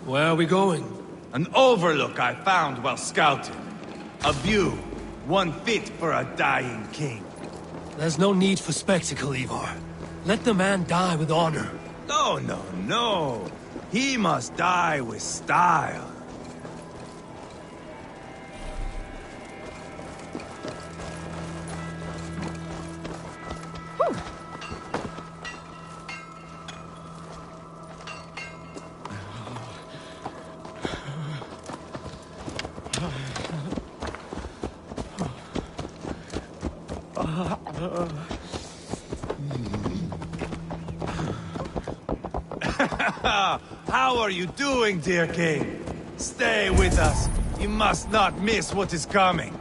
Where are we going? An overlook I found while scouting. A view, one fit for a dying king. There's no need for spectacle, Ivar. Let the man die with honor. No, no, no. He must die with style. How are you doing, dear king? Stay with us. You must not miss what is coming.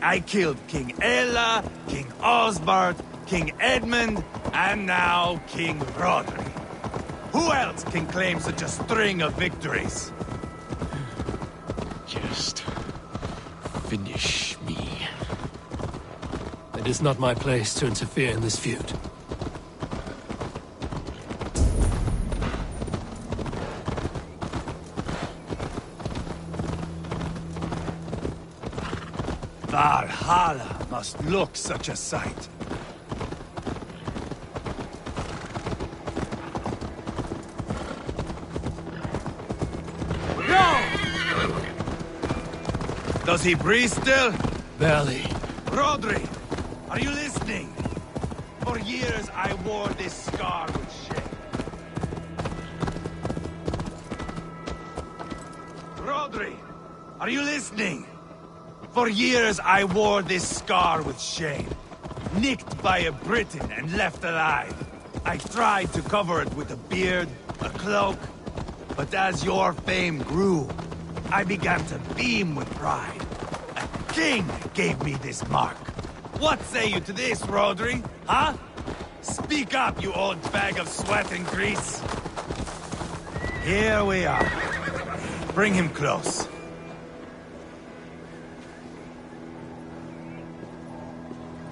I killed King Ella, King Osbert, King Edmund, and now King Rodri. Who else can claim such a string of victories? Just finish me. It is not my place to interfere in this feud. Valhalla must look such a sight. No! Does he breathe still? Barely. Rodri, are you listening? For years I wore this scar with shame. Rodri, are you listening? For years I wore this scar with shame. Nicked by a Briton and left alive. I tried to cover it with a beard, a cloak. But as your fame grew, I began to beam with pride. A king gave me this mark. What say you to this, Rodri? Huh? Speak up, you old bag of sweat and grease. Here we are. Bring him close.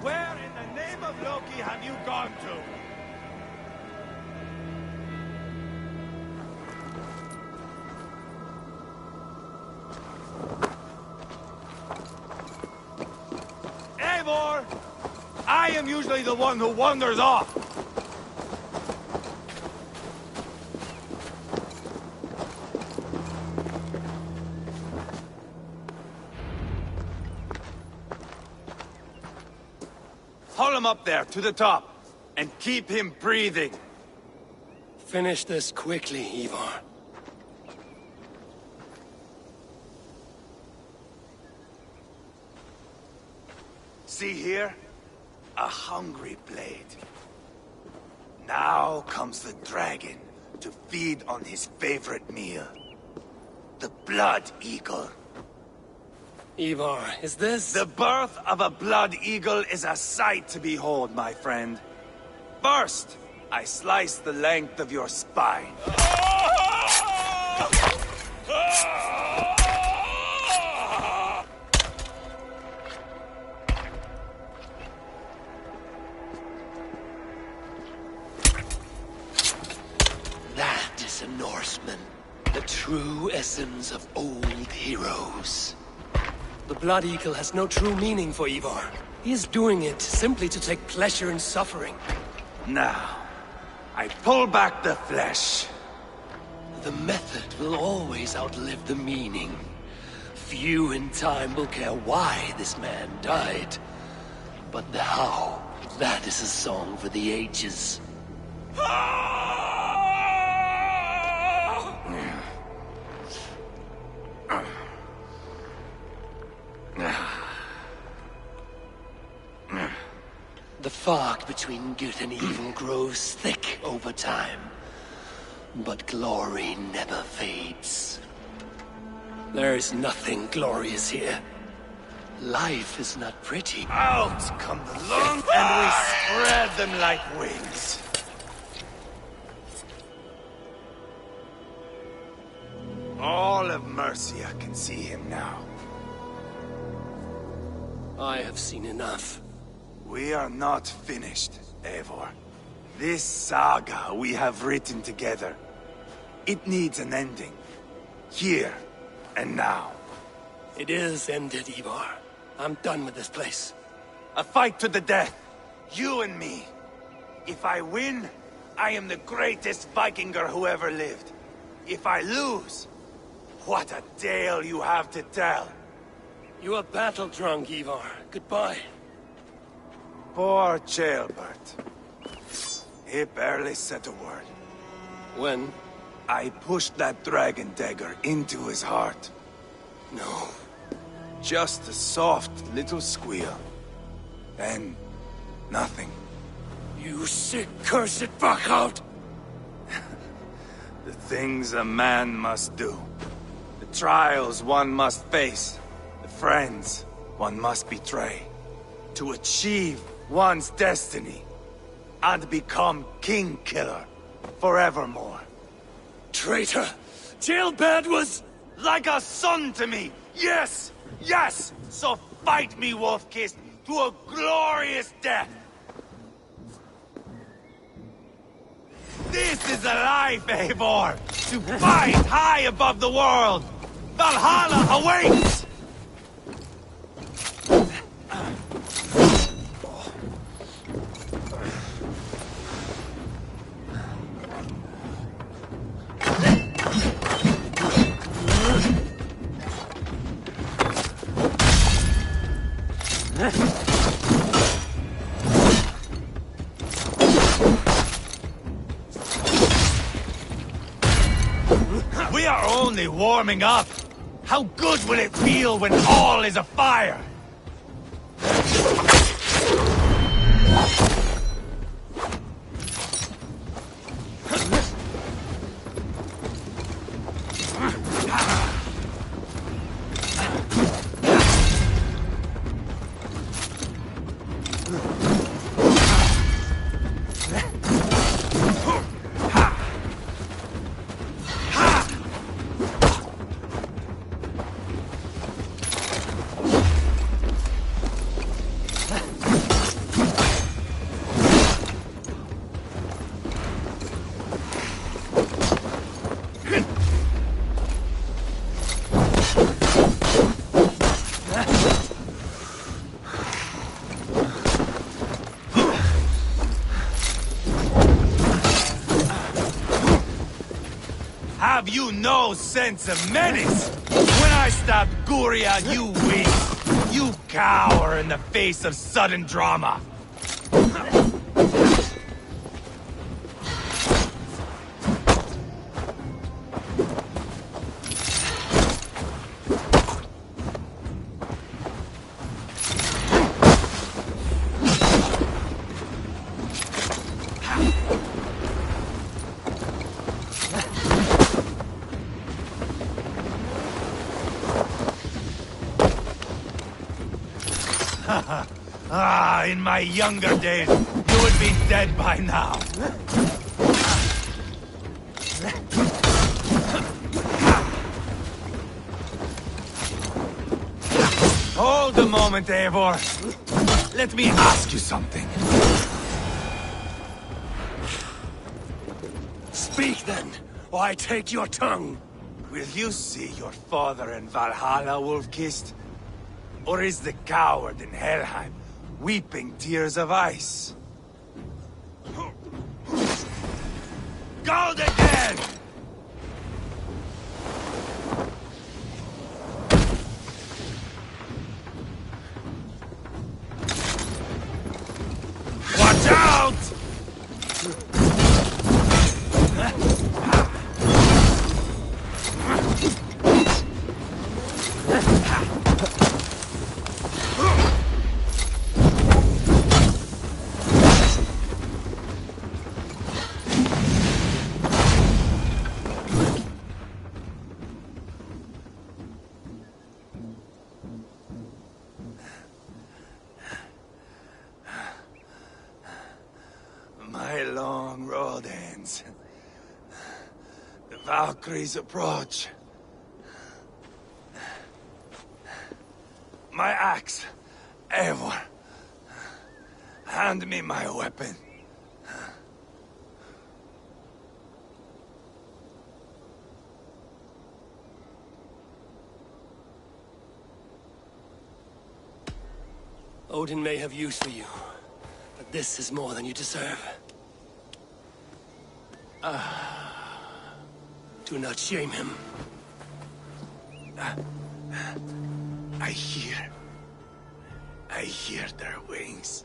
Where in the name of Loki have you gone to? Eivor! I am usually the one who wanders off. Haul him up there, to the top, and keep him breathing. Finish this quickly, Ivar. See here? A hungry blade. Now comes the dragon to feed on his favorite meal. The blood eagle. Ivar, is this... The birth of a blood eagle is a sight to behold, my friend. First, I slice the length of your spine. That is a Norseman. The true essence of old heroes. The Blood Eagle has no true meaning for Ivar. He is doing it simply to take pleasure in suffering. Now, I pull back the flesh. The method will always outlive the meaning. Few in time will care why this man died. But the how, that is a song for the ages. The fog between good and evil grows thick over time. But glory never fades. There is nothing glorious here. Life is not pretty. Out come the lungs, and we spread them like wings. All of Mercia can see him now. I have seen enough. We are not finished, Eivor. This saga we have written together, it needs an ending. Here and now. It is ended, Ivar. I'm done with this place. A fight to the death. You and me. If I win, I am the greatest Vikinger who ever lived. If I lose, what a tale you have to tell. You are battle-drunk, Ivar. Goodbye. Poor Ceolbert. He barely said a word. When? I pushed that dragon dagger into his heart. No. Just a soft little squeal. Then, nothing. You sick, cursed fuck-out! The things a man must do. The trials one must face. The friends one must betray. To achieve one's destiny. And become king-killer forevermore. Traitor! Ceolbert was... Like a son to me! Yes! Yes! So fight me, Wolf-Kissed, to a glorious death! This is a life, Eivor! To fight high above the world! Valhalla awaits! We are only warming up. How good will it feel when all is afire? Have you no sense of menace? When I stabbed Guria, you weep. You cower in the face of sudden drama. In my younger days, you would be dead by now. Hold a moment, Eivor. Let me ask you something. Speak then, or I take your tongue. Will you see your father in Valhalla, Wolf-Kissed? Or is the coward in Helheim weeping tears of ice? Gold again! Watch out! winds. The Valkyries approach. My axe, Eivor. Hand me my weapon. Odin may have use for you, but this is more than you deserve. Do not shame him. I hear their wings.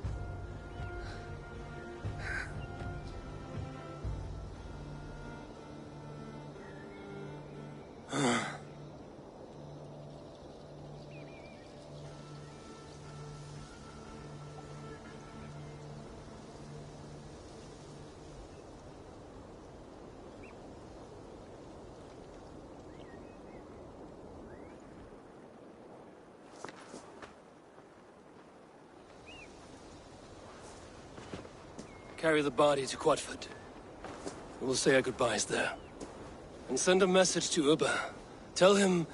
Carry the body to Quatford. We will say our goodbyes there. And send a message to Ubba. Tell him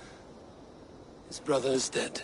his brother is dead.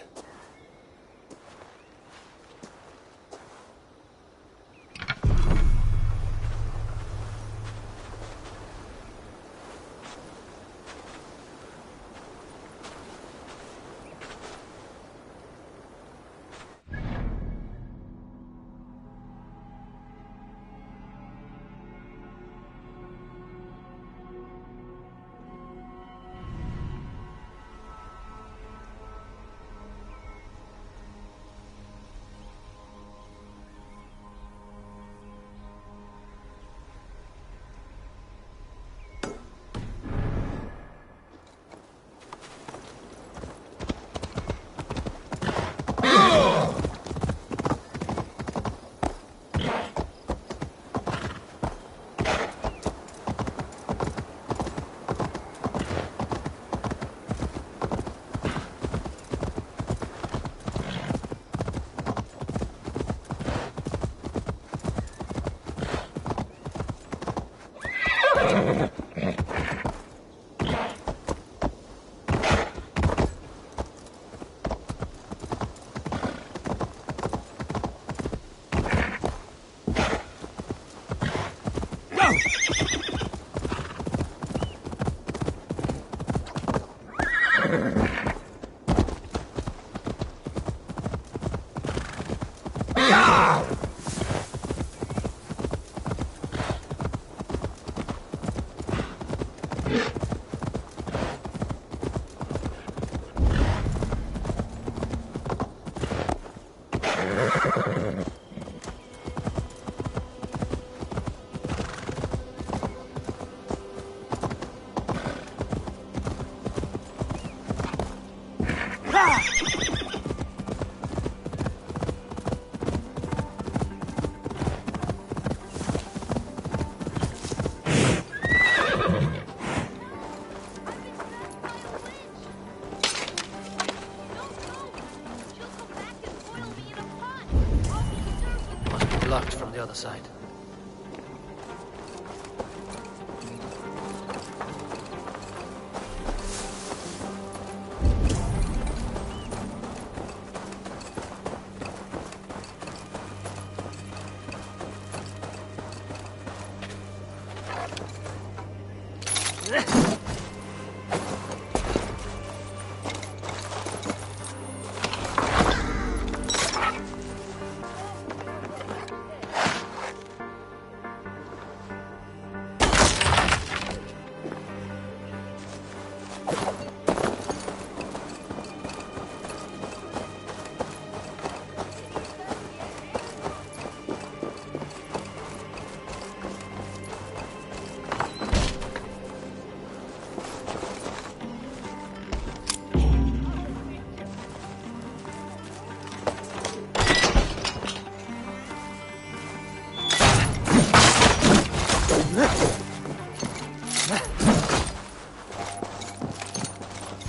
Blocked from the other side.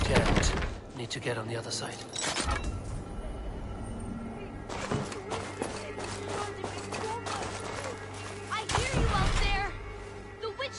Can't. Need to get on the other side. I hear you out there! The witch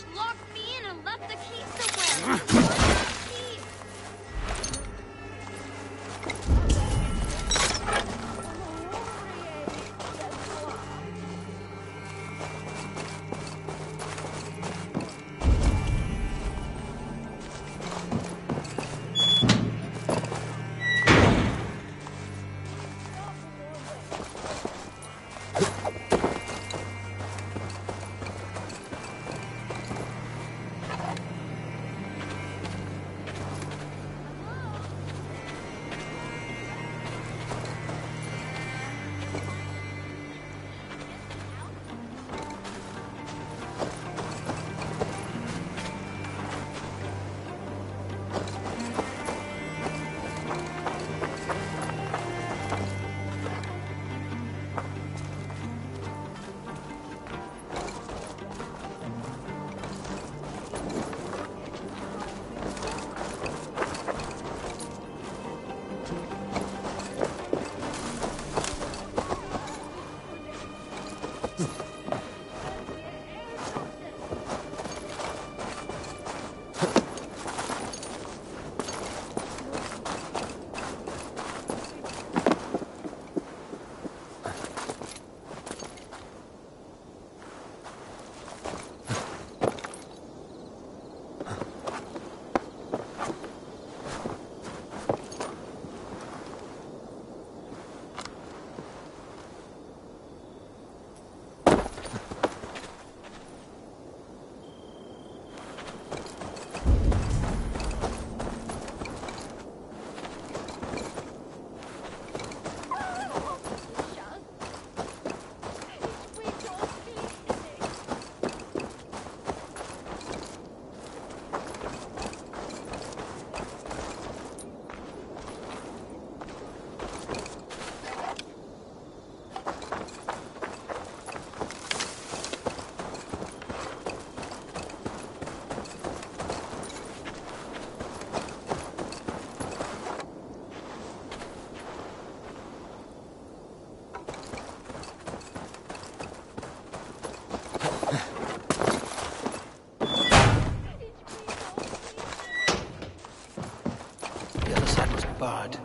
Barred.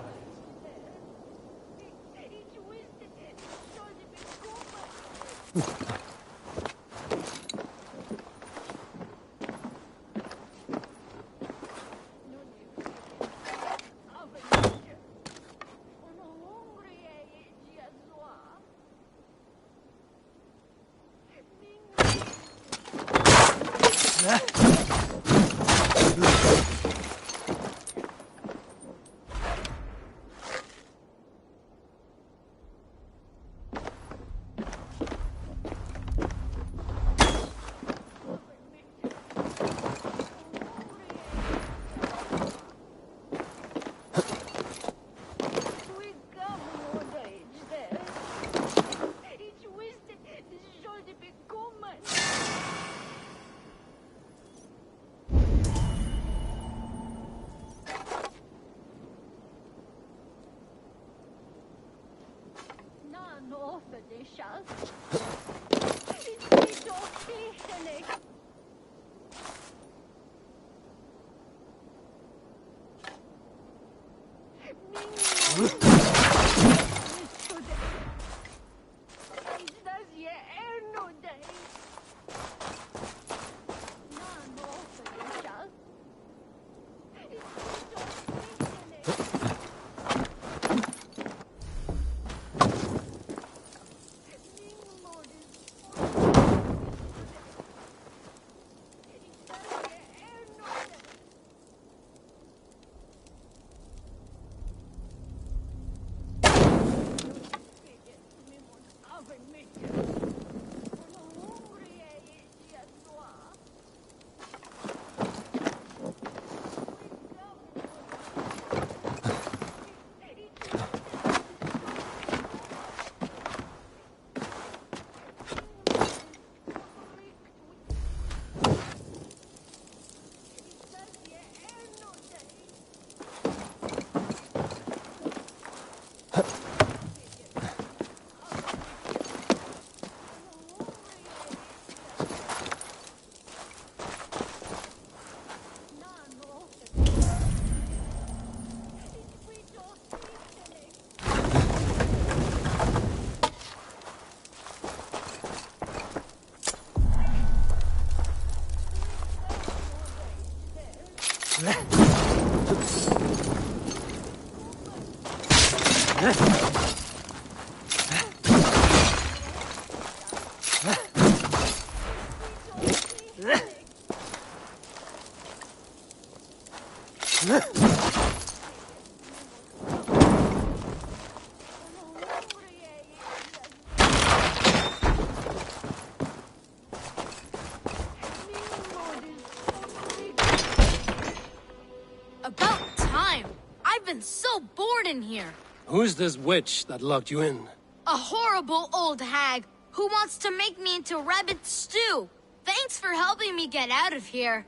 About time! I've been so bored in here. Who's this witch that locked you in? A horrible old hag who wants to make me into rabbit stew. Thanks for helping me get out of here.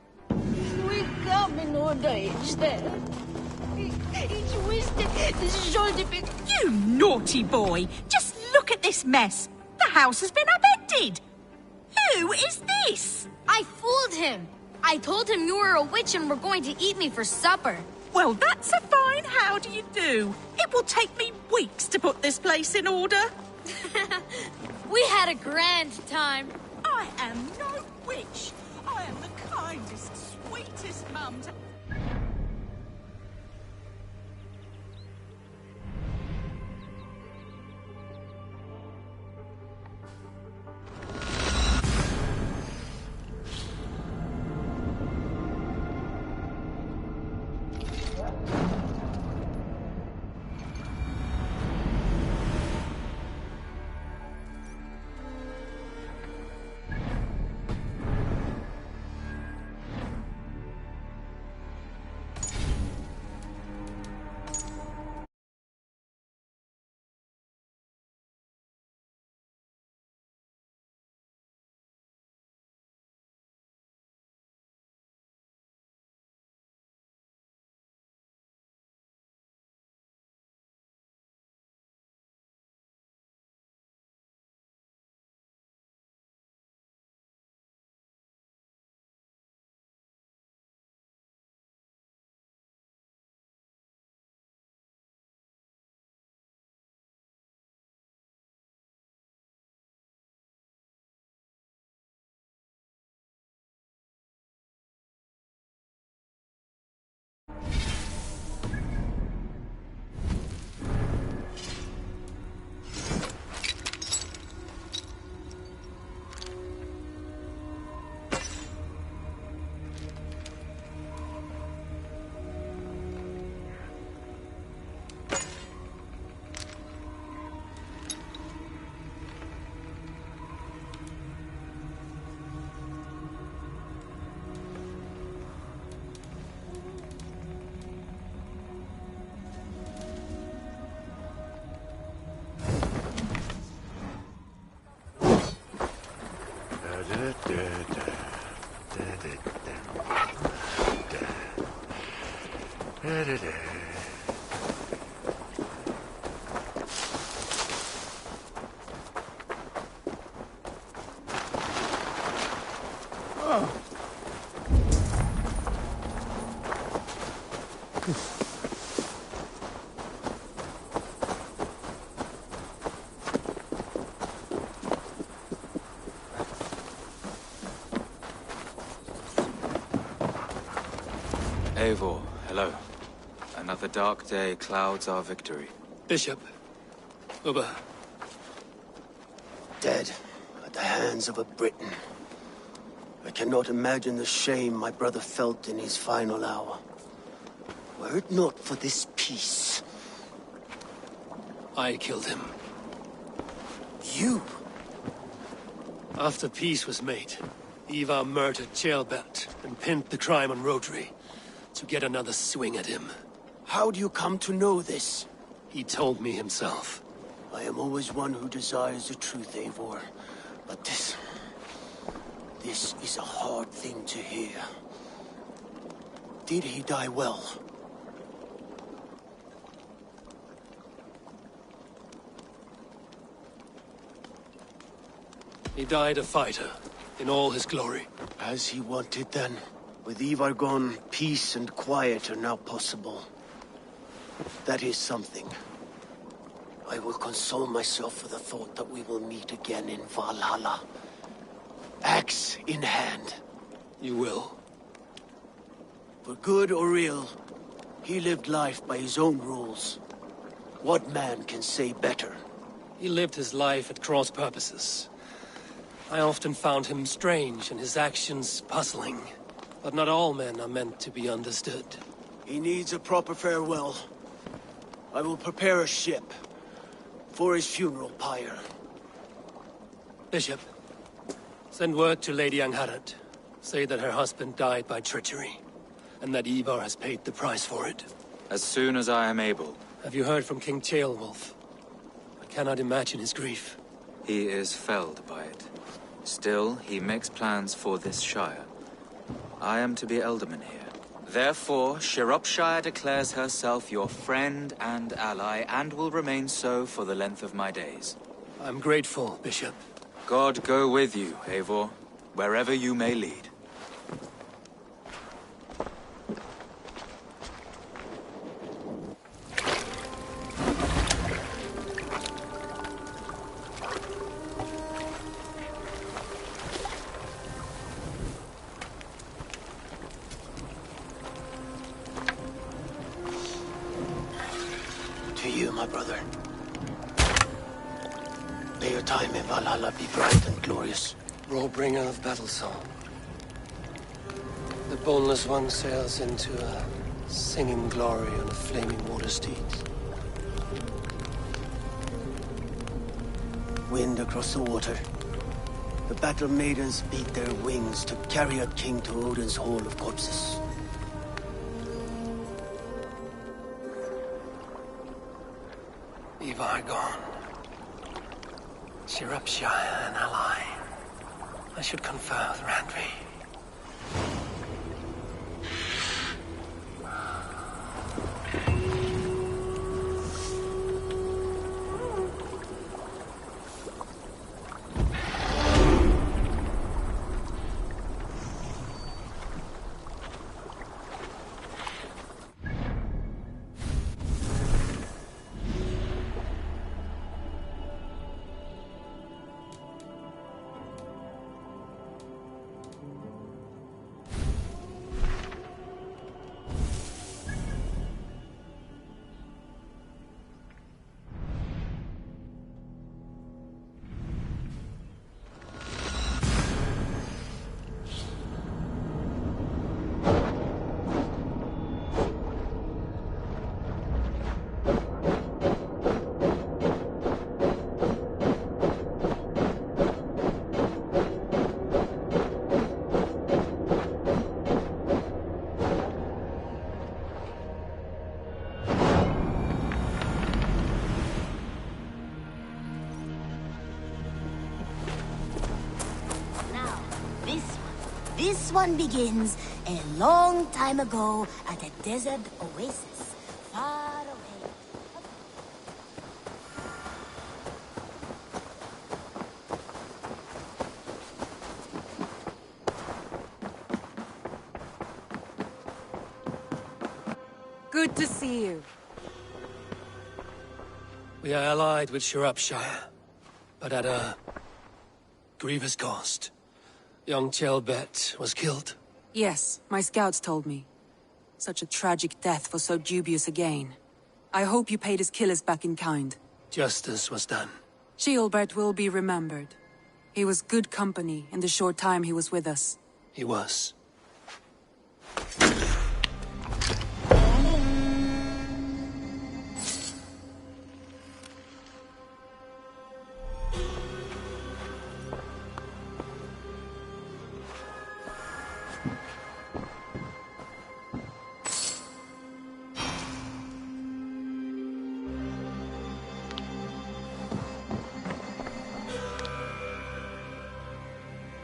You naughty boy! Just look at this mess. The house has been upended! Who is this? I fooled him. I told him you were a witch and were going to eat me for supper. Well, that's a fine how do you do. It will take me weeks to put this place in order. We had a grand time. I am no witch. I am the kindest, sweetest mum to... Eivor, hello. Another dark day clouds our victory. Bishop. Uber. Dead at the hands of a Briton. I cannot imagine the shame my brother felt in his final hour. Were it not for this peace. I killed him. You? After peace was made, Ivar murdered Ceolbert and pinned the crime on Rhodri to get another swing at him. How do you come to know this? He told me himself. I am always one who desires the truth, Eivor. But this is a hard thing to hear. Did he die well? He died a fighter, in all his glory. As he wanted then. With Ivar gone, peace and quiet are now possible. That is something. I will console myself with the thought that we will meet again in Valhalla. Axe in hand. You will. For good or ill, he lived life by his own rules. What man can say better? He lived his life at cross purposes. I often found him strange and his actions puzzling. But not all men are meant to be understood. He needs a proper farewell. I will prepare a ship for his funeral pyre. Bishop, send word to Lady Angharad. Say that her husband died by treachery, and that Ivar has paid the price for it. As soon as I am able. Have you heard from King Ceolwulf? I cannot imagine his grief. He is felled by it. Still, he makes plans for this shire. I am to be Elderman here. Therefore, Shropshire declares herself your friend and ally, and will remain so for the length of my days. I'm grateful, Bishop. God go with you, Eivor, wherever you may lead. To you, my brother. May your time in Valhalla be bright and glorious. Warbringer of battle song. The boneless one sails into a singing glory on a flaming water steed. Wind across the water. The battle maidens beat their wings to carry a king to Odin's Hall of Corpses. Ivar gone. Shropshire an ally. I should confer with Randvi. This one begins a long time ago at a desert oasis, far away. Good to see you. We are allied with Shropshire, but at a grievous cost. Young Chelbet was killed. Yes, my scouts told me. Such a tragic death for so dubious a gain. I hope you paid his killers back in kind. Justice was done. Ceolbert will be remembered. He was good company in the short time he was with us. He was.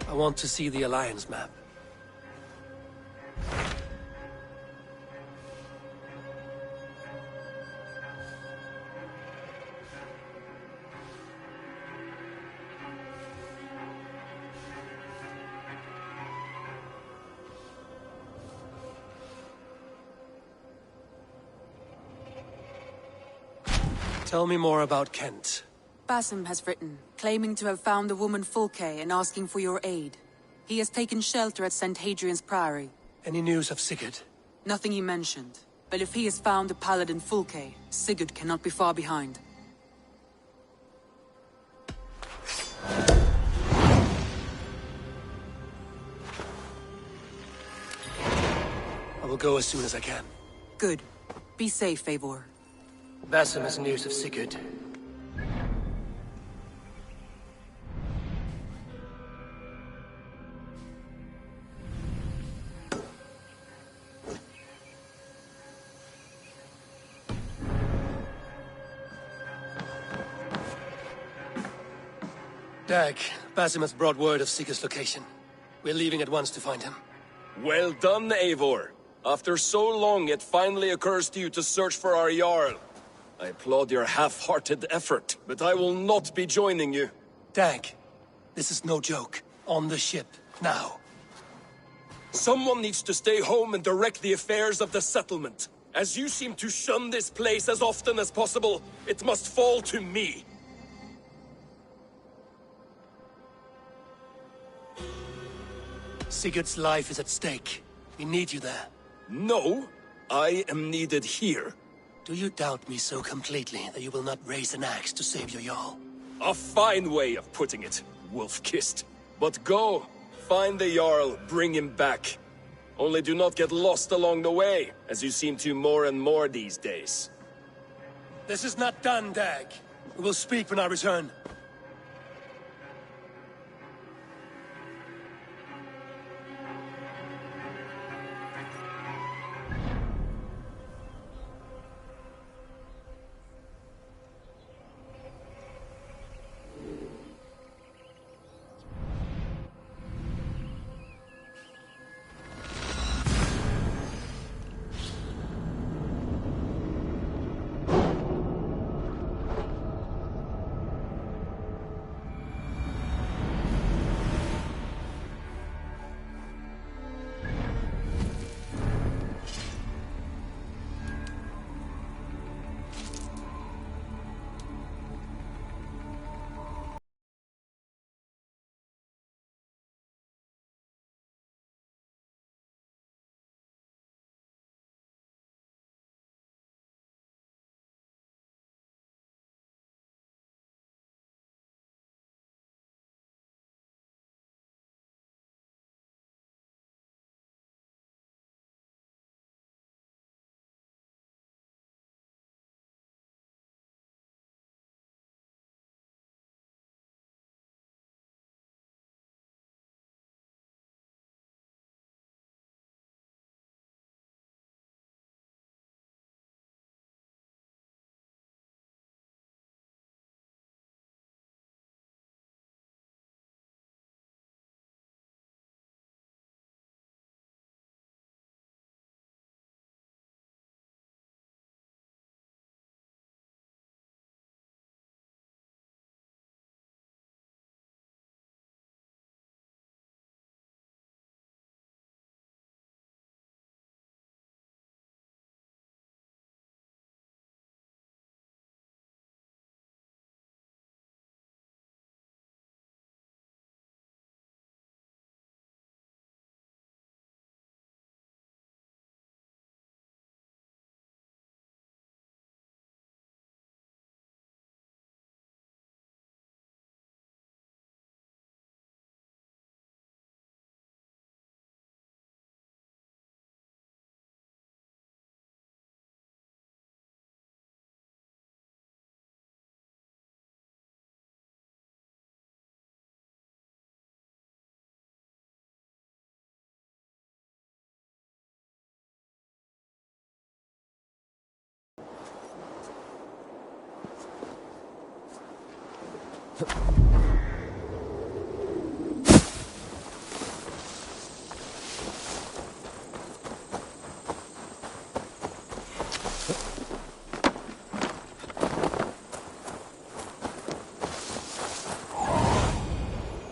I want to see the Alliance map. Tell me more about Kent. Basim has written, claiming to have found the woman Fulke and asking for your aid. He has taken shelter at St. Hadrian's Priory. Any news of Sigurd? Nothing he mentioned. But if he has found the paladin Fulke, Sigurd cannot be far behind. I will go as soon as I can. Good. Be safe, Eivor. Basim has news of Sigurd. Dag, Basim has brought word of Sigurd's location. We're leaving at once to find him. Well done, Eivor. After so long, it finally occurs to you to search for our Jarl. I applaud your half-hearted effort, but I will not be joining you. Dag, this is no joke. On the ship, now. Someone needs to stay home and direct the affairs of the settlement. As you seem to shun this place as often as possible, it must fall to me. Sigurd's life is at stake. We need you there. No, I am needed here. Do you doubt me so completely that you will not raise an axe to save your Jarl? A fine way of putting it, wolf-kissed. But go, find the Jarl, bring him back. Only do not get lost along the way, as you seem to more and more these days. This is not done, Dag. We will speak when I return.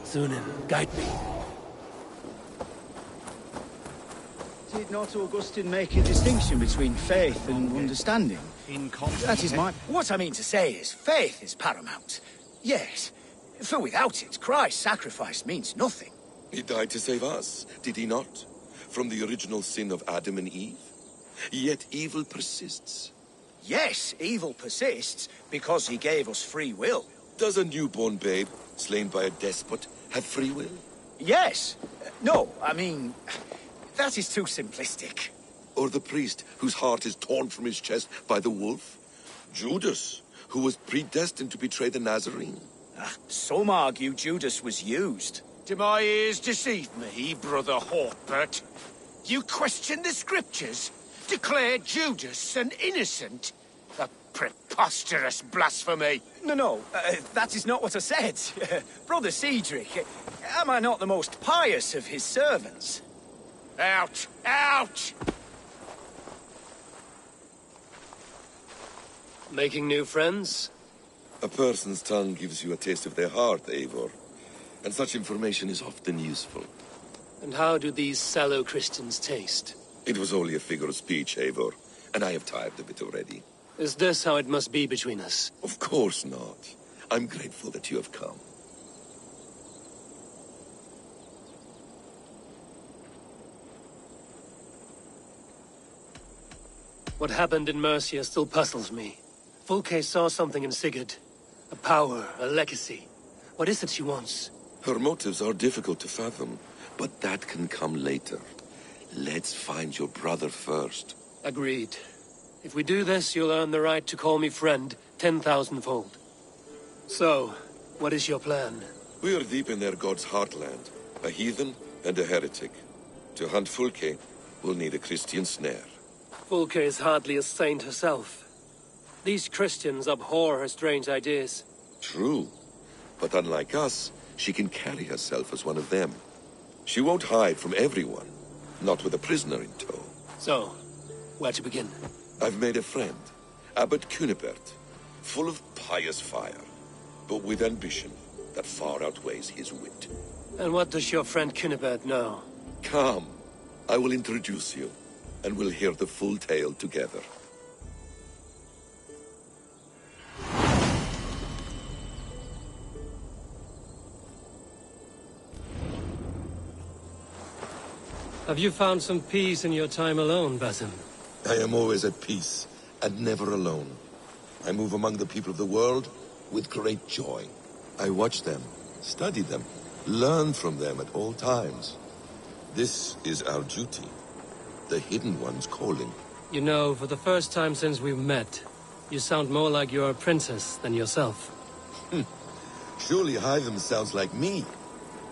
Sunan, guide me. Did not Augustine make a distinction between faith and understanding? That is my... What I mean to say is, faith is paramount. Yes, for without it, Christ's sacrifice means nothing. He died to save us, did he not? From the original sin of Adam and Eve? Yet evil persists. Yes, evil persists, because he gave us free will. Does a newborn babe, slain by a despot, have free will? Yes. No, I mean... That is too simplistic. Or the priest whose heart is torn from his chest by the wolf? Judas, who was predestined to betray the Nazarene? Some argue Judas was used. Do my ears deceive me, Brother Hawkbert? You question the scriptures? Declare Judas an innocent? A preposterous blasphemy! No, that is not what I said. Brother Cedric, am I not the most pious of his servants? Out! Out! Making new friends? A person's tongue gives you a taste of their heart, Eivor. And such information is often useful. And how do these sallow Christians taste? It was only a figure of speech, Eivor, and I have tired of it already. Is this how it must be between us? Of course not. I'm grateful that you have come. What happened in Mercia still puzzles me. Fulke saw something in Sigurd. A power, a legacy. What is it she wants? Her motives are difficult to fathom, but that can come later. Let's find your brother first. Agreed. If we do this, you'll earn the right to call me friend 10,000-fold. So, what is your plan? We are deep in their god's heartland. A heathen and a heretic. To hunt Fulke, we'll need a Christian snare. Fulke is hardly a saint herself. These Christians abhor her strange ideas. True. But unlike us, she can carry herself as one of them. She won't hide from everyone. Not with a prisoner in tow. So, where to begin? I've made a friend. Abbot Cunibert. Full of pious fire. But with ambition that far outweighs his wit. And what does your friend Cunibert know? Come. I will introduce you. And we'll hear the full tale together. Have you found some peace in your time alone, Basim? I am always at peace, and never alone. I move among the people of the world with great joy. I watch them, study them, learn from them at all times. This is our duty. The Hidden One's calling. You know, for the first time since we've met, you sound more like you're a princess than yourself. Surely Hytham sounds like me,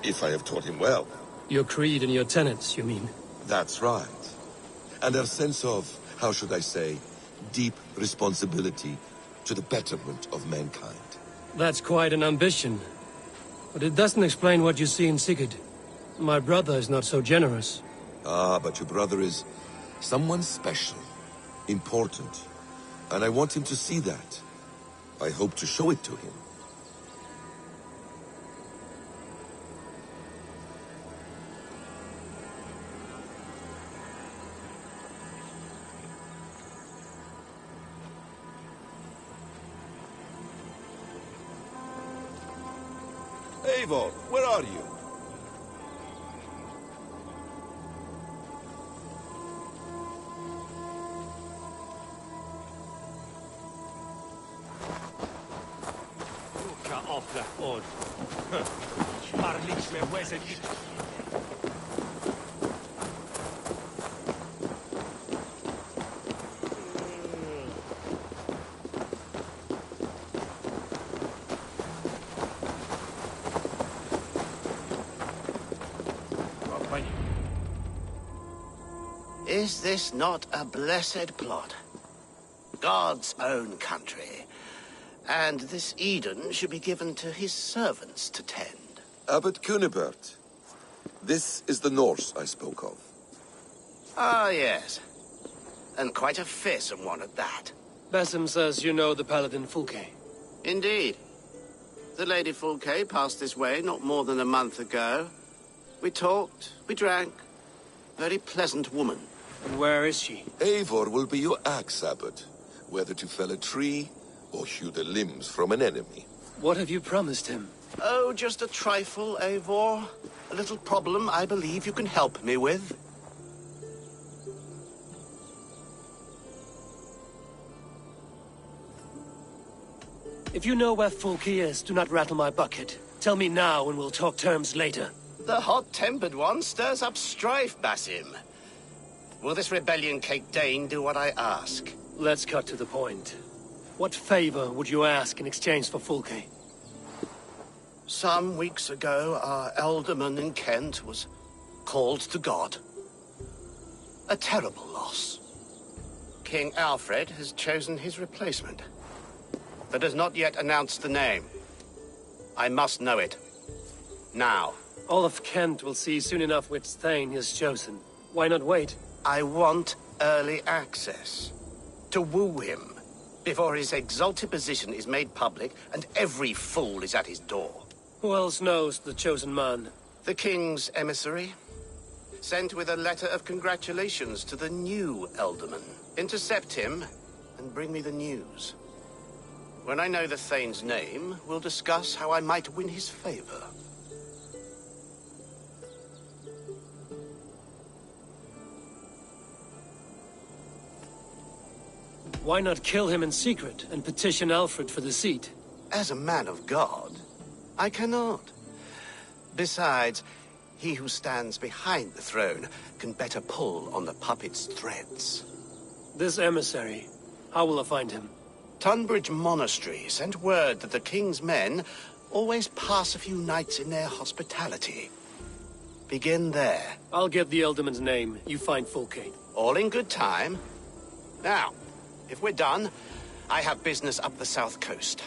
if I have taught him well. Your creed and your tenets, you mean? That's right. And our sense of, how should I say, deep responsibility to the betterment of mankind. That's quite an ambition. But it doesn't explain what you see in Sigurd. My brother is not so generous. Ah, but your brother is someone special, important. And I want him to see that. I hope to show it to him. Eivor, where are you? Is this not a blessed plot? God's own country. And this Eden should be given to his servants to tend. Abbot Cunibert. This is the Norse I spoke of. Ah, yes. And quite a fearsome one at that. Basim says you know the paladin Fulke. Indeed. The Lady Fulke passed this way not more than a month ago. We talked, we drank. Very pleasant woman. And where is she? Eivor will be your axe, Abbot. Whether to fell a tree, or hew the limbs from an enemy. What have you promised him? Oh, just a trifle, Eivor. A little problem I believe you can help me with. If you know where Fulke is, do not rattle my bucket. Tell me now and we'll talk terms later. The hot-tempered one stirs up strife, Basim. Will this rebellion-caked Dane do what I ask? Let's cut to the point. What favor would you ask in exchange for Fulke? Some weeks ago, our alderman in Kent was called to God. A terrible loss. King Alfred has chosen his replacement, but has not yet announced the name. I must know it. Now. All of Kent will see soon enough which Thane he has chosen. Why not wait? I want early access. To woo him. before his exalted position is made public and every fool is at his door. Who else knows the chosen man? The king's emissary, sent with a letter of congratulations to the new Elderman. Intercept him and bring me the news. When I know the Thane's name, we'll discuss how I might win his favor. Why not kill him in secret and petition Alfred for the seat? As a man of God, I cannot. Besides, he who stands behind the throne can better pull on the puppet's threads. This emissary, how will I find him? Tunbridge Monastery sent word that the king's men always pass a few nights in their hospitality. Begin there. I'll get the Elderman's name. You find Fulcane. All in good time. Now, if we're done, I have business up the south coast.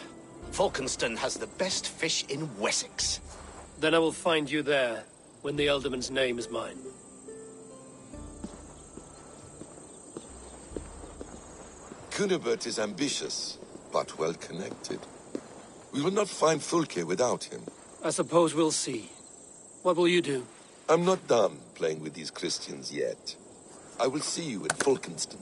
Falkenston has the best fish in Wessex. Then I will find you there, when the Elderman's name is mine. Cunibert is ambitious, but well connected. We will not find Fulke without him. I suppose we'll see. What will you do? I'm not done playing with these Christians yet. I will see you in Falkenston.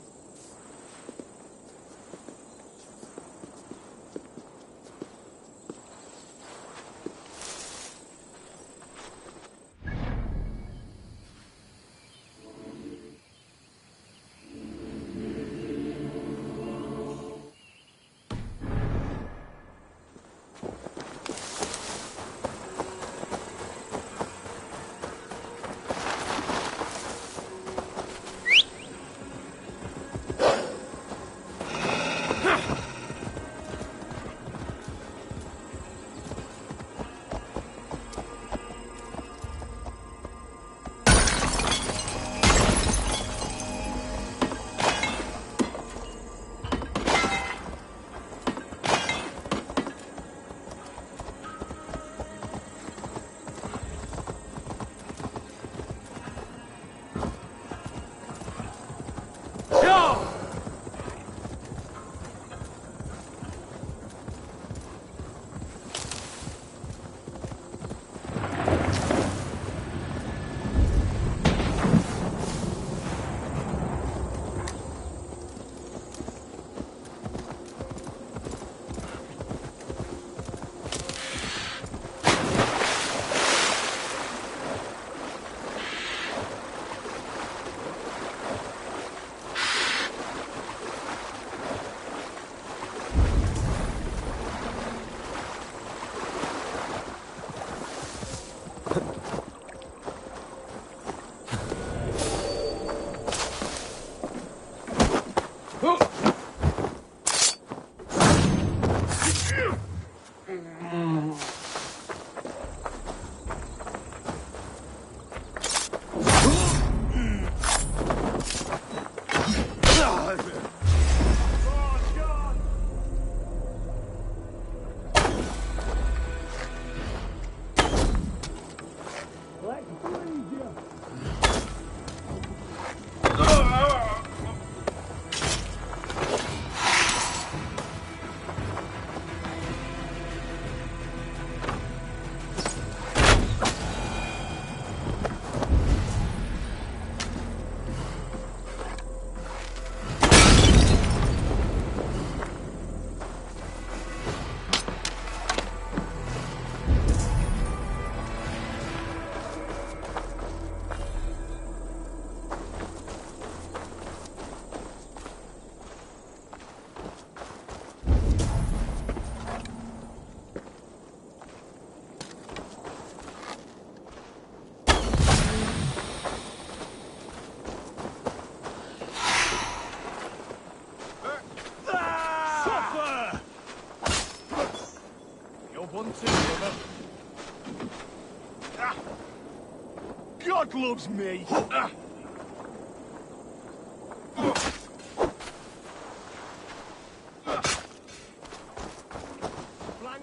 God loves me. Flank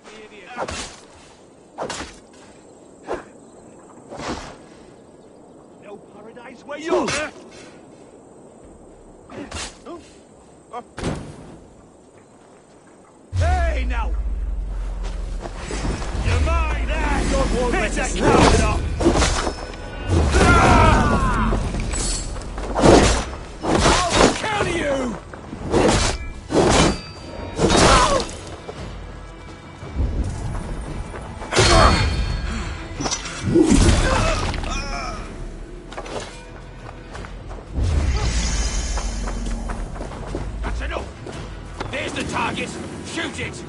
the idiot. No paradise where you're. won't let us coward up! I'll kill you! That's enough! There's the target! Shoot it!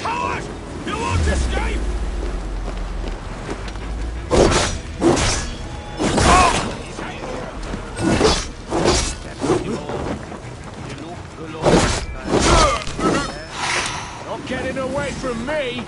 Coward! You won't escape! Not getting away from me!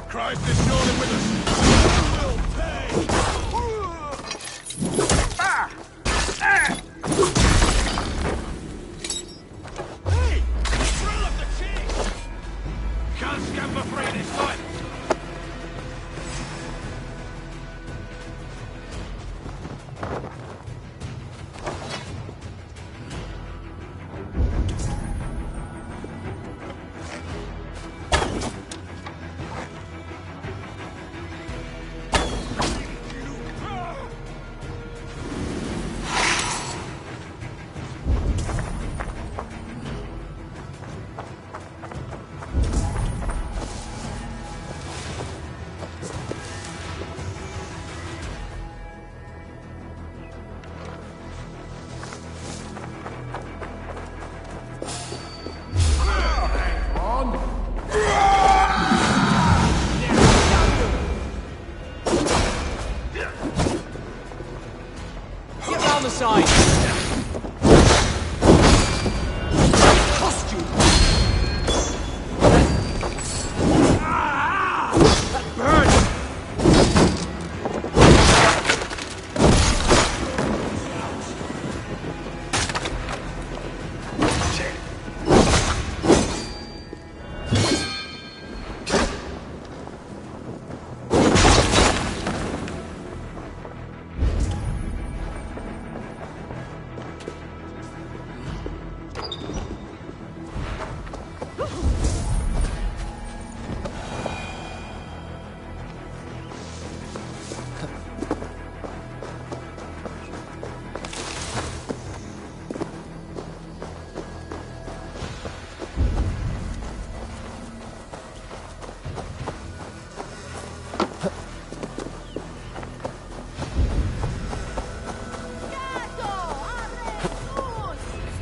Christ is surely with us. We'll pay. Hey! Thrill of the chase! Can't scamper free this time. The side. Costume. That burns.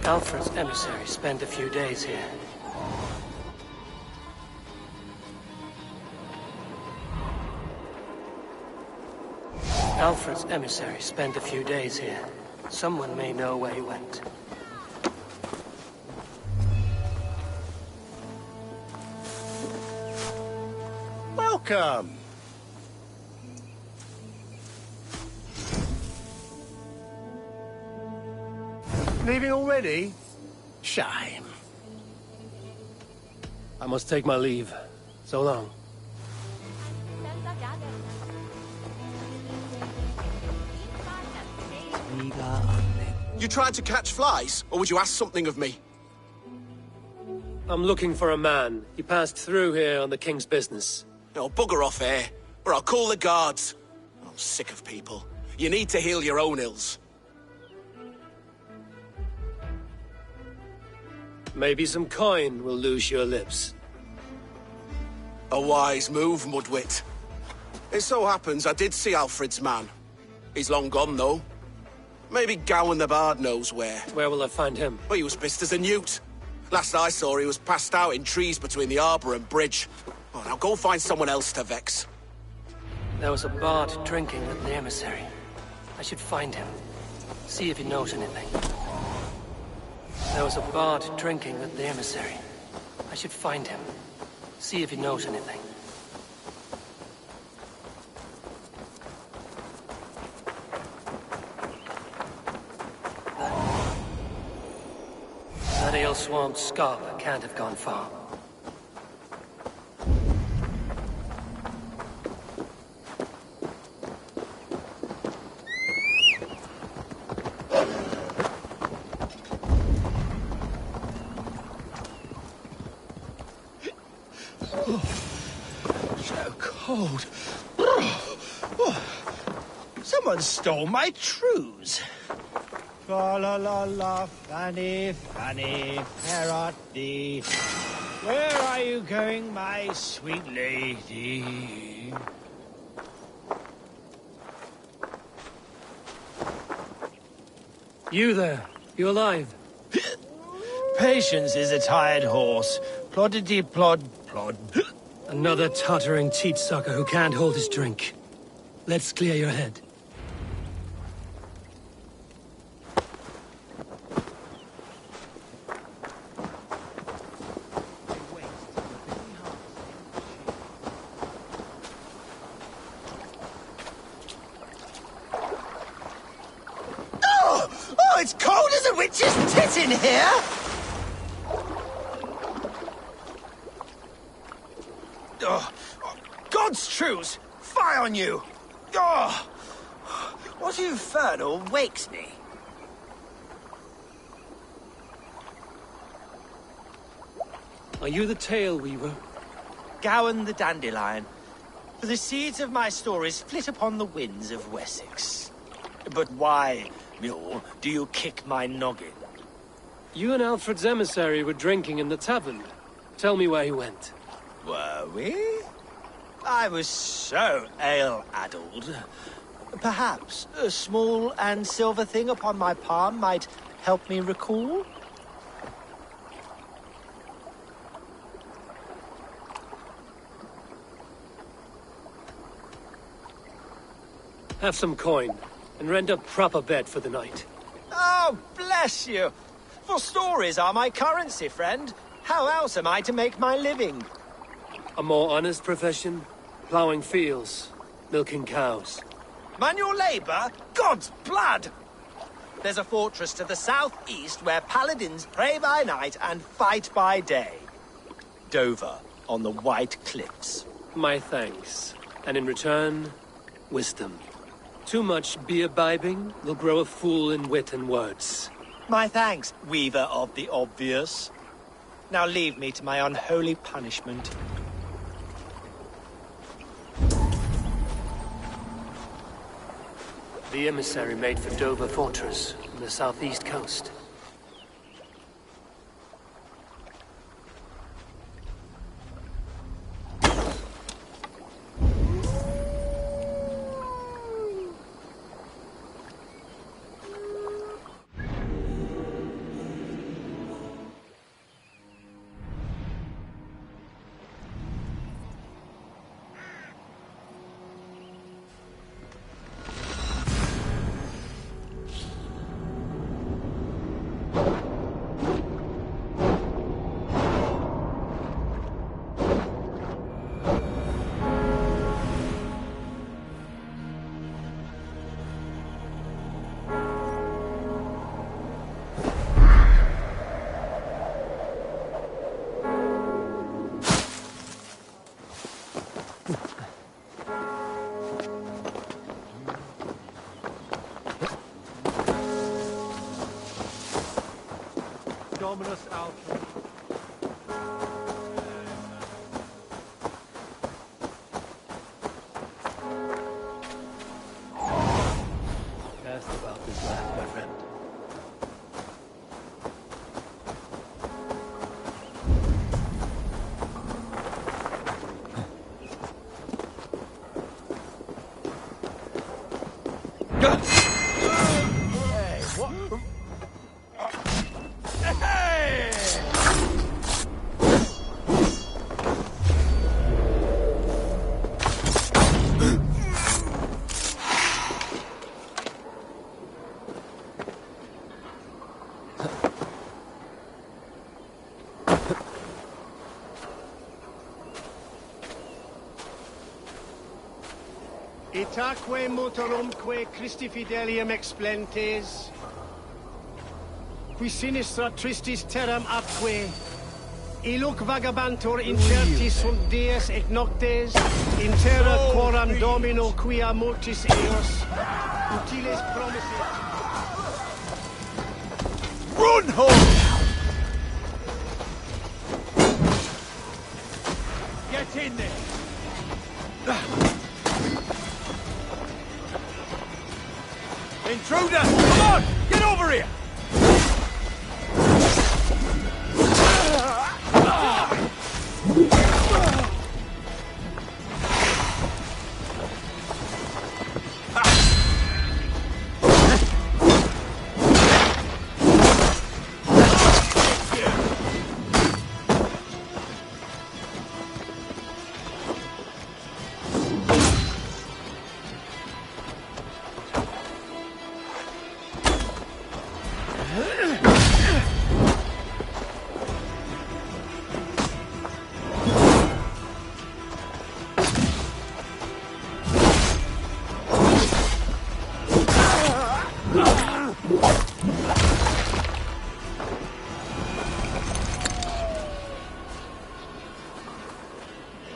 Alfred's emissaries spent a few days here. Alfred's emissary spent a few days here. Someone may know where he went. Welcome. Leaving already? Shame. I must take my leave. So long. You tried to catch flies, or would you ask something of me? I'm looking for a man. He passed through here on the king's business. No, bugger off here, or I'll call the guards. I'm sick of people. You need to heal your own ills. Maybe some coin will loose your lips. A wise move, Mudwit. It so happens I did see Alfred's man. He's long gone, though. Maybe Gowan the Bard knows where. Where will I find him? Well, he was pissed as a newt. Last I saw, he was passed out in trees between the arbour and bridge. Oh, now go find someone else to vex. There was a bard drinking with the emissary. I should find him. See if he knows anything. There was a bard drinking with the emissary. I should find him. See if he knows anything. That ale-swamped scarp can't have gone far. So cold. Someone stole my trews. Fa la la la, Fanny, Fanny, where art thee? Where are you going, my sweet lady? You there? You alive? Patience is a tired horse. Ploddity plod plod. Another tottering teat sucker who can't hold his drink. Let's clear your head. Oh, it's cold as a witch's tit in here! Oh, God's truce! Fie on you! Oh, what infernal wakes me? Are you the Tale Weaver? Gowan the Dandelion. For the seeds of my stories flit upon the winds of Wessex. But why, mule, do you kick my noggin? You and Alfred's emissary were drinking in the tavern. Tell me where he went. Were we? I was so ale-addled. Perhaps a small and silver thing upon my palm might help me recall? Have some coin, and rent a proper bed for the night. Oh, bless you! For stories are my currency, friend. How else am I to make my living? A more honest profession? Plowing fields, milking cows. Manual labor? God's blood! There's a fortress to the southeast where paladins pray by night and fight by day. Dover, on the White Cliffs. My thanks. And in return, wisdom. Too much beer-bibbing will grow a fool in wit and words. My thanks, weaver of the obvious. Now leave me to my unholy punishment. The emissary made for Dover Fortress on the southeast coast. Dominus Alfred. Cast about this land, my friend. Itaque motorumque Christi fidelium explentes, qui sinistra tristis terram atque, illuc vagabantur incertis sunt dies et noctes, in terra quoram domino quia mortis eos, utiles promissit. Run home! Get in there! Intruder! Come on! Get over here!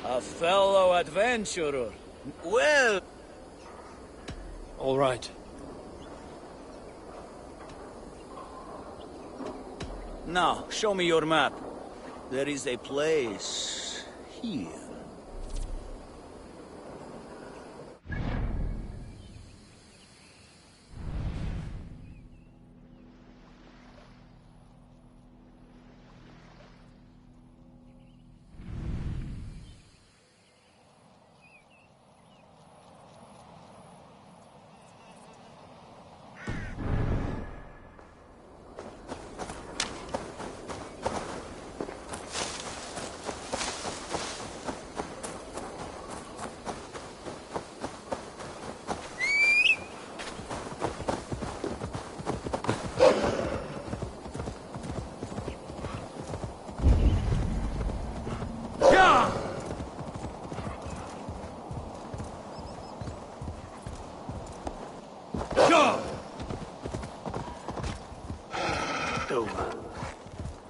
A fellow adventurer. Well... All right. Now, show me your map. There is a place here.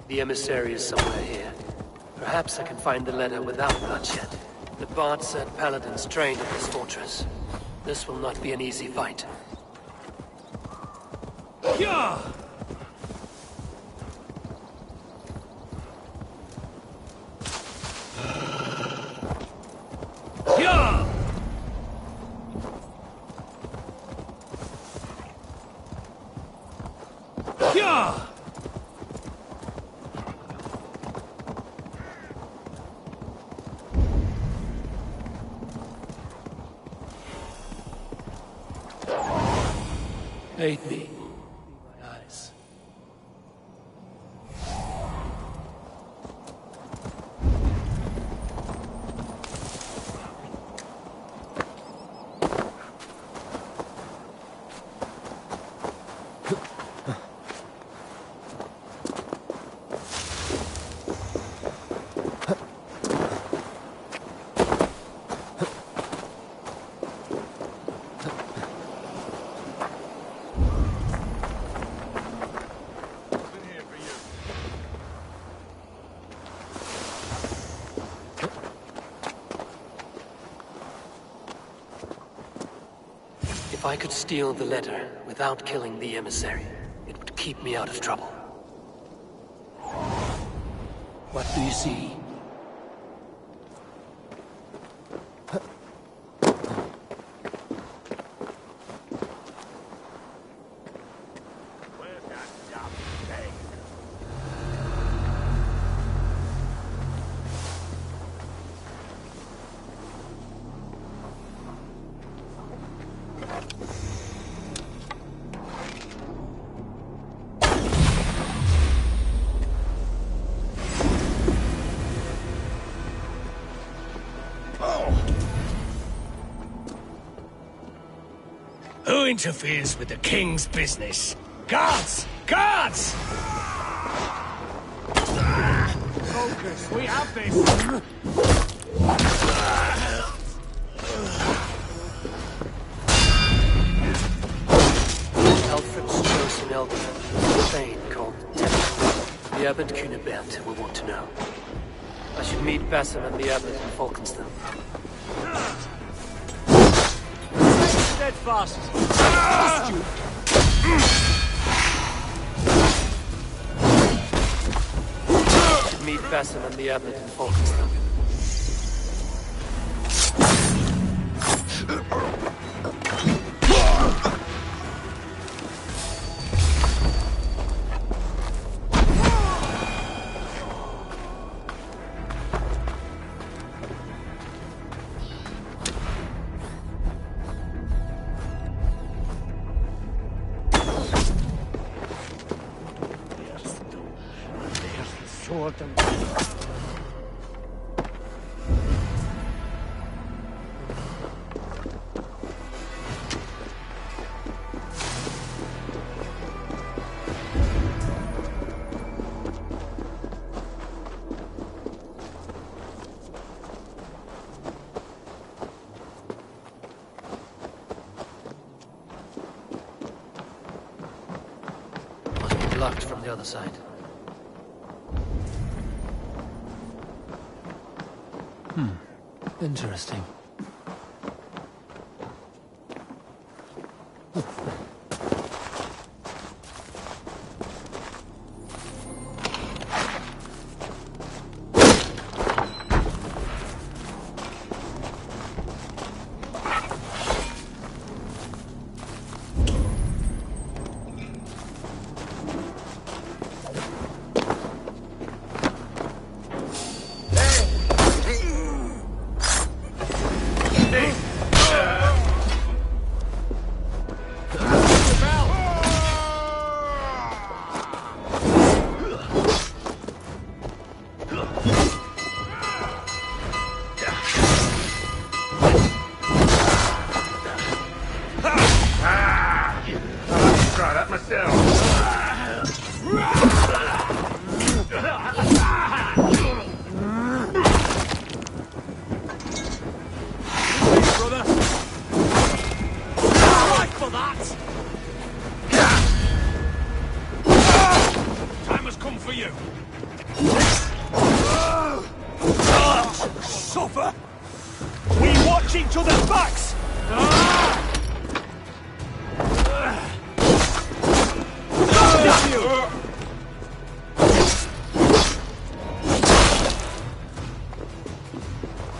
The emissary is somewhere here. Perhaps I can find the letter without bloodshed. The bard said paladins trained at this fortress. This will not be an easy fight. Yeah! Aid me. My eyes. I could steal the letter without killing the emissary, it would keep me out of trouble. What do you see? Who interferes with the king's business? Guards! Guards! Focus, we have this! Alfred's chosen elder, a thane called Temple. The abbot Cunibert will want to know. I should meet Basim and the abbot in Falkenstein. Steadfast. Should meet Basim and the abbot in Falkenstein. Locked from the other side. Interesting.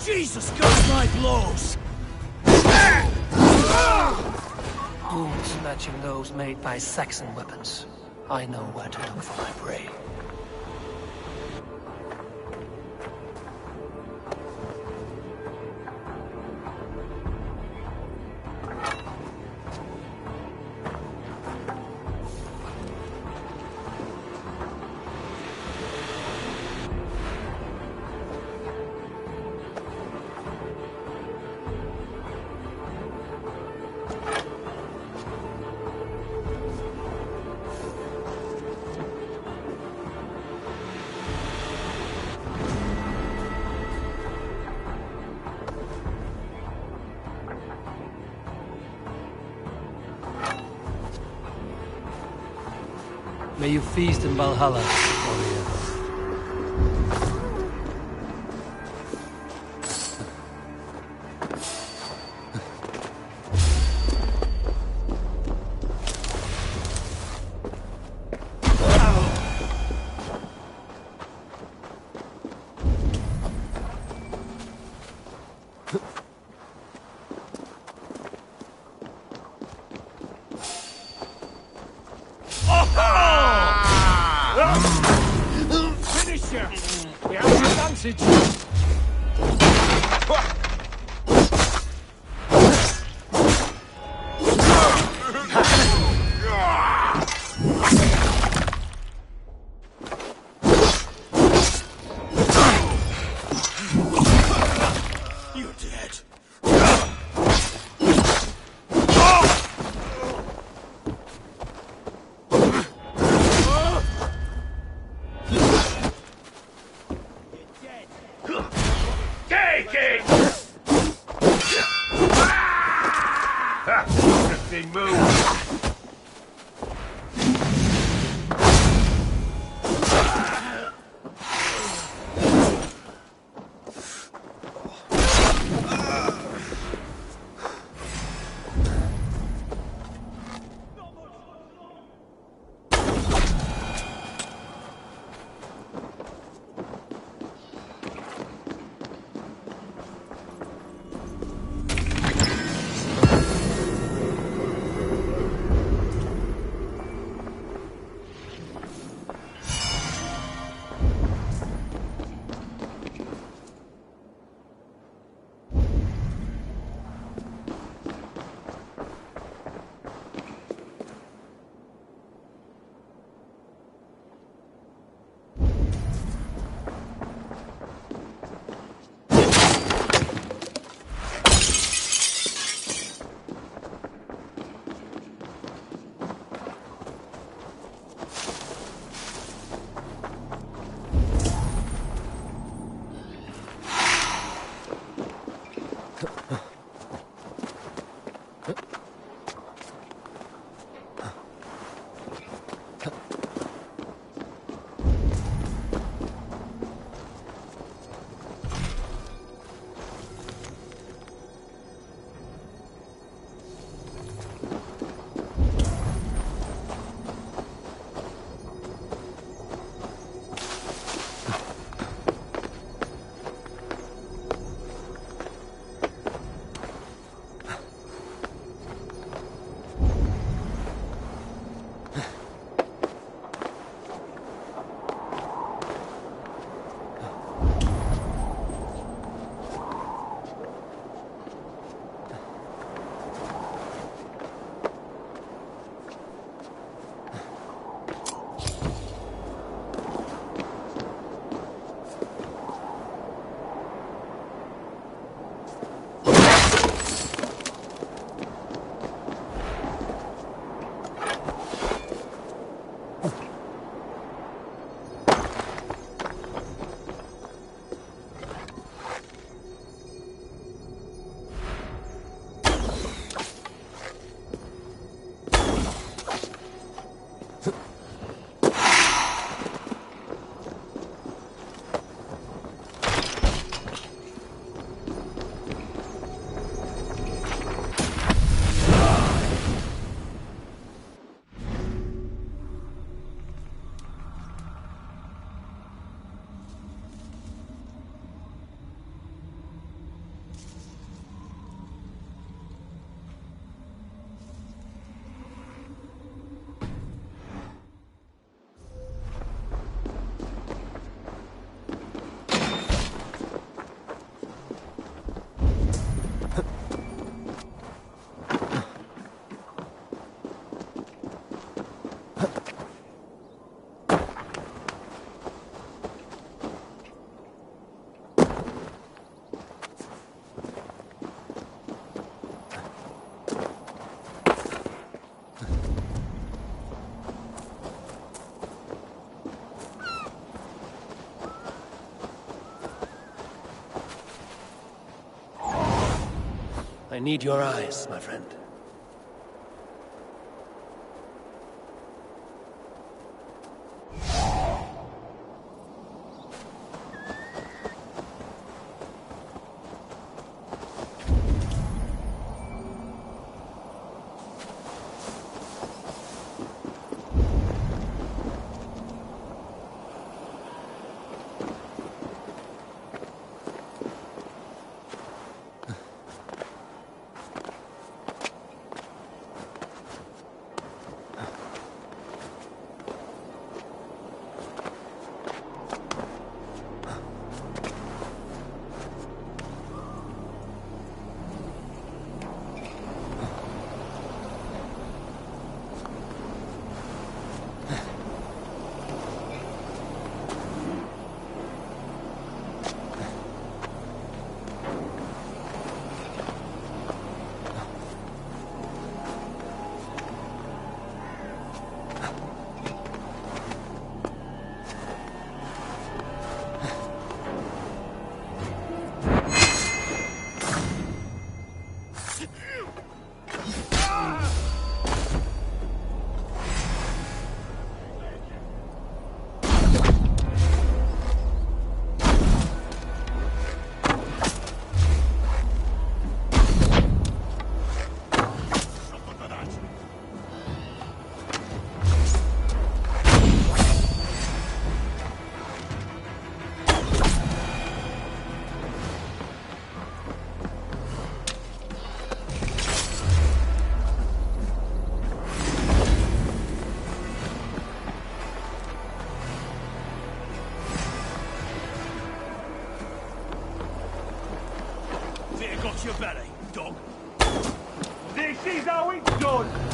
Jesus, got my blows! Wounds matching those made by Saxon weapons. I know where to look for my prey. May you feast in Valhalla, warrior. closer! We have the advantage! You're dead. Nothing moves. I need your eyes, my friend. your belly, dog. This is how it's done!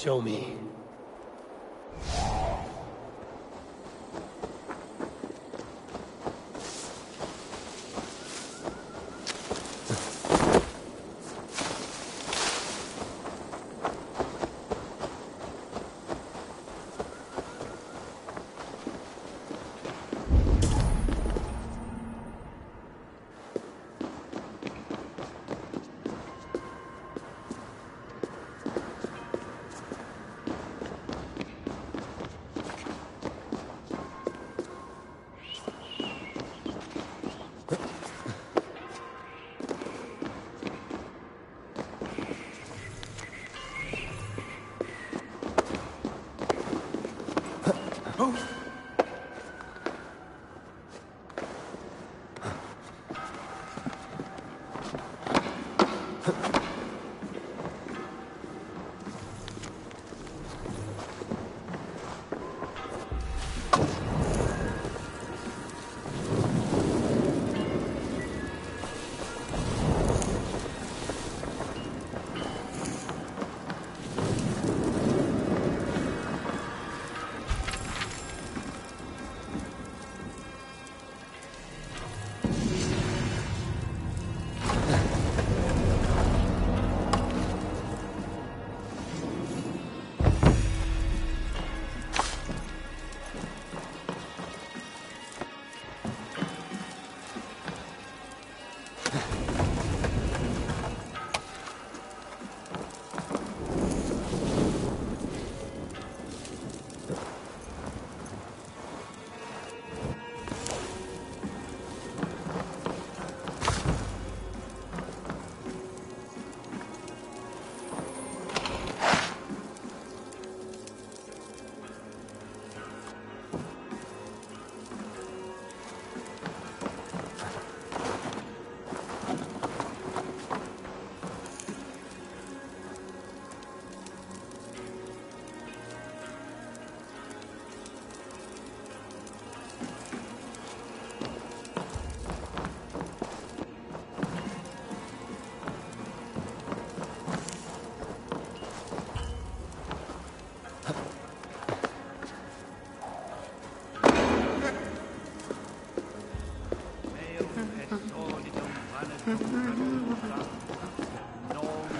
Show me.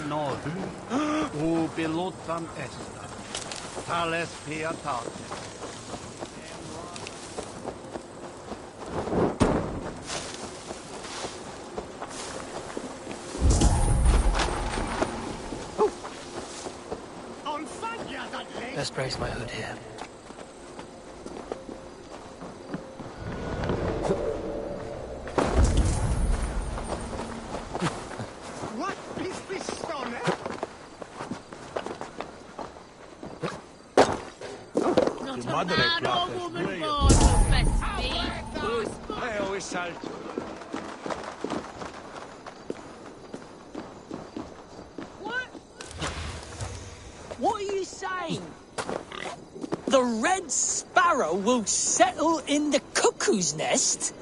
No. Ubilutam esta. Tales pietate. Best brace my hood here. What is this stone? Not a Madre man or Platas, woman way born will best me. I always salto. What are you saying? The red sparrow will settle in the cuckoo's nest?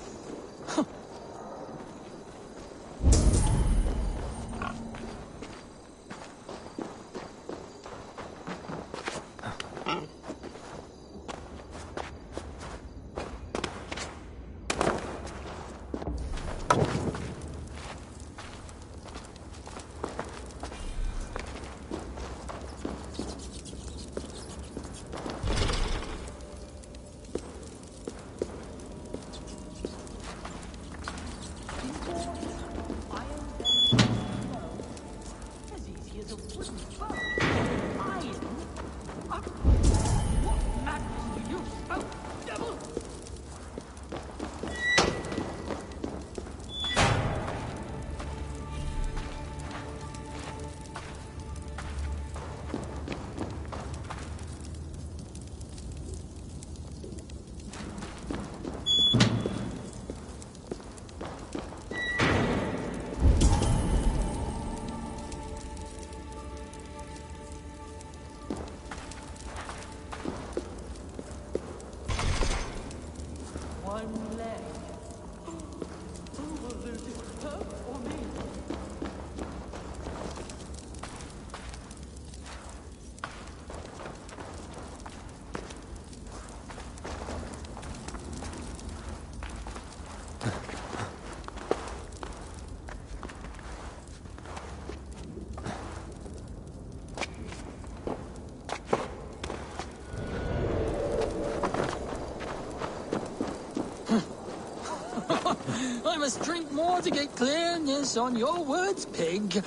I must drink more to get clearness on your words, pig. Yes.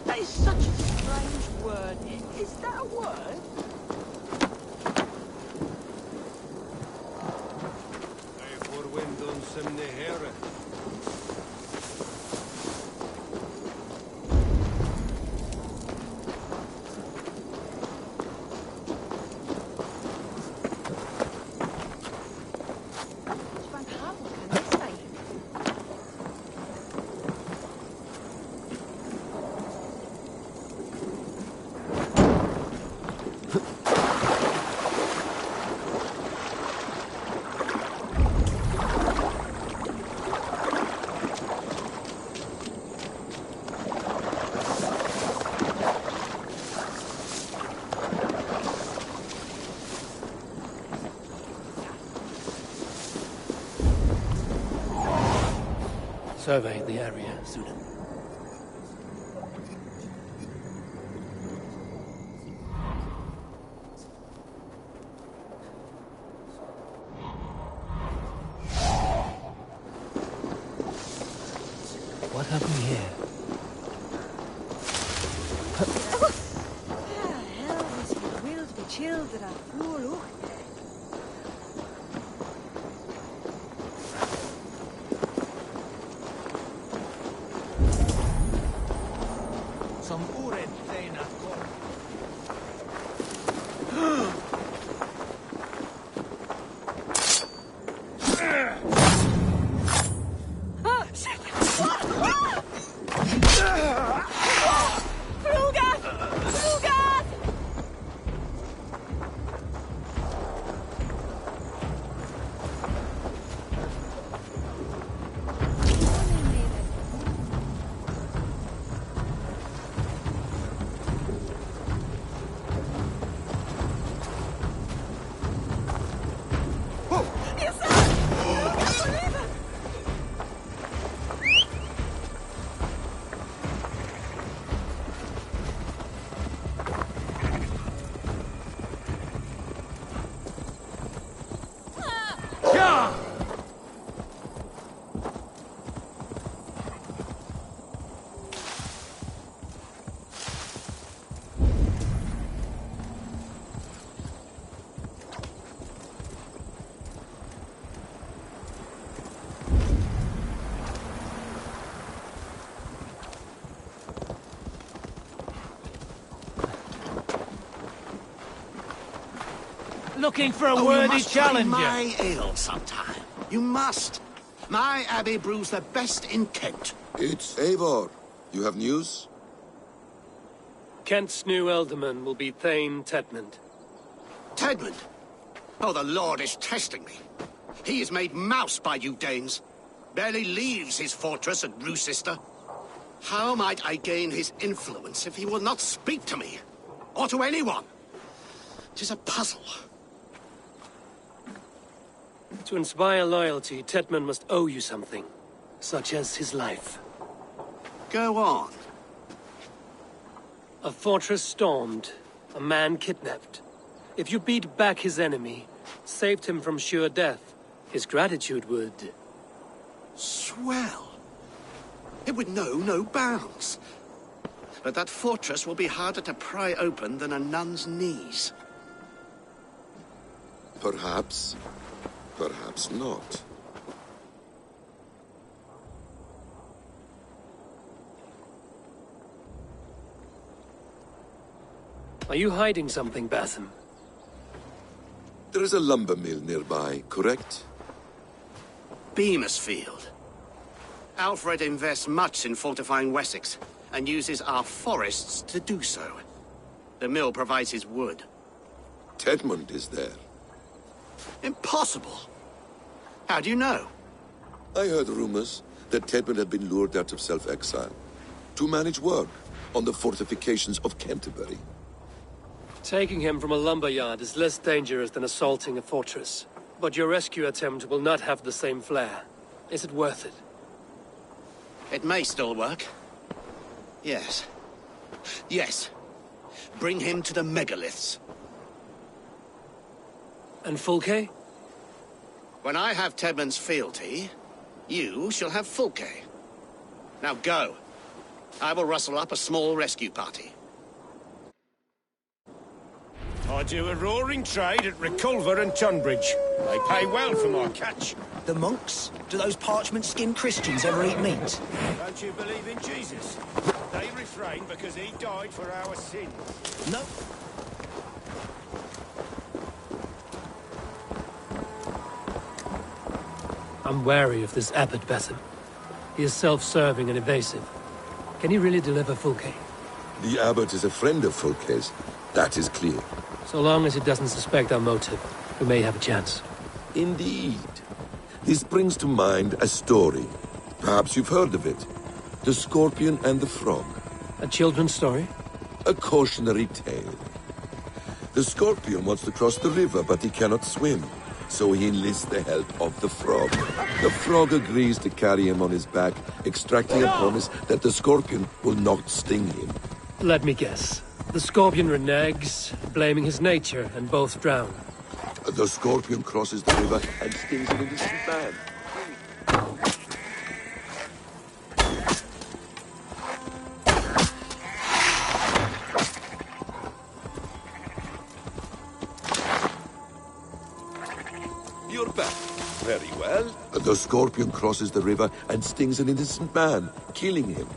That is such a strange word. Is that a word? Survey the area, Sudan. What have we here? Hell is he will to be chilled that I fool. Some ured teina kor. Looking for a you worthy must try challenger. my ale sometime. You must. My abbey brews the best in Kent. It's Eivor. You have news? Kent's new ealdorman will be Thane Tedmund. Tedmund? Oh, the Lord is testing me. He is made mouse by you Danes. Barely leaves his fortress at Roosester. How might I gain his influence if he will not speak to me? Or to anyone? 'Tis a puzzle. To inspire loyalty, Tedmund must owe you something, such as his life. Go on. A fortress stormed, a man kidnapped. If you beat back his enemy, saved him from sure death, his gratitude would... Swell. It would know no bounds. But that fortress will be harder to pry open than a nun's knees. Perhaps. Perhaps not. Are you hiding something, Batham? There is a lumber mill nearby, correct? Beamisfield. Alfred invests much in fortifying Wessex, and uses our forests to do so. The mill provides his wood. Tedmund is there. Impossible! How do you know? I heard rumors that Tedmund had been lured out of self-exile to manage work on the fortifications of Canterbury. Taking him from a lumberyard is less dangerous than assaulting a fortress. But your rescue attempt will not have the same flair. Is it worth it? It may still work. Yes. Yes. Bring him to the megaliths. And Fulke? When I have Tedmund's fealty, you shall have Fulke. Now go. I will rustle up a small rescue party. I do a roaring trade at Reculver and Tunbridge. They pay well for my catch. The monks? Do those parchment-skinned Christians ever eat meat? Don't you believe in Jesus? They refrain because he died for our sins. No. I'm wary of this abbot, Batham. He is self-serving and evasive. Can he really deliver Fulke? The abbot is a friend of Fulke's. That is clear. So long as he doesn't suspect our motive, we may have a chance. Indeed. This brings to mind a story. Perhaps you've heard of it. The Scorpion and the Frog. A children's story? A cautionary tale. The Scorpion wants to cross the river, but he cannot swim. So he enlists the help of the Frog. The Frog agrees to carry him on his back, extracting a promise that the Scorpion will not sting him. Let me guess. The Scorpion reneges, blaming his nature, and both drown. The Scorpion crosses the river and stings an innocent man. You're back. Very well. The Scorpion crosses the river and stings an innocent man, killing him.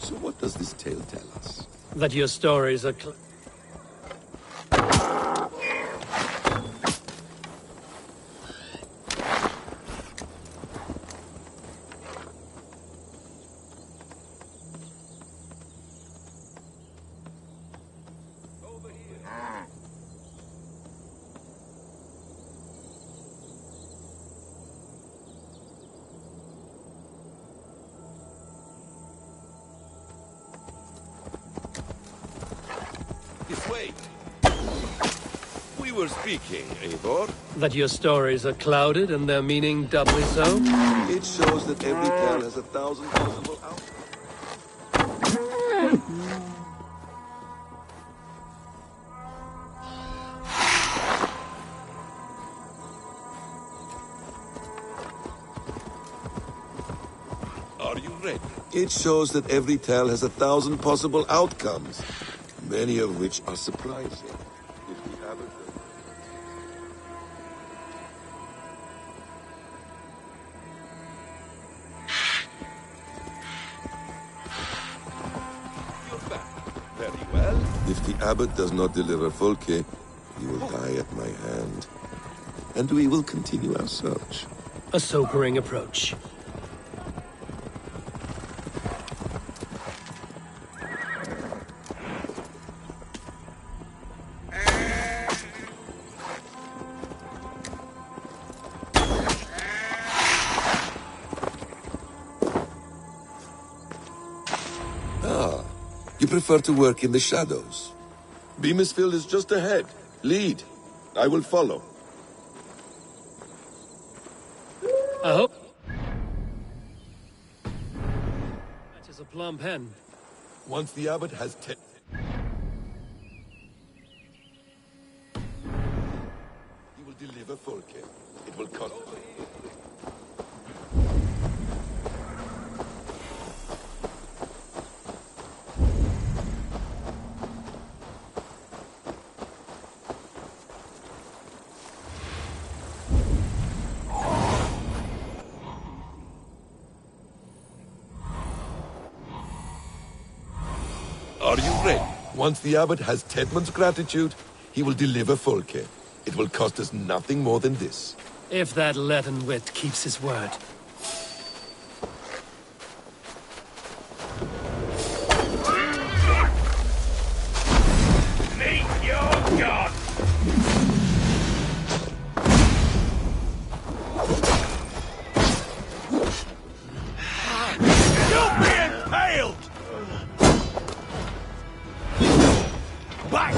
So what does this tale tell us? That your stories are This way. We were speaking, Eivor. That your stories are clouded and their meaning doubly so? It shows that every tale has 1,000 possible outcomes. Are you ready? It shows that every tale has 1,000 possible outcomes, many of which are surprising. If we haven't... You're back. Very well. If the abbot does not deliver Fulke, You will die at my hand, and we will continue our search. A sobering approach. You prefer to work in the shadows. Beamisfield is just ahead. Lead. I will follow. I hope. That is a plum pen. Once the abbot has he will deliver Folke. It will cut. Are you ready? Once the abbot has Tedmund's gratitude, he will deliver Folke. It will cost us nothing more than this. If that leaden wit keeps his word. Meet your god! You'll be impaled! Back!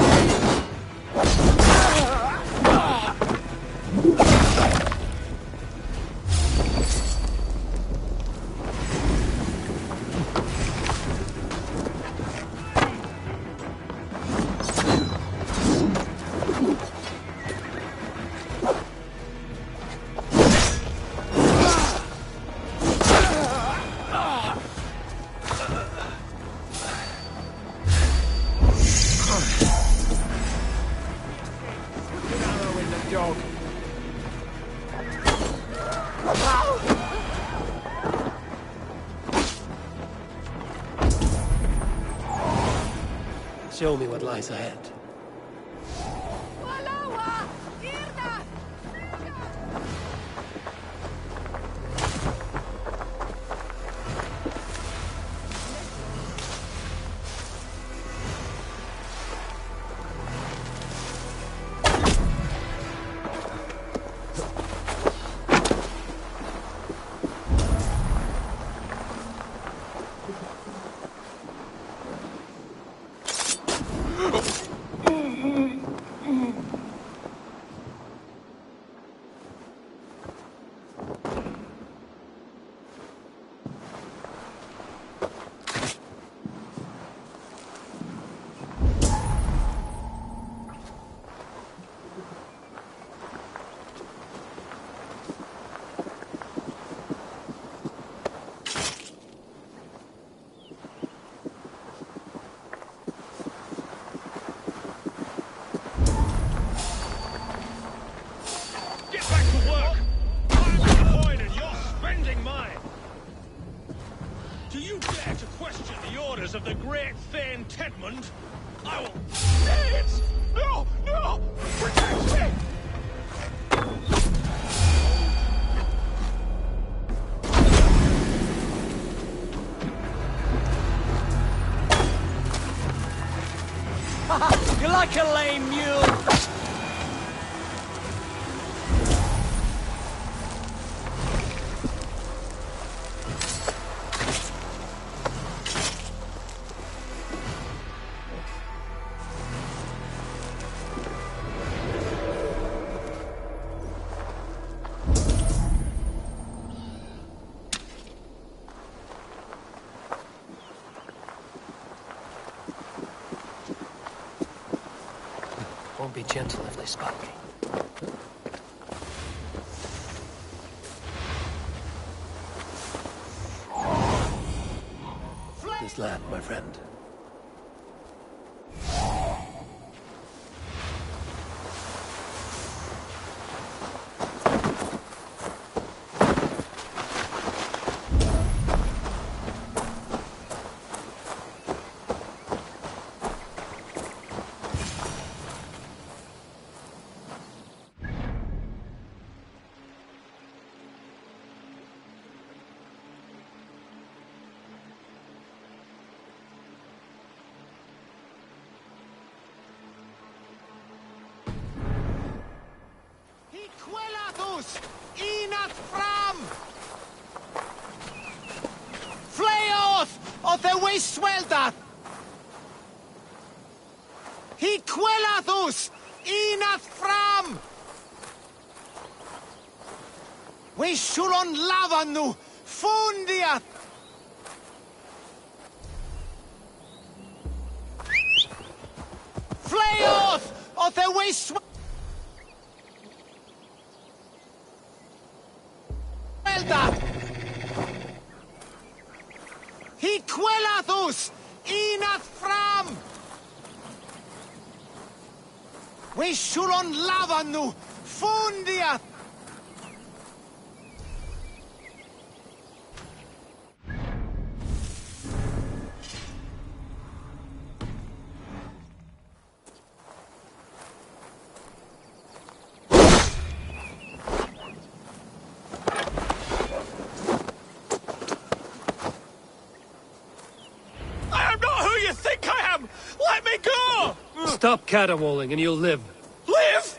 Show me what lies ahead. Of the great Thane Tedmund, I will say it! No! No! Protect me! You're like a lame mule! Won't be gentle if they spot me. This land, my friend. fram! Fleoth! Oth e weiswelda! He quellathus! Inath fram! We shulon lavanu! Fundiath! Fleoth! Oth e weiswelda! He quellathus! Inath fram! We shulon lavanu! Fundiath! I am not who you think I am! Let me go! Stop caterwauling and you'll live. Live?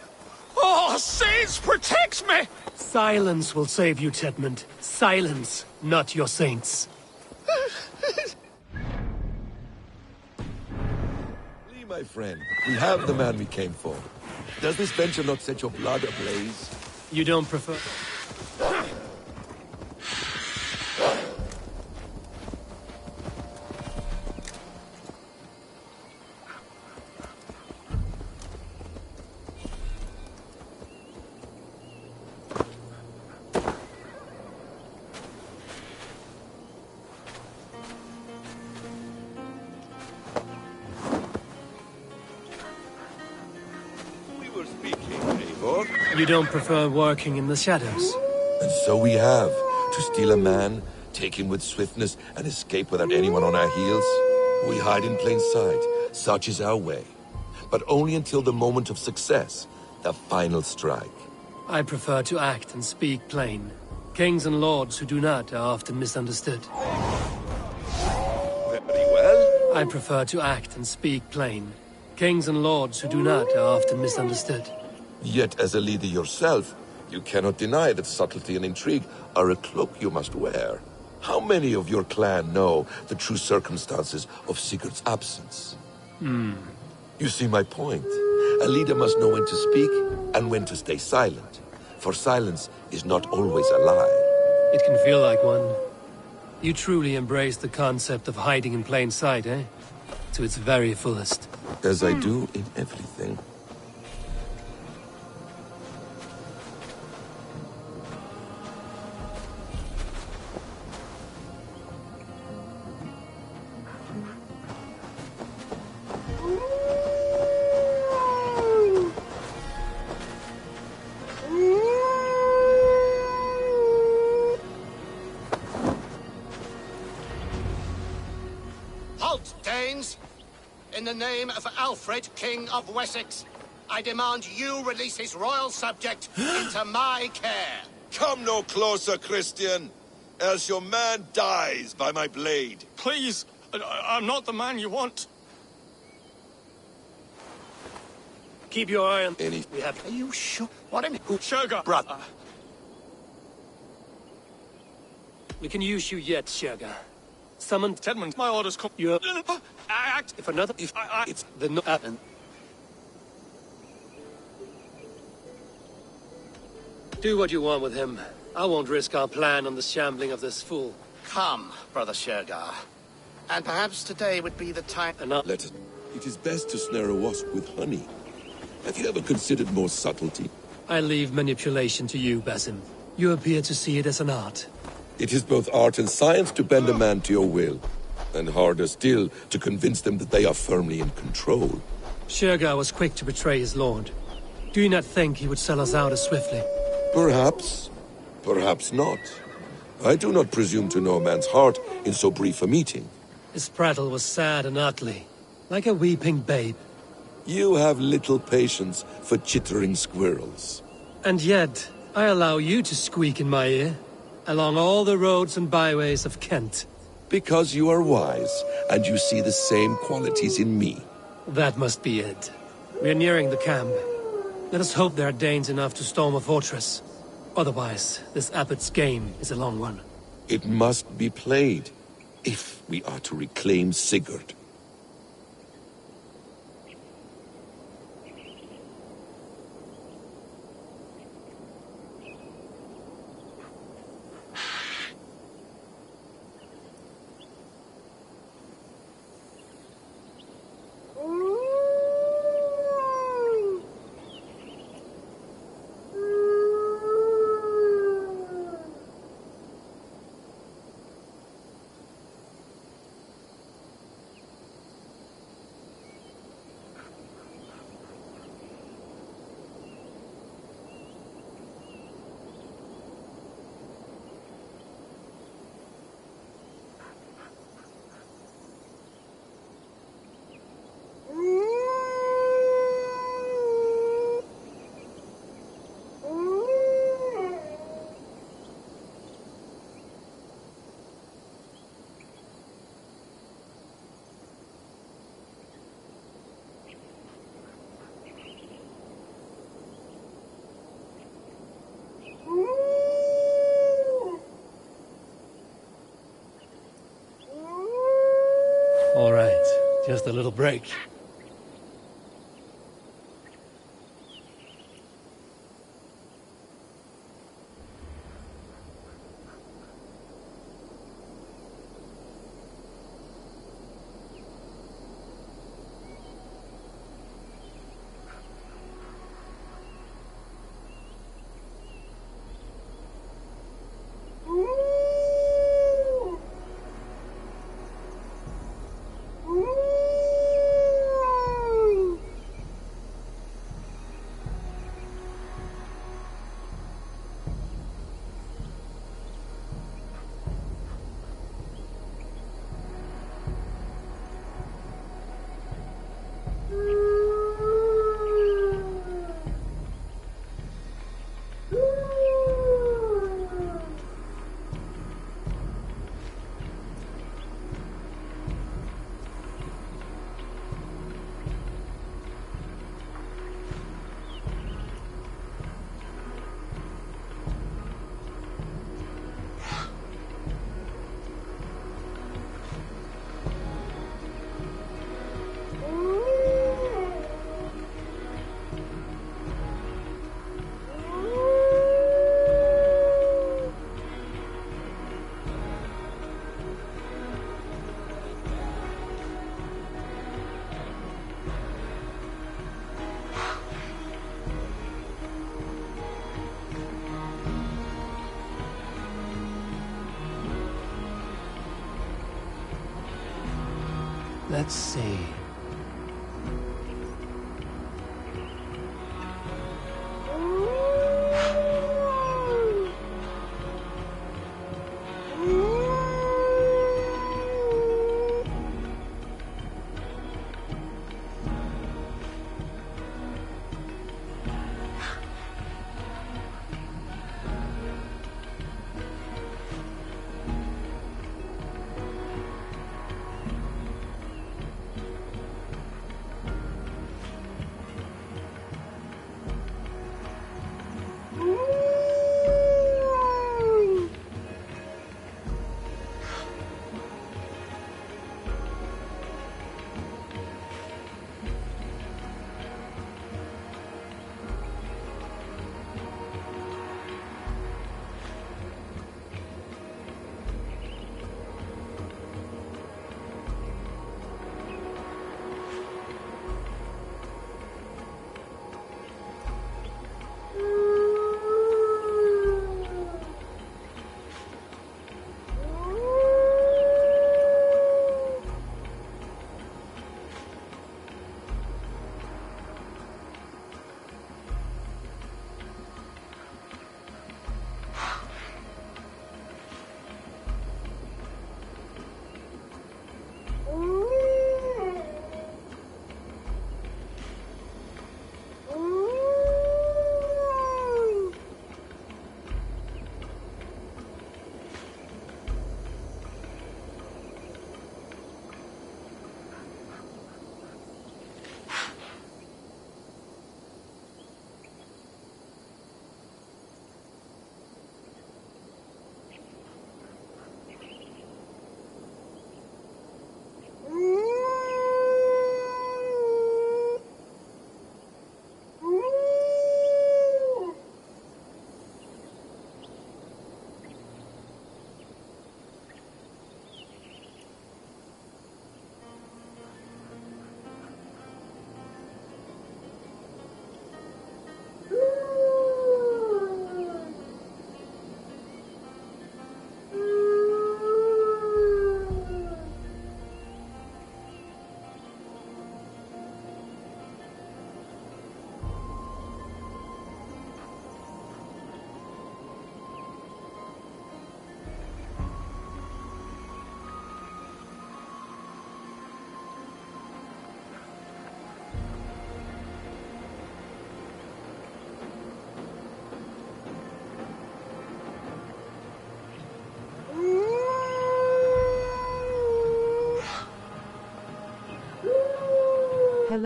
Oh, saints, protect me! Silence will save you, Tedmund. Silence, not your saints. Lee, my friend, we have the man we came for. Does this venture not set your blood ablaze? You don't prefer... You don't prefer working in the shadows? And so we have. To steal a man, take him with swiftness, and escape without anyone on our heels. We hide in plain sight. Such is our way. But only until the moment of success. The final strike. I prefer to act and speak plain. Kings and lords who do not are often misunderstood. Very well. I prefer to act and speak plain. Kings and lords who do not are often misunderstood. Yet, as a leader yourself, you cannot deny that subtlety and intrigue are a cloak you must wear. How many of your clan know the true circumstances of Sigurd's absence? You see my point. A leader must know when to speak and when to stay silent. For silence is not always a lie. It can feel like one. You truly embrace the concept of hiding in plain sight, eh? To its very fullest. As I do in everything. Halt, Danes! In the name of Alfred, King of Wessex, I demand you release his royal subject into my care. Come no closer, Christian, else your man dies by my blade. Please, I'm not the man you want. Keep your eye on... We have... Are you sure? What in... Sugar! Brother. We can use you yet, Shergar. Summon Tedmund, my orders come... You're... Act... If another... If I... It's the... No... Do what you want with him. I won't risk our plan on the shambling of this fool. Come, Brother Shergar. And perhaps today would be the time... Let it. It is best to snare a wasp with honey. Have you ever considered more subtlety? I leave manipulation to you, Basim. You appear to see it as an art. It is both art and science to bend a man to your will. And harder still to convince them that they are firmly in control. Shergar was quick to betray his lord. Do you not think he would sell us out as swiftly? Perhaps. Perhaps not. I do not presume to know a man's heart in so brief a meeting. His prattle was sad and ugly, like a weeping babe. You have little patience for chittering squirrels. And yet, I allow you to squeak in my ear, along all the roads and byways of Kent. Because you are wise, and you see the same qualities in me. That must be it. We are nearing the camp. Let us hope there are Danes enough to storm a fortress. Otherwise, this abbot's game is a long one. It must be played, if we are to reclaim Sigurd. All right, just a little break. Let's see.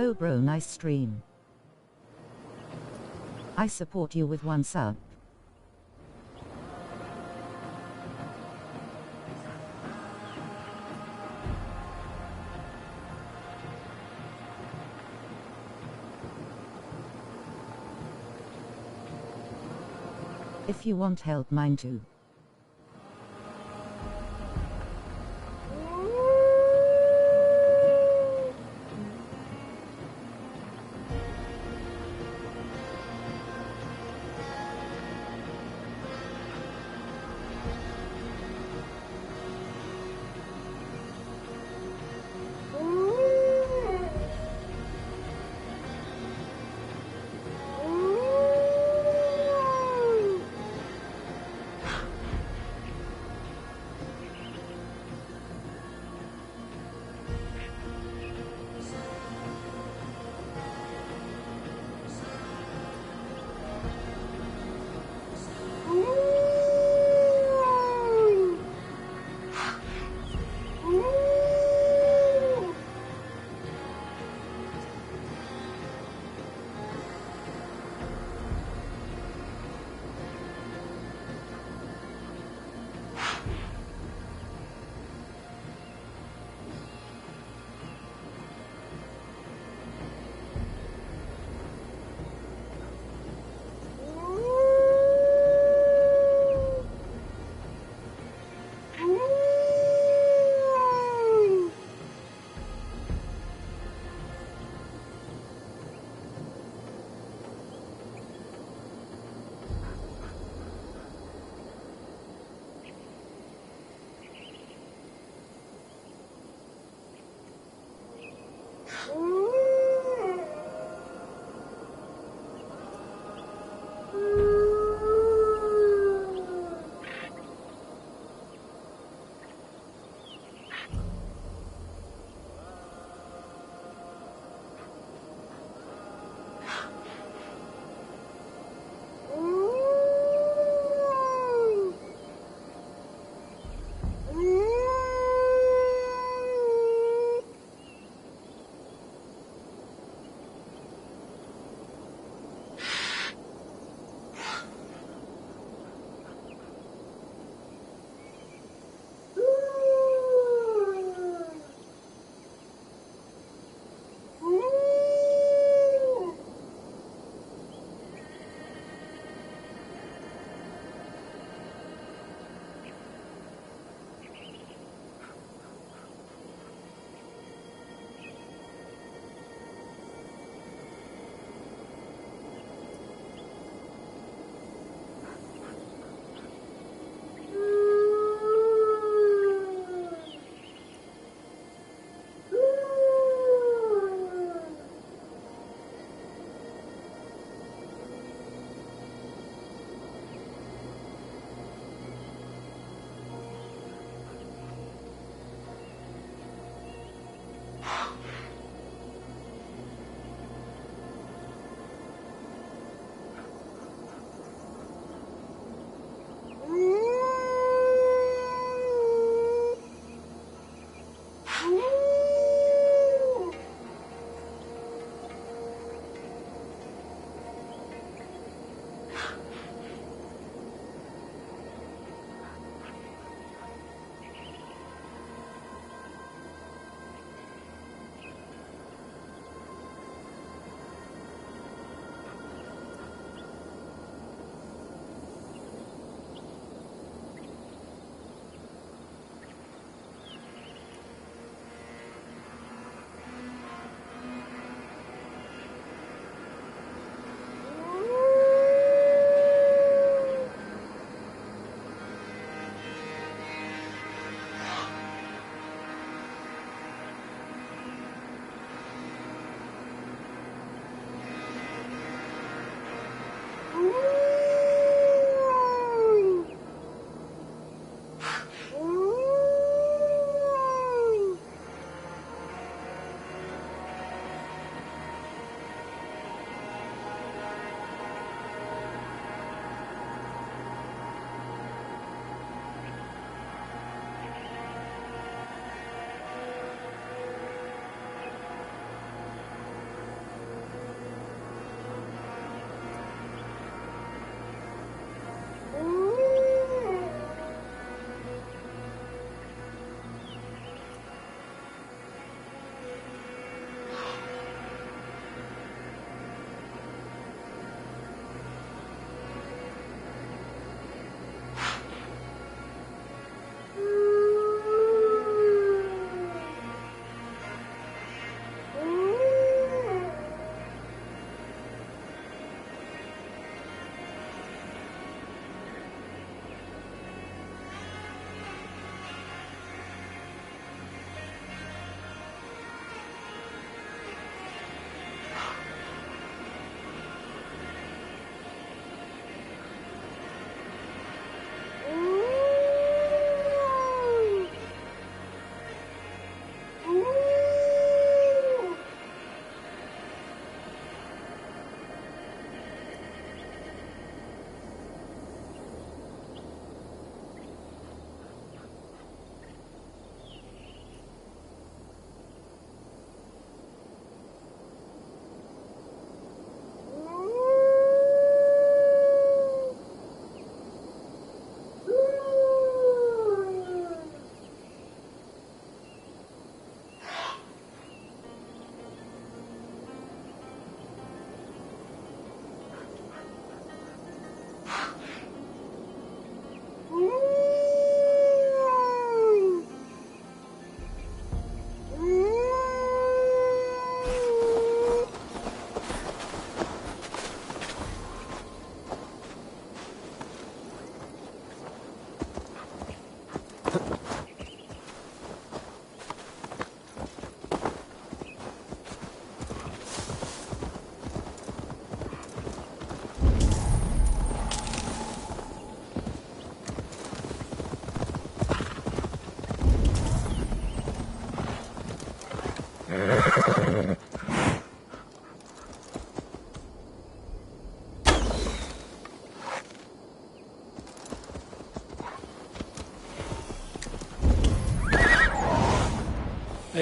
Hello bro, nice stream. I support you with 1 sub. If you want help, mine too.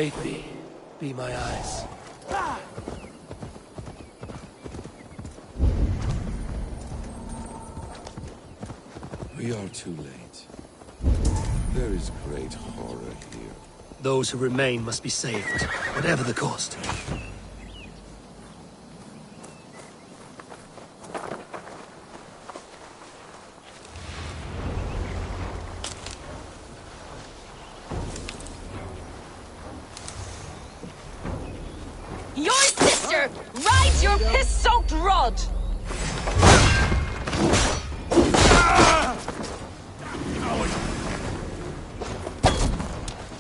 Aid me. Be my eyes. We are too late. There is great horror here. Those who remain must be saved, whatever the cost. Your sister rides your piss-soaked rod!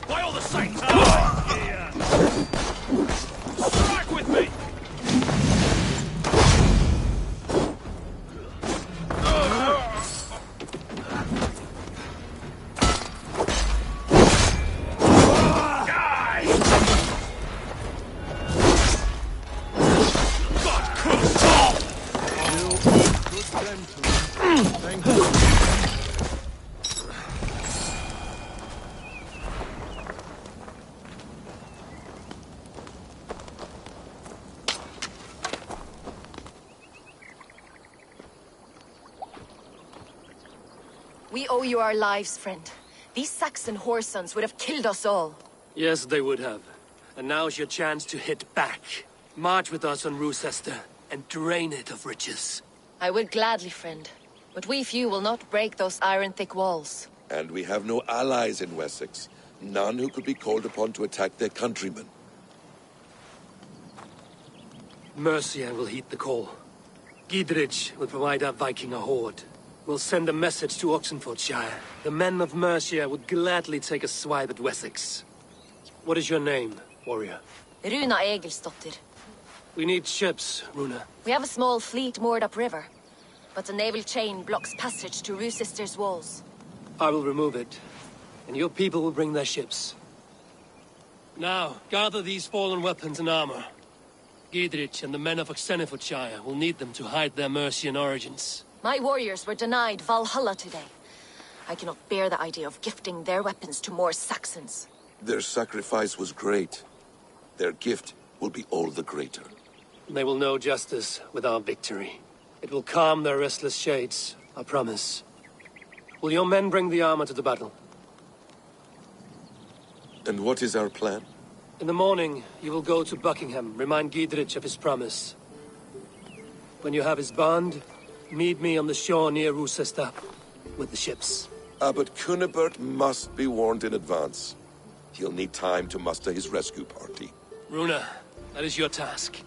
By all the saints! Here! Strike with me! We owe you our lives, friend. These Saxon whoresons would have killed us all. Yes, they would have. And now's your chance to hit back. March with us on Rochester and drain it of riches. I would gladly, friend. But we few will not break those iron-thick walls. And we have no allies in Wessex. None who could be called upon to attack their countrymen. Mercia will heed the call. Gidrich will provide our Viking a horde. We'll send a message to Oxenfordshire. The men of Mercia would gladly take a swipe at Wessex. What is your name, warrior? Runa Egilsdotter. We need ships, Runa. We have a small fleet moored upriver, but the naval chain blocks passage to Rochester's walls. I will remove it, and your people will bring their ships. Now, gather these fallen weapons and armor. Gidrich and the men of Oxenfordshire will need them to hide their Mercian origins. My warriors were denied Valhalla today. I cannot bear the idea of gifting their weapons to more Saxons. Their sacrifice was great. Their gift will be all the greater. They will know justice with our victory. It will calm their restless shades, I promise. Will your men bring the armor to the battle? And what is our plan? In the morning, you will go to Buckingham, remind Gidrich of his promise. When you have his bond, meet me on the shore near Rochester with the ships. But Cunibert must be warned in advance. He'll need time to muster his rescue party. Runa, that is your task.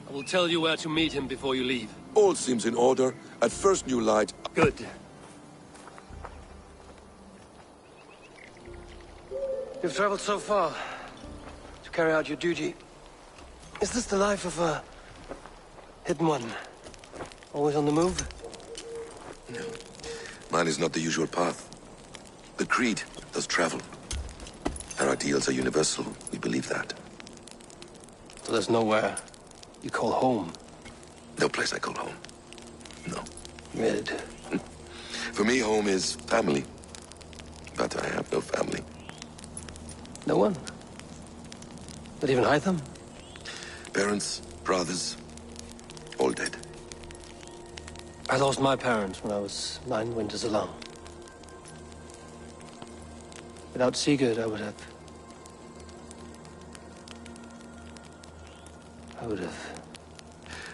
I will tell you where to meet him before you leave. All seems in order. At first new light... Good. You've traveled so far to carry out your duty. Is this the life of a hidden one? Always on the move? No. Mine is not the usual path. The Creed does travel. Our ideals are universal. We believe that. So there's nowhere you call home? No place I call home. No. Mid. For me, home is family. But I have no family. No one? Not even Hytham? Parents, brothers, all dead. I lost my parents when I was 9 winters alone. Without Sigurd, I would have...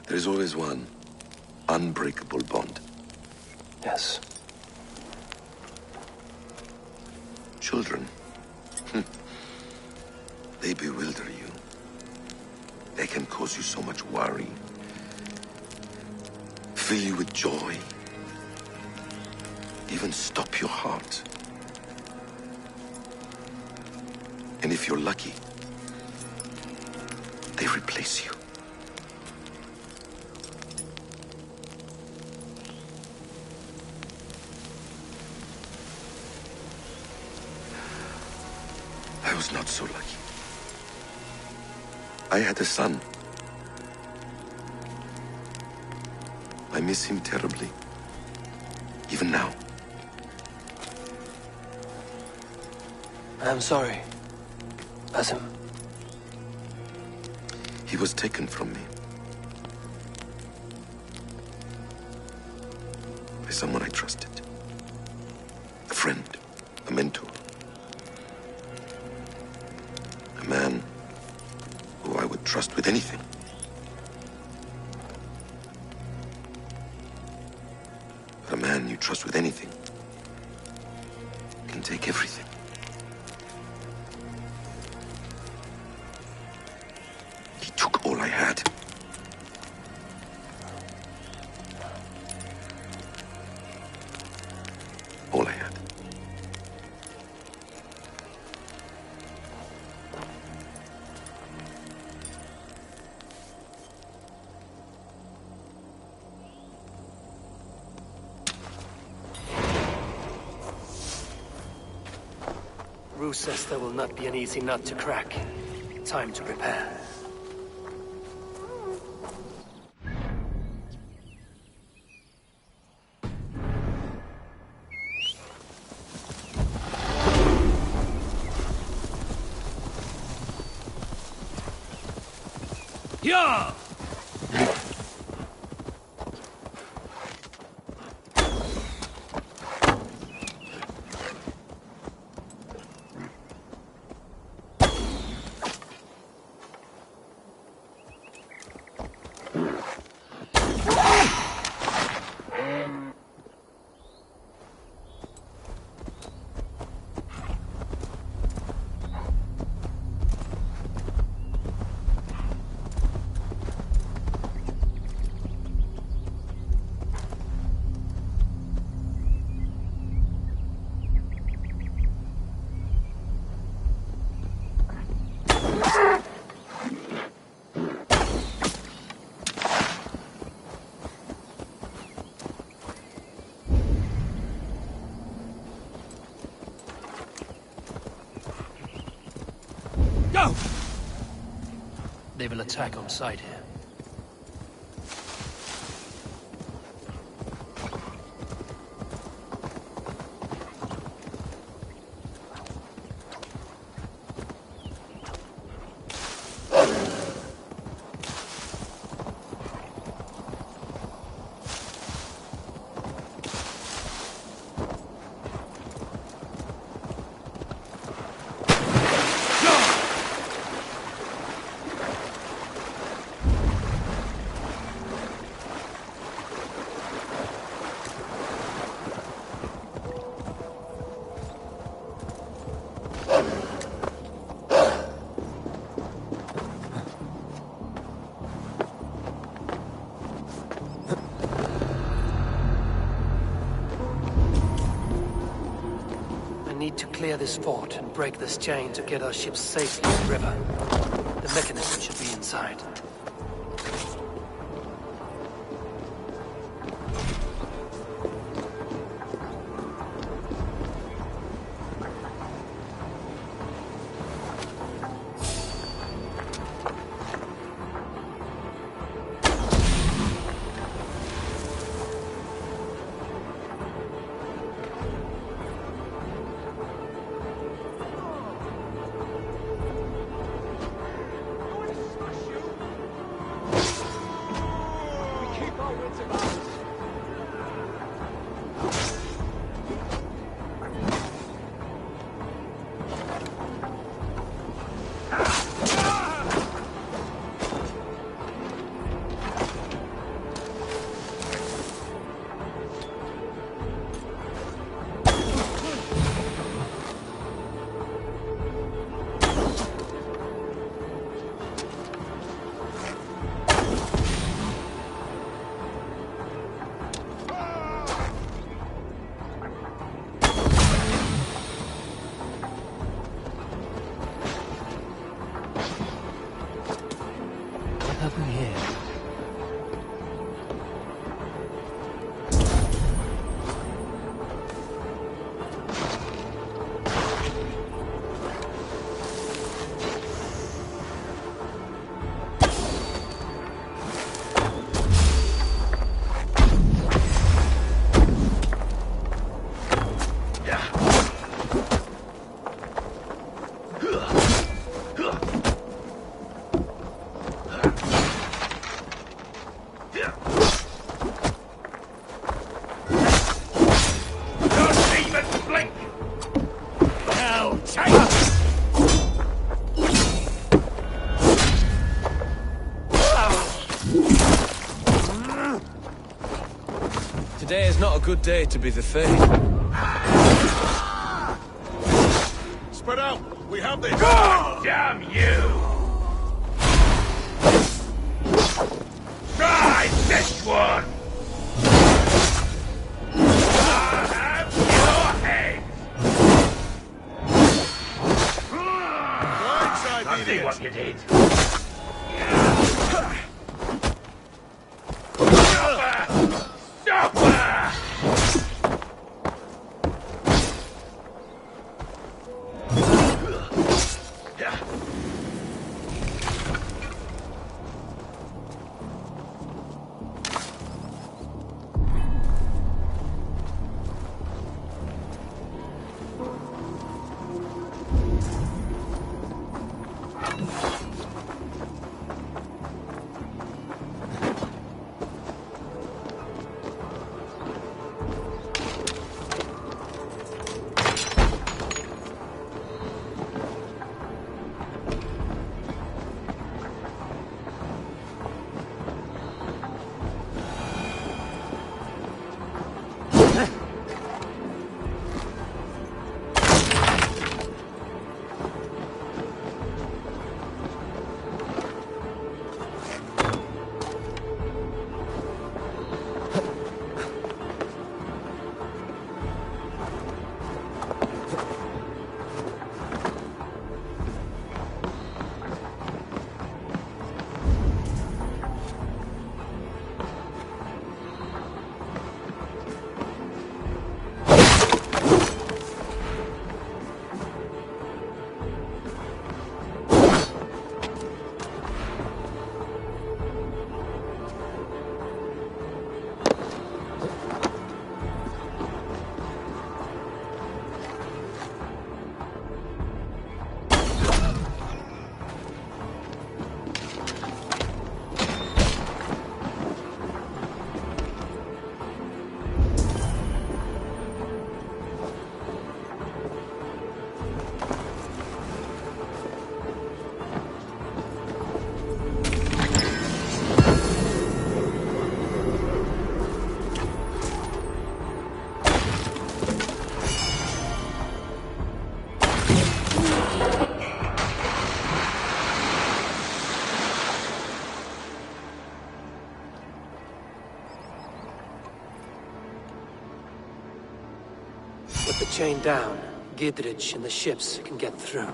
There is always one unbreakable bond. Yes. Children. They bewilder you. They can cause you so much worry. Fill you with joy. Even stop your heart. And if you're lucky, they replace you. I was not so lucky. I had a son. I miss him terribly. Even now. I am sorry, Basim. He was taken from me. By someone I trusted. A friend, a mentor. A man who I would trust with anything. But a man you trust with anything can take everything. He took all I had. All I had. Rue says there will not be an easy nut to crack. Time to prepare. Yeah! Go! They will attack on sight here. To clear this fort and break this chain to get our ships safely to the river. The mechanism should be inside. Today is not a good day to be the Fae. Spread out! We have this! God damn you! Try this one! I'll have your head! I see what you did. Stop her! With the chain down, Gidrich and the ships can get through.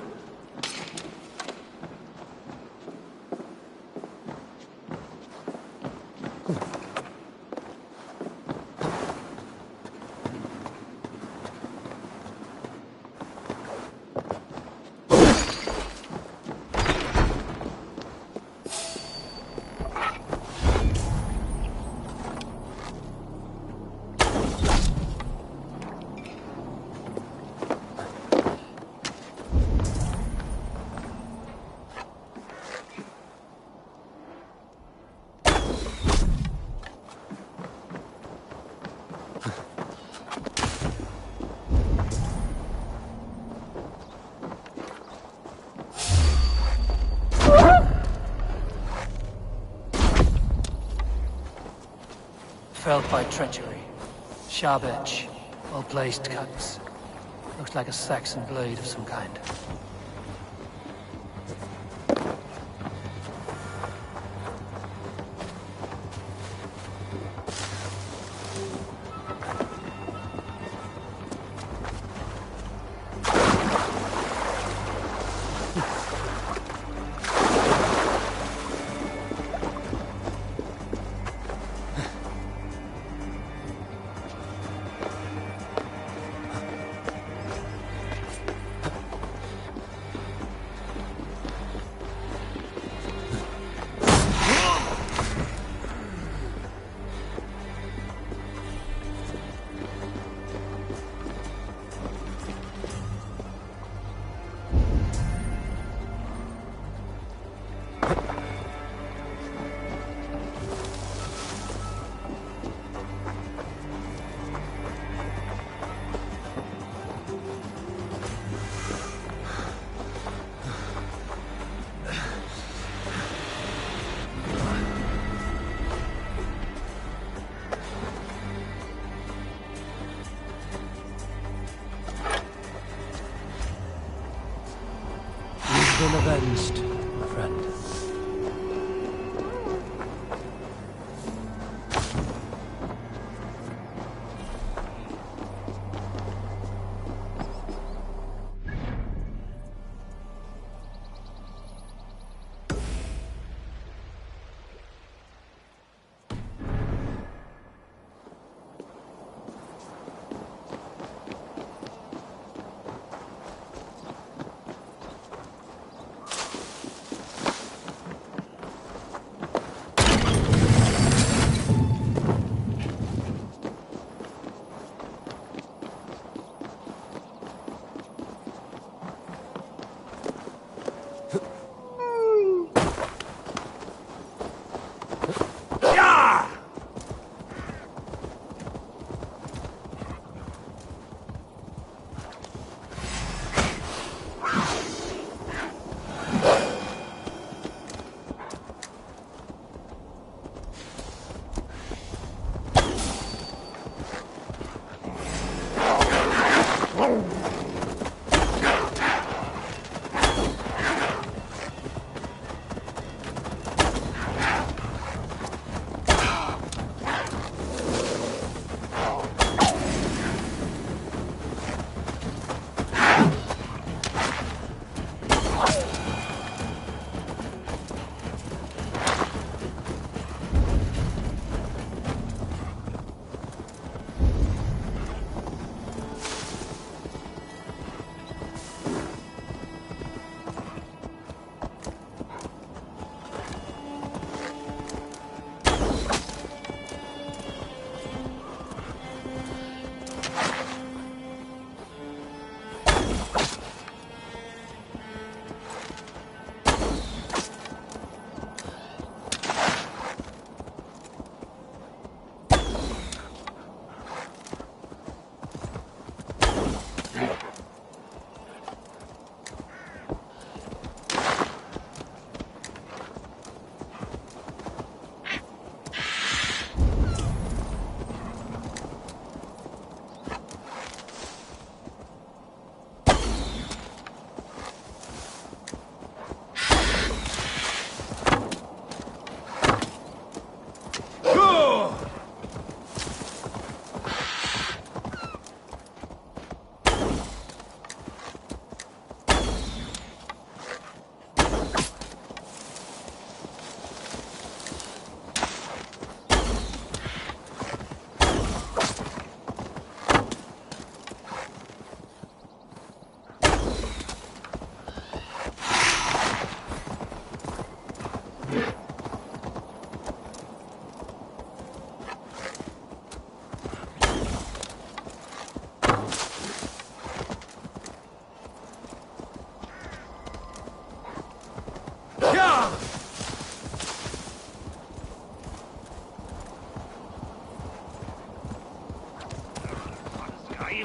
Felled by treachery. Sharp edge. Well-placed cuts. Looks like a Saxon blade of some kind. been avenged, my friend.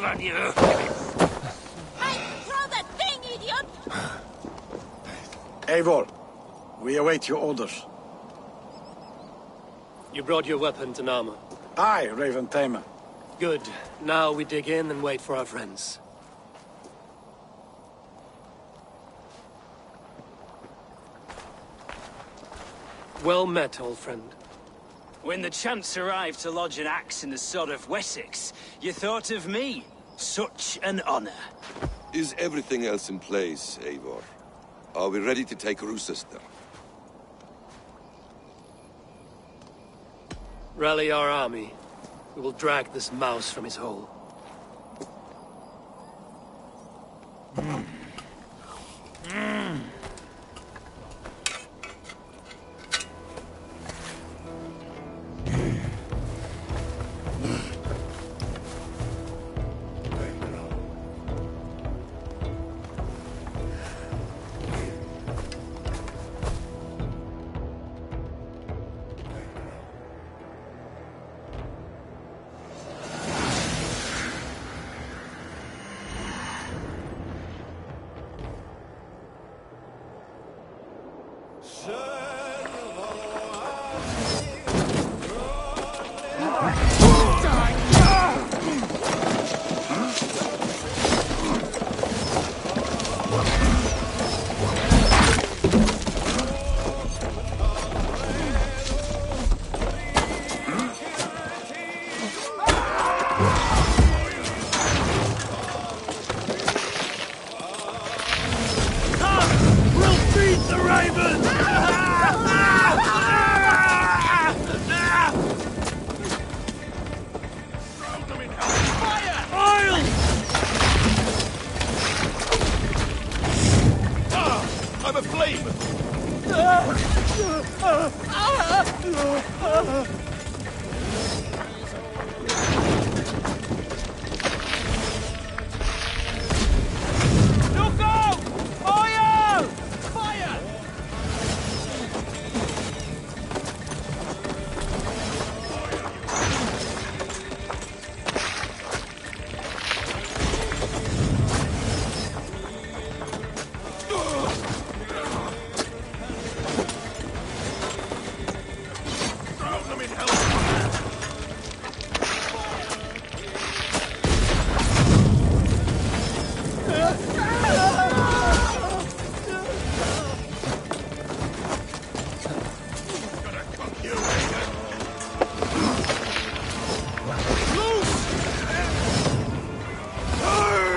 On you. Throw that thing, idiot! Eivor, we await your orders. You brought your weapons and armor. Aye, Raven Tamer. Good. Now we dig in and wait for our friends. Well met, old friend. When the chance arrived to lodge an axe in the sod of Wessex, you thought of me. Such an honor. Is everything else in place, Eivor? Are we ready to take Rochester? Rally our army. We will drag this mouse from his hole. I'm aflame! Look out! Fire! Fire! Drown them in hellfire! Gonna cook you,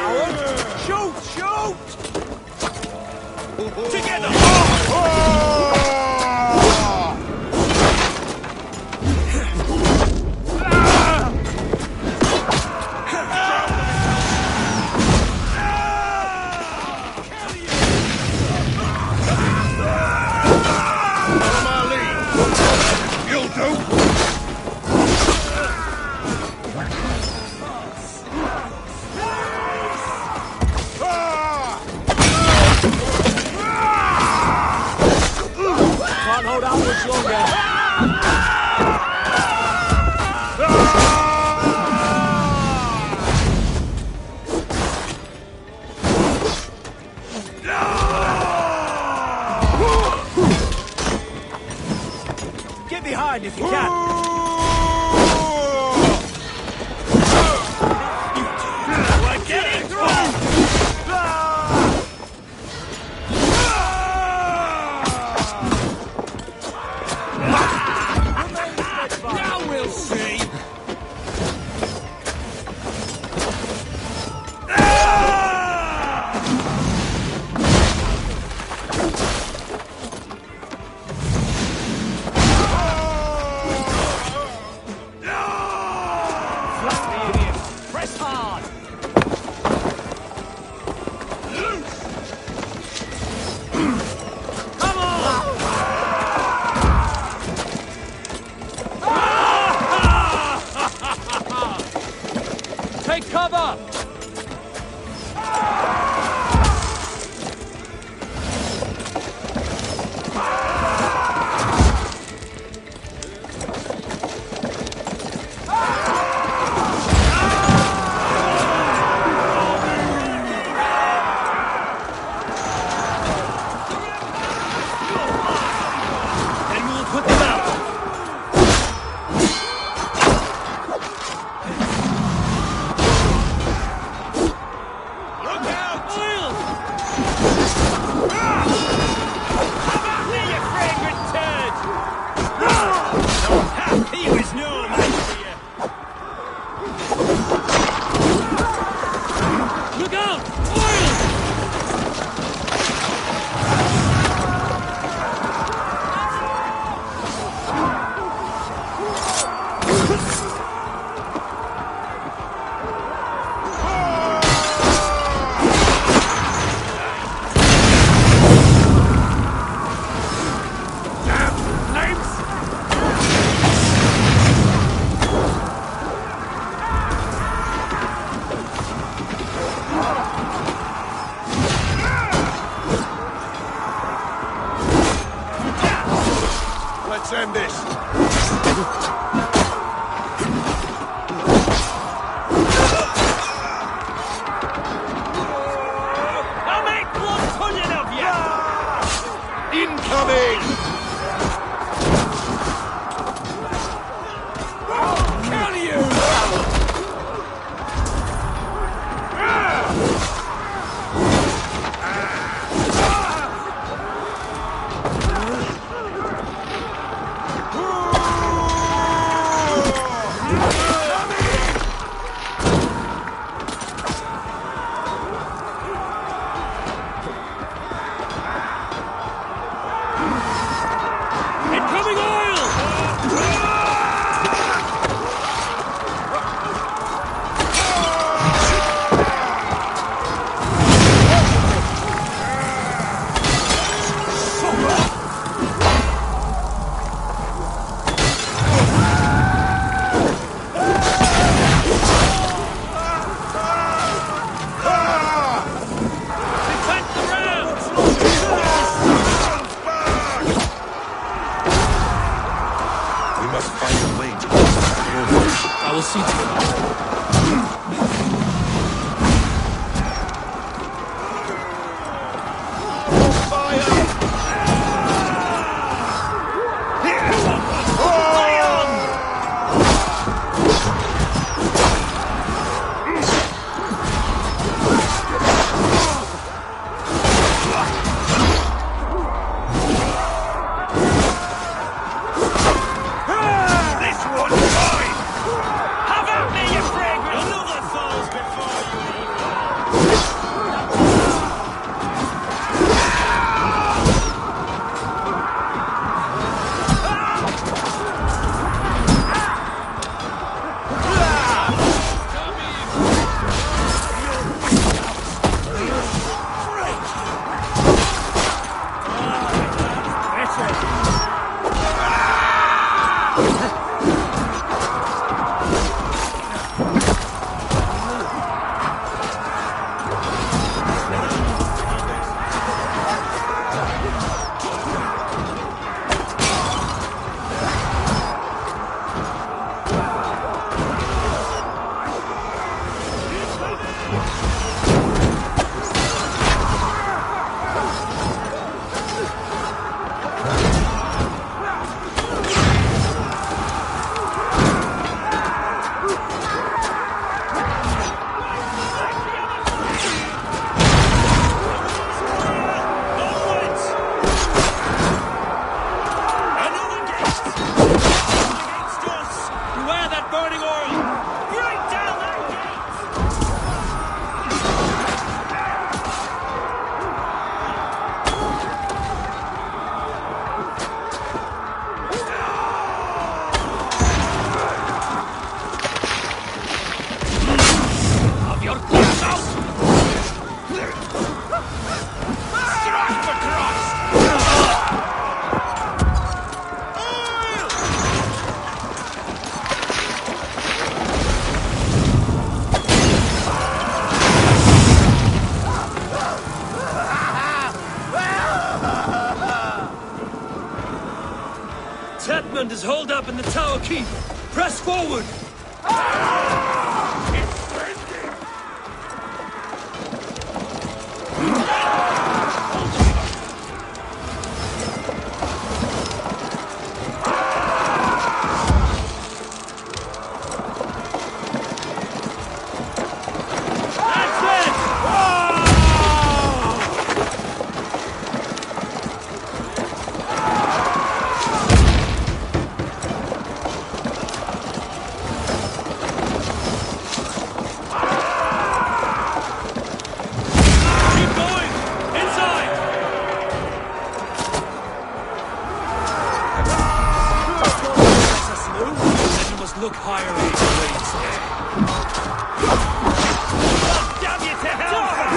Howard! Shoot! Shoot! Together! Follow my lead. You'll do. Can't hold out much longer. Get behind if you can. We're getting through! Now we'll see. Press hard. Come on! Take cover! Then we'll put them out. will see to it. Tetmund is holed up in the tower keep. Press forward! Look higher at the blades. Damn you to hellfire!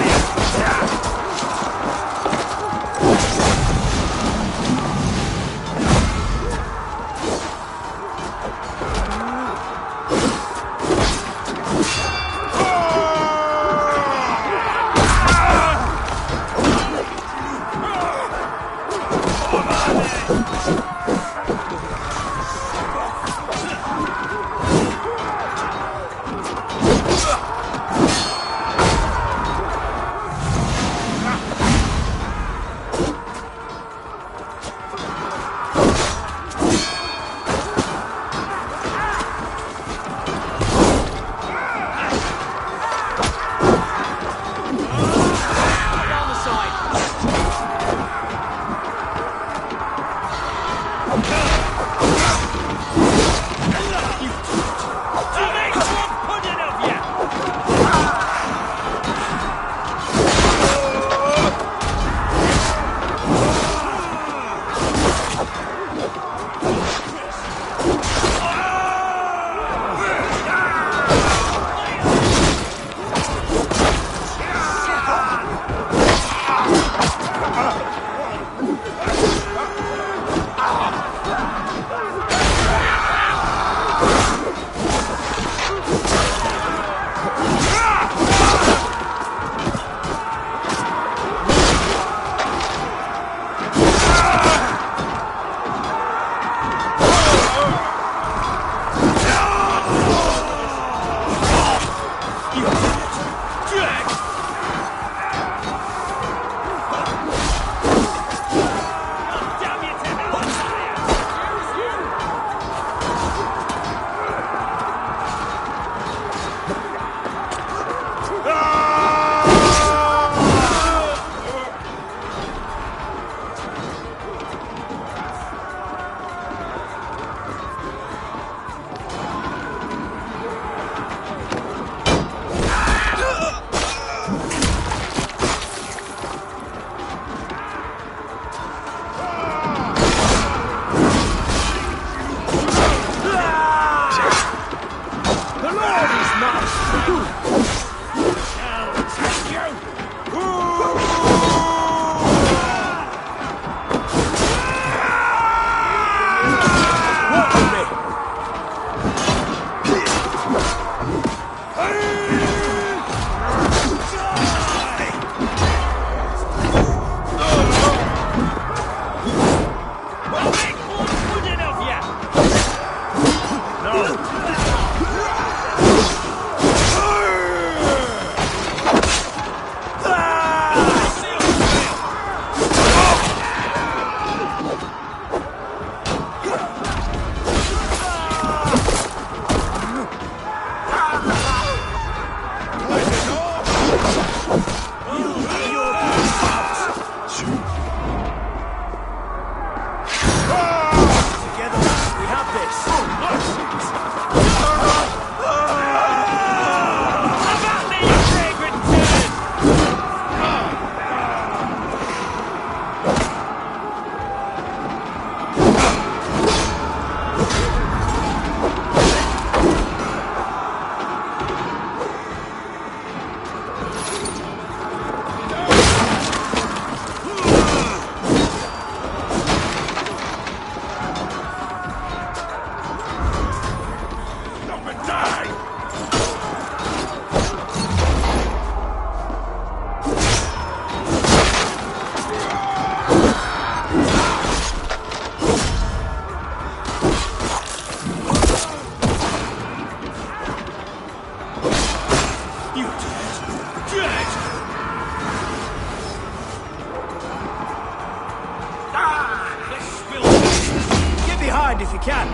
If you can.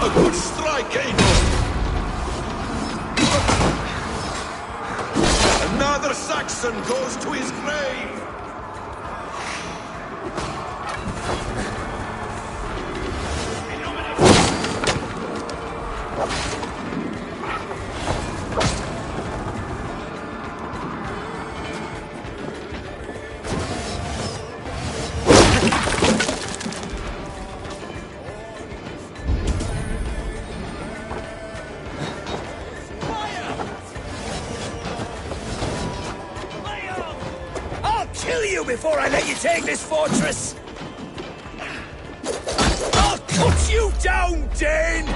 A good strike, Eivor! Another Saxon goes to his grave! Kill you before I let you take this fortress! I'll cut you down, Dane!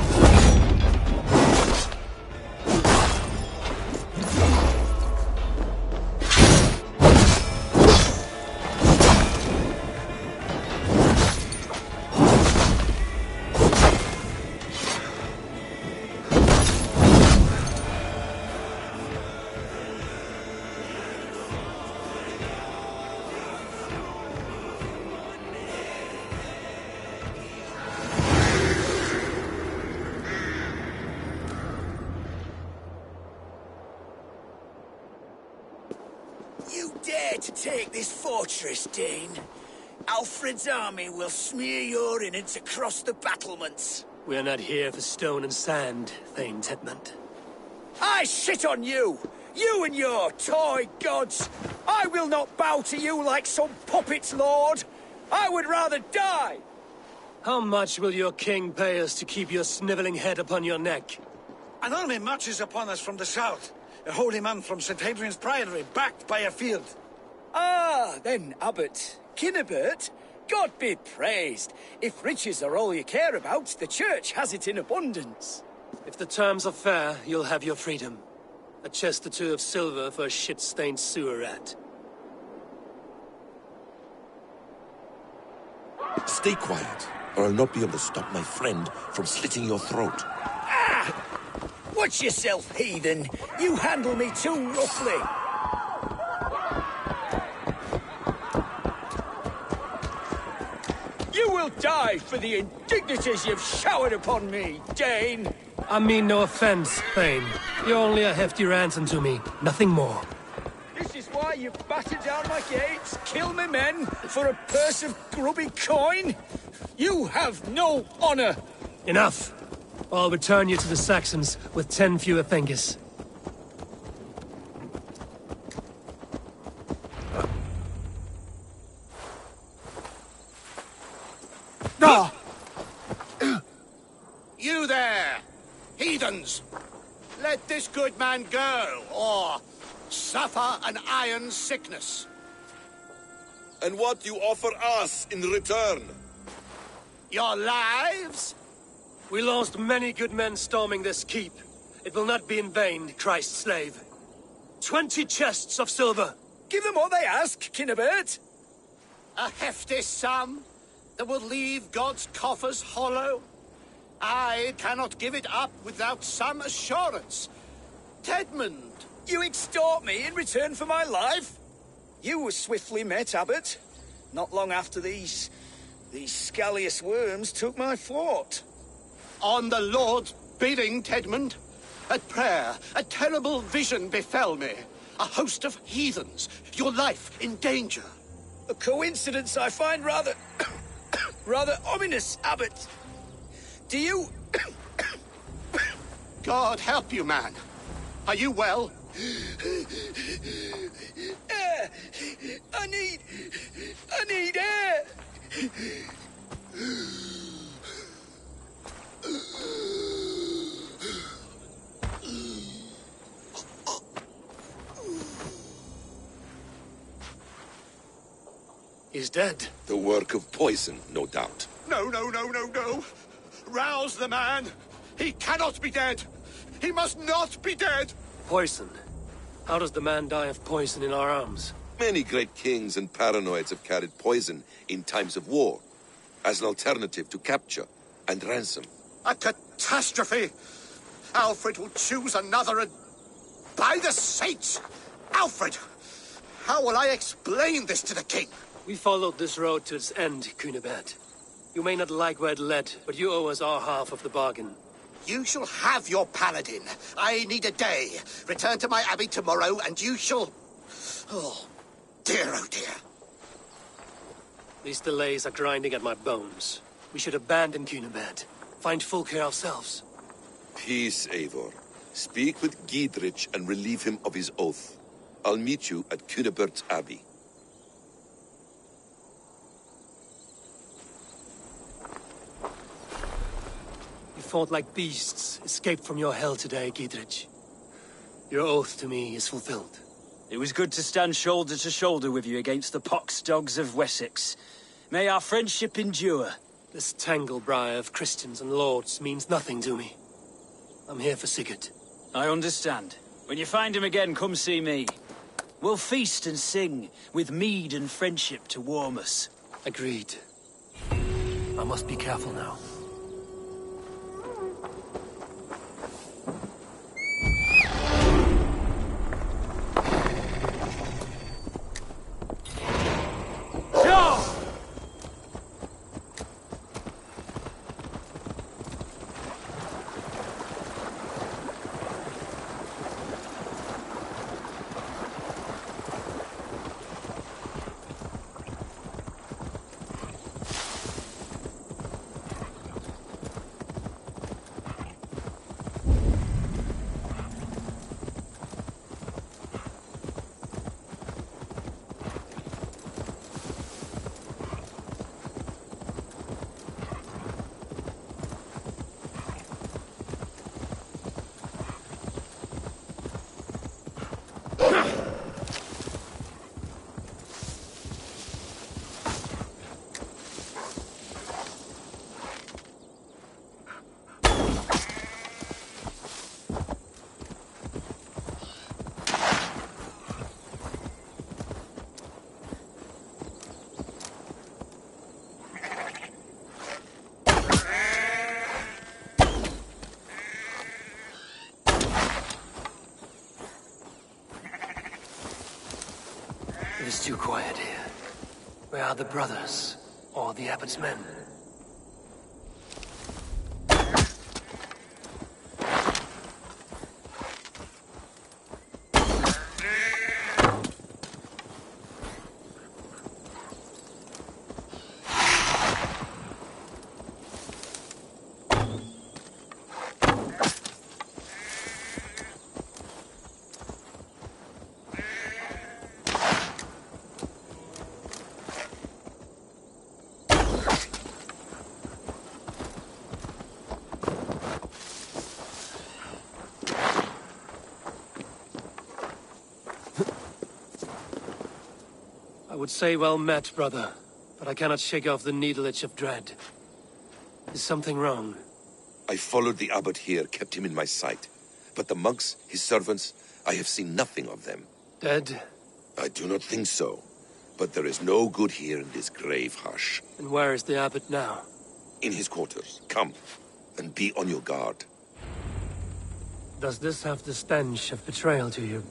You dare to take this fortress, Dane? Alfred's army will smear your innards across the battlements. We're not here for stone and sand, Thane Tedmund. I shit on you! You and your toy gods! I will not bow to you like some puppet's lord! I would rather die! How much will your king pay us to keep your sniveling head upon your neck? An army marches upon us from the south. A holy man from St. Hadrian's Priory, backed by a field. Ah, then, Abbot Kinnebert, God be praised. If riches are all you care about, the church has it in abundance. If the terms are fair, you'll have your freedom. A chest or two of silver for a shit-stained sewer rat. Stay quiet, or I'll not be able to stop my friend from slitting your throat. Ah! Watch yourself, heathen! You handle me too roughly! You will die for the indignities you've showered upon me, Dane! I mean no offense, Thane. You're only a hefty ransom to me, nothing more. This is why you batter down my gates, kill my men, for a purse of grubby coin? You have no honor! Enough! I'll return you to the Saxons with 10 fewer fingers. You there! Heathens! Let this good man go, or suffer an iron sickness. And what you offer us in return? Your lives? We lost many good men storming this keep. It will not be in vain, Christ's slave. 20 chests of silver. Give them what they ask, Kinnebert. A hefty sum that will leave God's coffers hollow? I cannot give it up without some assurance. Tedmund! You extort me in return for my life? You were swiftly met, Abbot. Not long after these scallious worms took my fort. On the Lord's bidding, Tedmund. At prayer, a terrible vision befell me. A host of heathens, your life in danger. A coincidence I find rather... rather ominous, Abbot. Do you... God help you, man. Are you well? Air! I need air! He's dead. The work of poison, no doubt. No. Rouse the man. He cannot be dead. He must not be dead. Poison. How does the man die of poison in our arms? Many great kings and paranoids have carried poison in times of war, as an alternative to capture and ransom. A catastrophe. Alfred will choose another and... By the saints! Alfred! How will I explain this to the king? We followed this road to its end, Cunibert. You may not like where it led, but you owe us our half of the bargain. You shall have your paladin. I need a day. Return to my abbey tomorrow, and you shall... Oh dear. These delays are grinding at my bones. We should abandon Cunibert. Find Fulke ourselves. Peace, Eivor. Speak with Giedrich and relieve him of his oath. I'll meet you at Cunebert's Abbey. You fought like beasts, escaped from your hell today, Giedrich. Your oath to me is fulfilled. It was good to stand shoulder to shoulder with you against the pox dogs of Wessex. May our friendship endure. This tangle-briar of Christians and lords means nothing to me. I'm here for Sigurd. I understand. When you find him again, come see me. We'll feast and sing, with mead and friendship to warm us. Agreed. I must be careful now. It is too quiet here. Where are the brothers? Or the abbot's men? I would say well met, brother, but I cannot shake off the needle itch of dread. Is something wrong? I followed the abbot here, kept him in my sight. But the monks, his servants, I have seen nothing of them. Dead? I do not think so. But there is no good here in this grave hush. And where is the abbot now? In his quarters. Come, and be on your guard. Does this have the stench of betrayal to you?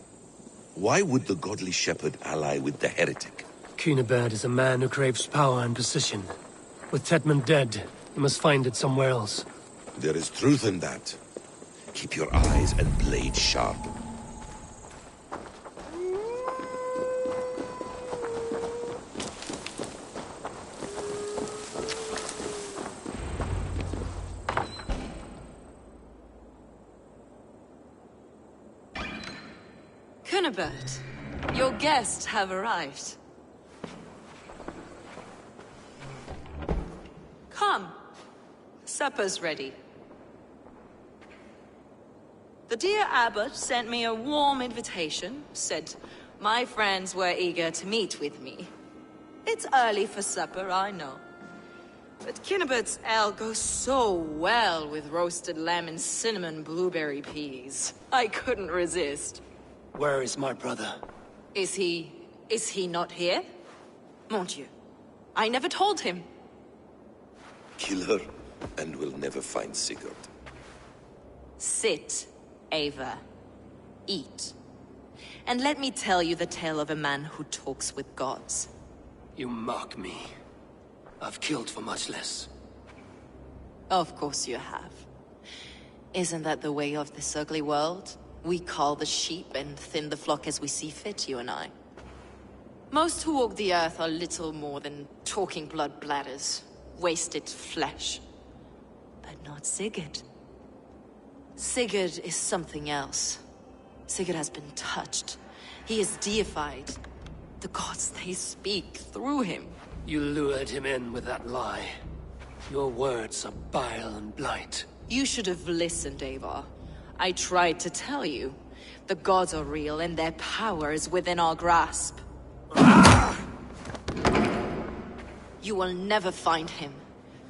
Why would the godly shepherd ally with the heretic? Cunibert is a man who craves power and position. With Tedmund dead, he must find it somewhere else. There is truth in that. Keep your eyes and blade sharp. Cunibert, your guests have arrived. Come. Supper's ready. The dear abbot sent me a warm invitation, said my friends were eager to meet with me. It's early for supper, I know. But Cunibert's ale goes so well with roasted lamb and cinnamon blueberry peas. I couldn't resist. Where is my brother? Is he not here? Mon Dieu. I never told him. Kill her, and we'll never find Sigurd. Sit, Ava. Eat. And let me tell you the tale of a man who talks with gods. You mock me. I've killed for much less. Of course you have. Isn't that the way of this ugly world? We cull the sheep and thin the flock as we see fit, you and I. Most who walk the earth are little more than talking blood bladders, wasted flesh. But not Sigurd. Sigurd is something else. Sigurd has been touched. He is deified. The gods, they speak through him. You lured him in with that lie. Your words are bile and blight. You should have listened, Eivor. I tried to tell you. The gods are real, and their power is within our grasp. You will never find him.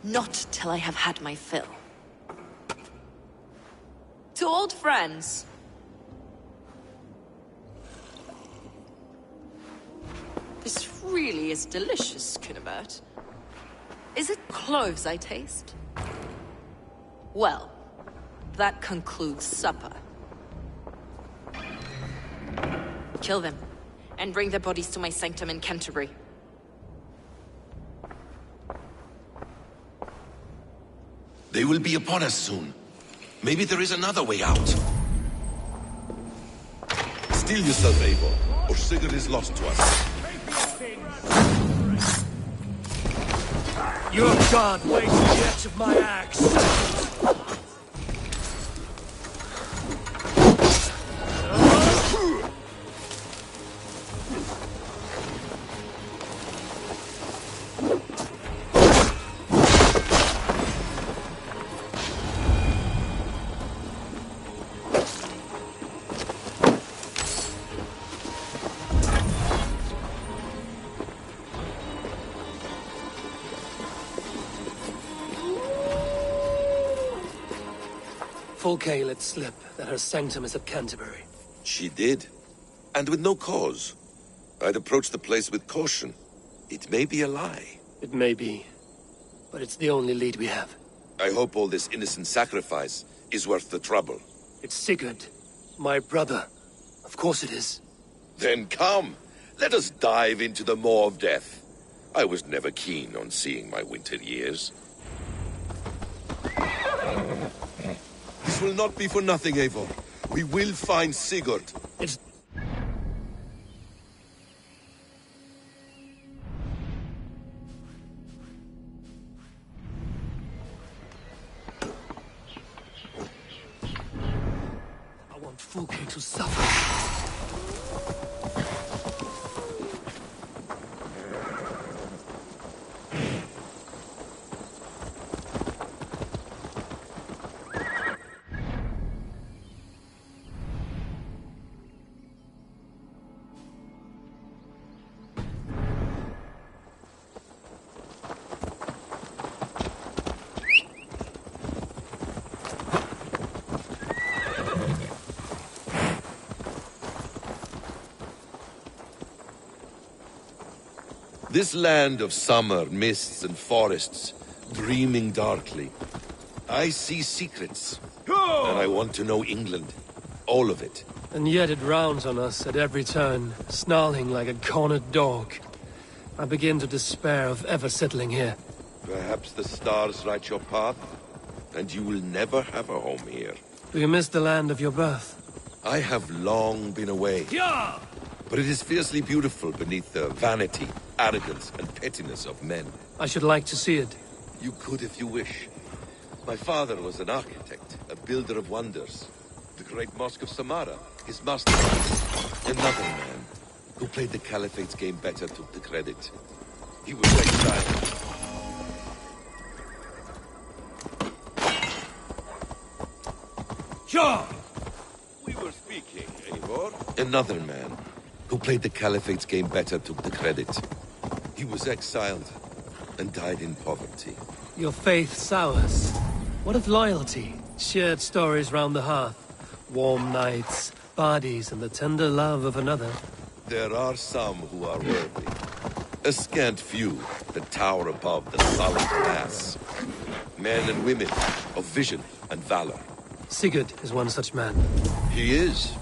Not till I have had my fill. To old friends. This really is delicious, Cunibert. Is it cloves I taste? Well, that concludes supper. Kill them, and bring their bodies to my sanctum in Canterbury. They will be upon us soon. Maybe there is another way out. Steel yourself, Eivor, or Sigurd is lost to us. Your god weighs the edge of my axe. Fulke let slip that her sanctum is at Canterbury. She did. And with no cause. I'd approach the place with caution. It may be a lie. It may be. But it's the only lead we have. I hope all this innocent sacrifice is worth the trouble. It's Sigurd. My brother. Of course it is. Then come. Let us dive into the maw of death. I was never keen on seeing my winter years. This will not be for nothing, Eivor. We will find Sigurd. It's... I want Fulke to suffer. This land of summer, mists and forests, dreaming darkly. I see secrets, and I want to know England. All of it. And yet it rounds on us at every turn, snarling like a cornered dog. I begin to despair of ever settling here. Perhaps the stars write your path, and you will never have a home here. Do you miss the land of your birth? I have long been away. Yeah! But it is fiercely beautiful beneath the vanity, arrogance, and pettiness of men. I should like to see it. You could if you wish. My father was an architect, a builder of wonders. The great Mosque of Samarra, his masterpiece. Another man who played the Caliphate's game better took the credit. He was exiled. Sure! We were speaking, Eivor. Another man who played the Caliphate's game better took the credit. He was exiled and died in poverty. Your faith sours. What of loyalty? Shared stories round the hearth. Warm nights, parties, and the tender love of another. There are some who are worthy. A scant few that tower above the sullen mass. Men and women of vision and valor. Sigurd is one such man. He is.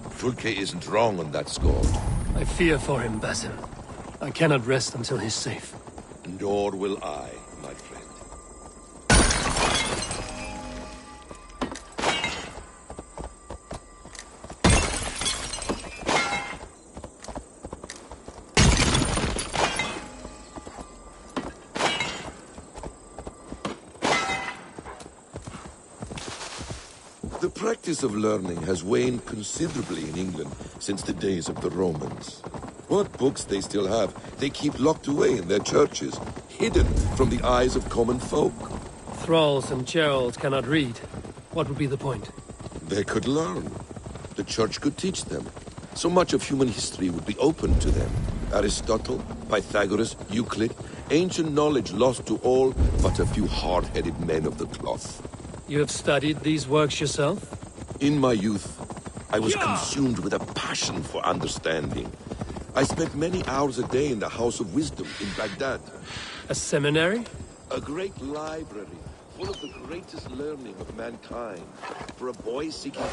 Fulke isn't wrong on that score. I fear for him, Basim. I cannot rest until he's safe. Nor will I, my friend. The practice of learning has waned considerably in England since the days of the Romans. What books they still have, they keep locked away in their churches, hidden from the eyes of common folk. Thralls and Geralds cannot read. What would be the point? They could learn. The church could teach them. So much of human history would be open to them. Aristotle, Pythagoras, Euclid, ancient knowledge lost to all but a few hard-headed men of the cloth. You have studied these works yourself? In my youth, I was consumed with a passion for understanding. I spent many hours a day in the House of Wisdom in Baghdad. A seminary? A great library full of the greatest learning of mankind for a boy seeking...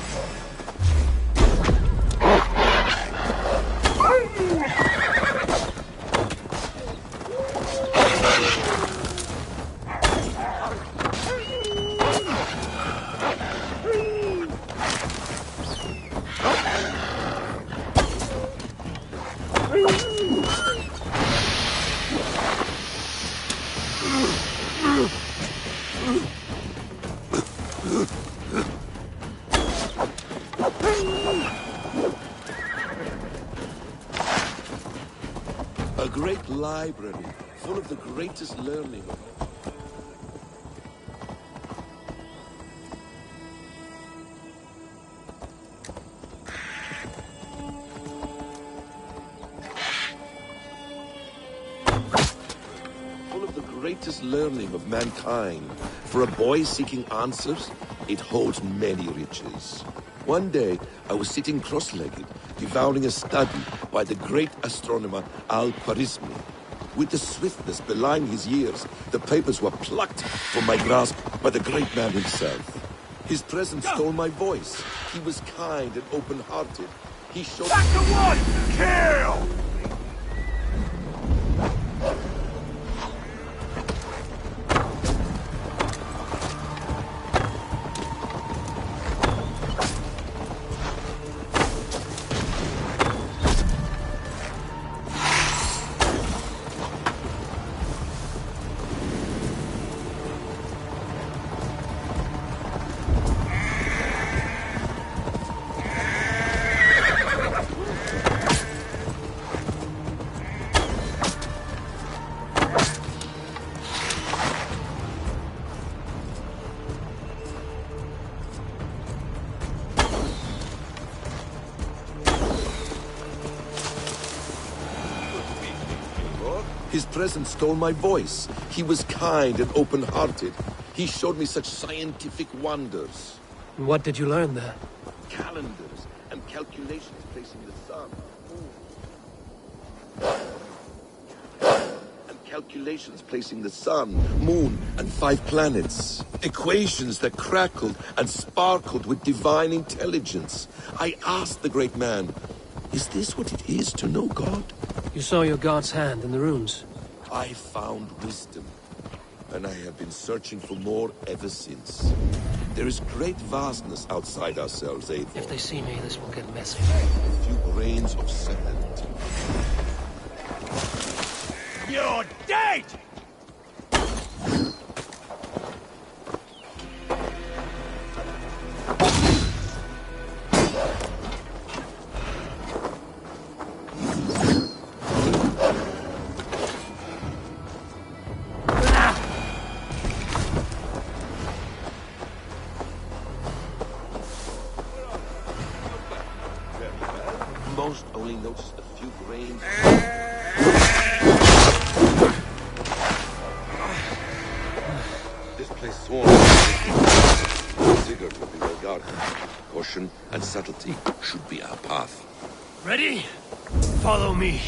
A great library full of the greatest learning. Full of the greatest learning of mankind. For a boy seeking answers, it holds many riches. One day, I was sitting cross-legged, devouring a study by the great astronomer Al-Khwarizmi. With the swiftness belying his years, the papers were plucked from my grasp by the great man himself. His presence stole my voice. He was kind and open-hearted. He showed... Back to one! Kill! His presence stole my voice. He was kind and open-hearted. He showed me such scientific wonders. What did you learn there? Calendars and calculations placing the sun. calculations placing the sun, moon, and 5 planets. Equations that crackled and sparkled with divine intelligence. I asked the great man, is this what it is to know God? You saw your god's hand in the runes. I found wisdom, and I have been searching for more ever since. There is great vastness outside ourselves, Eivor. If they see me, this will get messy. A few grains of sand. You're dead! Most only noticed a few grains. This place swarms. Sigurd will be well guarded. Caution and subtlety should be our path. Ready? Follow me.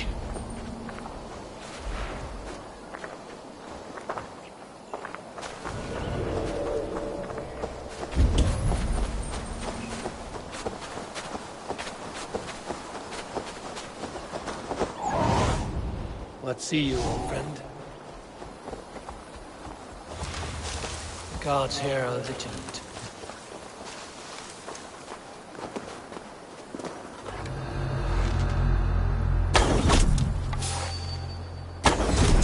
What see you, old friend? Gods here are vigilant.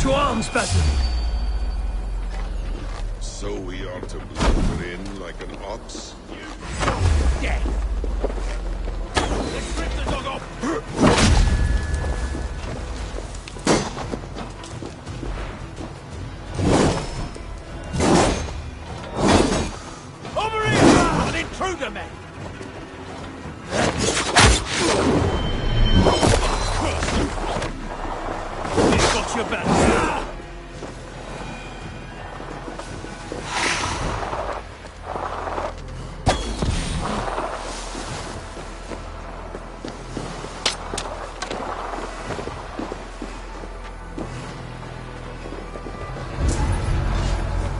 To arms, Basim! So we are to blunder in like an ox? Dead! Let's rip the dog off! Intruder, man! He's got your back.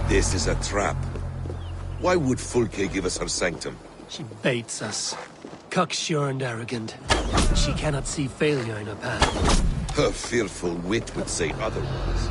This is a trap. Why would Fulke give us her sanctum? She baits us. Cocksure and arrogant. She cannot see failure in her path. Her fearful wit would say otherwise.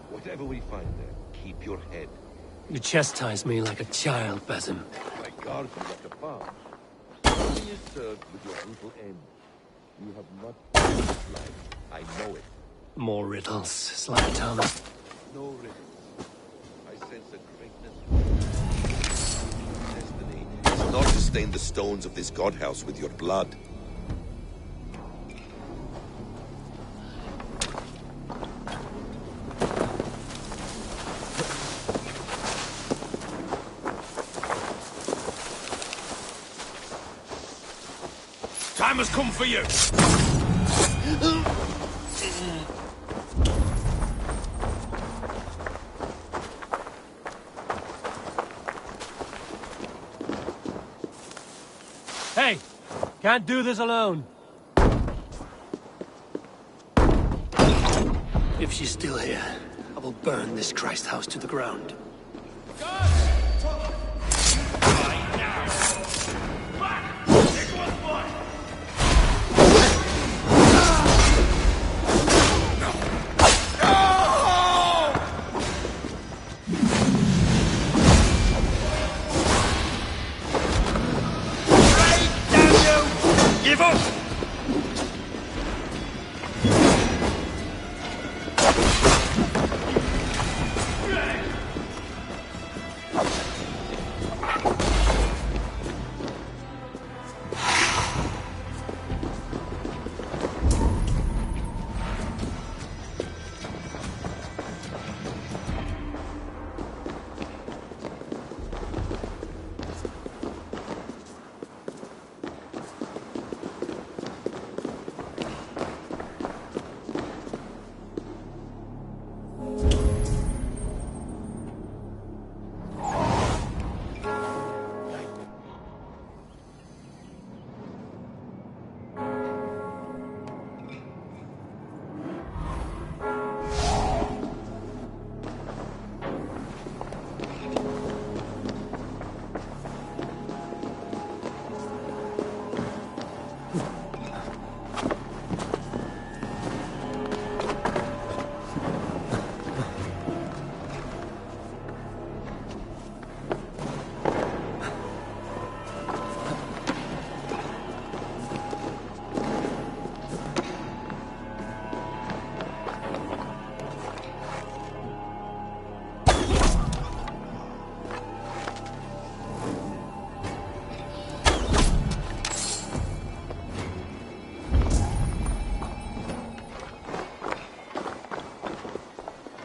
Whatever we find there, keep your head. You chastise me like a child, Basim. I guard you like a farm. Nothing is served with your brutal end. You have not lived this life. I know it. More riddles, Sly Thomas. No riddles. I sense a greatness. Destiny is not to stain the stones of this godhouse with your blood. Time has come for you! Hey! Can't do this alone. If she's still here, I will burn this Christ house to the ground. Give up!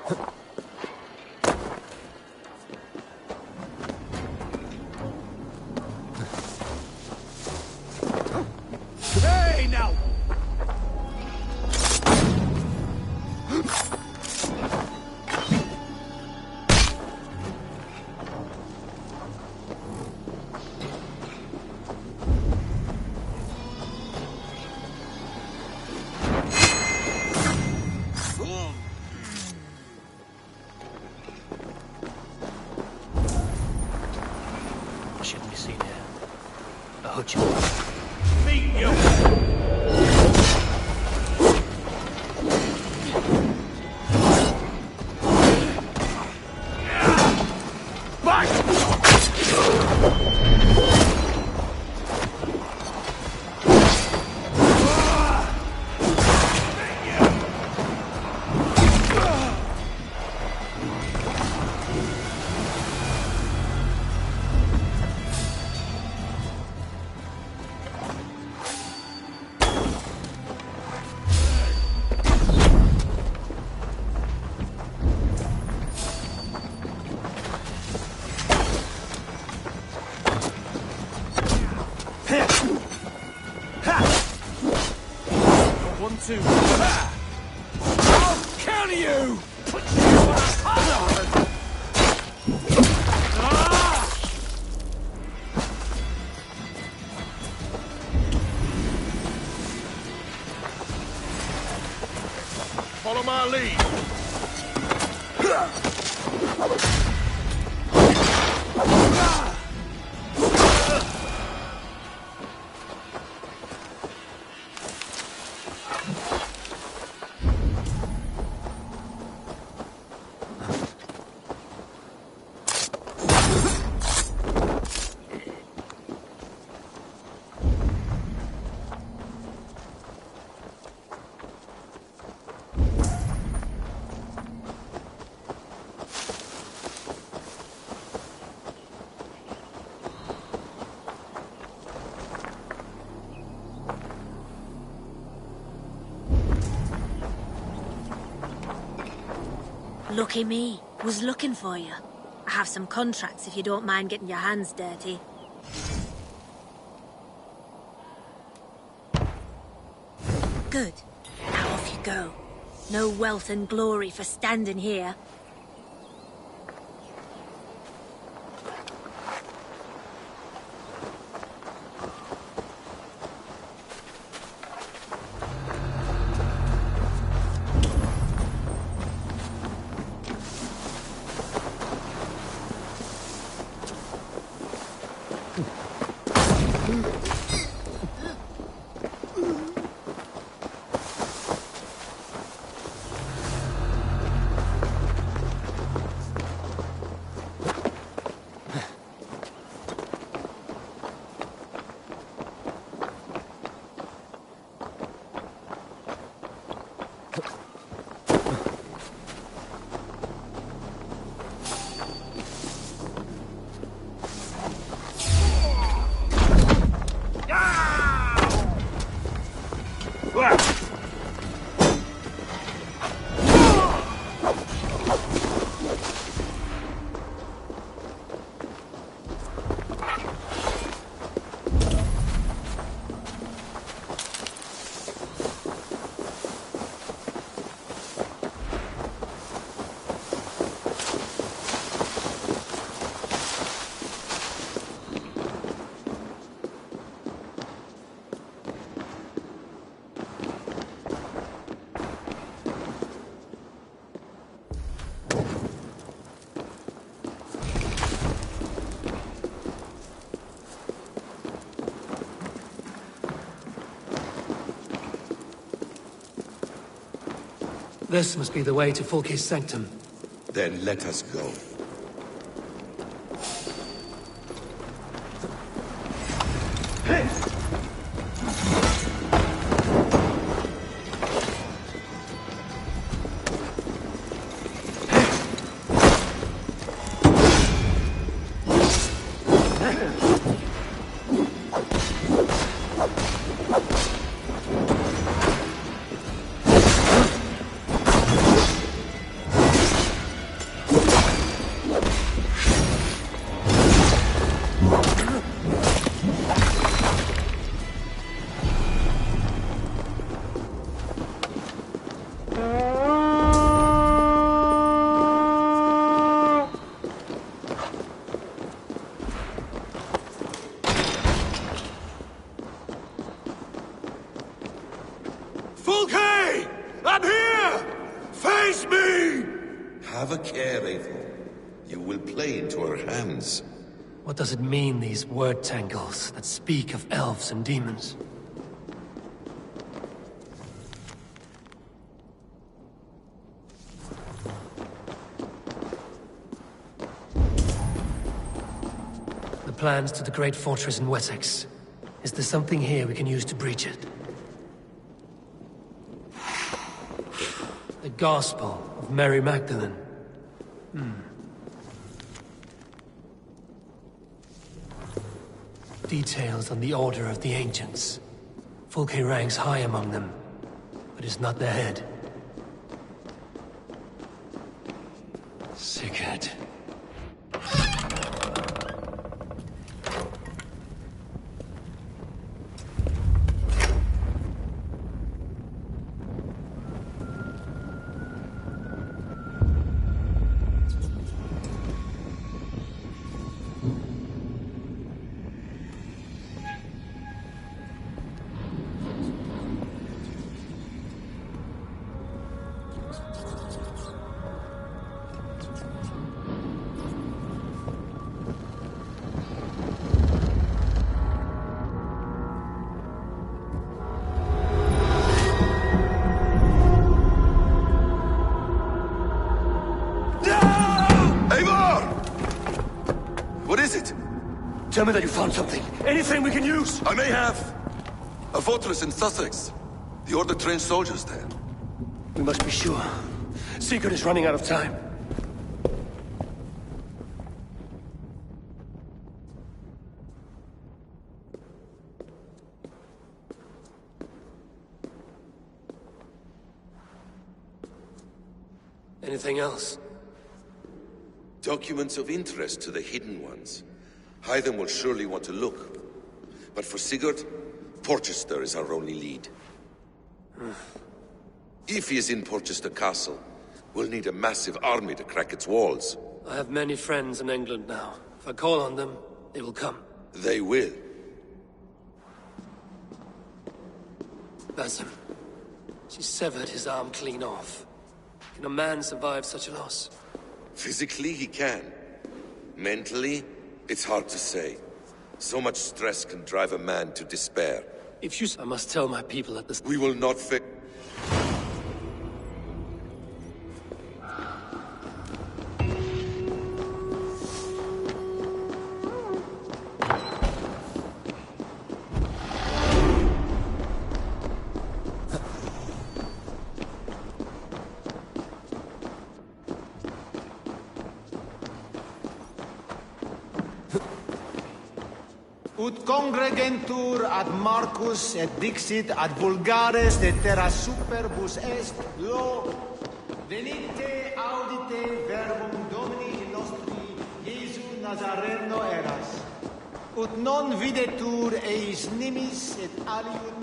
Hey, now! Shouldn't be seen here. A hutch. Meet you! One, two. I'll kill you! Put you on a collar! Follow my lead. Lucky me. Was looking for you. I have some contracts if you don't mind getting your hands dirty. Good. Now off you go. No wealth and glory for standing here. This must be the way to Fulke's sanctum. Then let us go. Fulke! I'm here! Face me! Have a care, Eivor. You will play into our hands. What does it mean, these word tangles that speak of elves and demons? The plans to the great fortress in Wessex. Is there something here we can use to breach it? The Gospel of Mary Magdalene. Details on the Order of the Ancients. Fulke ranks high among them, but is not their head. Sigurd. Tell me that you found something. Anything we can use. I may have. A fortress in Sussex. The Order trained soldiers there. We must be sure. Sigurd is running out of time. Anything else? Documents of interest to the Hidden Ones. Hyden will surely want to look. But for Sigurd, Porchester is our only lead. If he is in Porchester Castle, we'll need a massive army to crack its walls. I have many friends in England now. If I call on them, they will come. They will. Basim. She severed his arm clean off. Can a man survive such a loss? Physically, he can. Mentally, it's hard to say. So much stress can drive a man to despair. If you... I must tell my people at this... We will not fix... Ut congregentur ad Marcus et dixit ad vulgares de terra superbus est lo venite audite verbum Domini nostri Iesu Nazareno eras ut non videtur eis nimis et aliud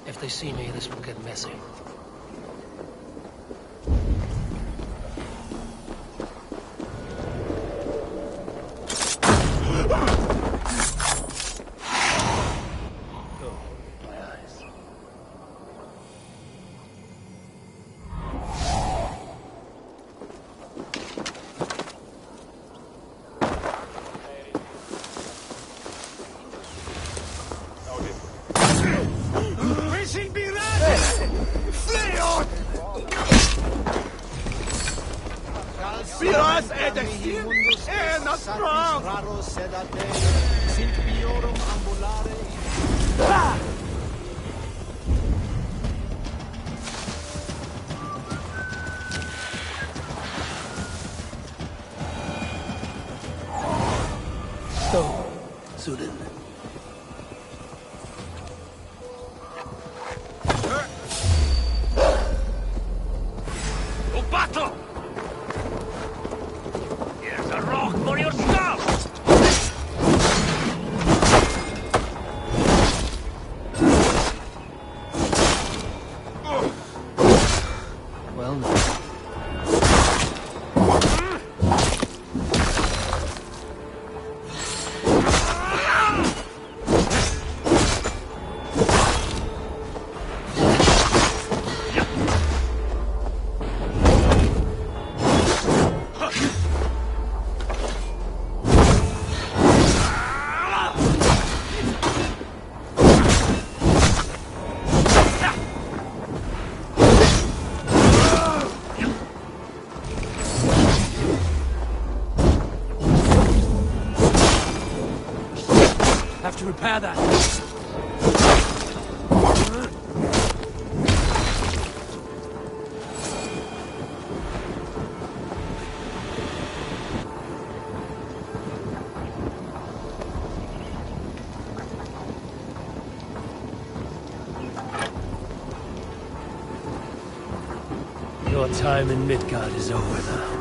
If they see me, this will get messy. battle! Here's a rock for your skull! Well then. Have to repair that. Your time in Midgard is over now.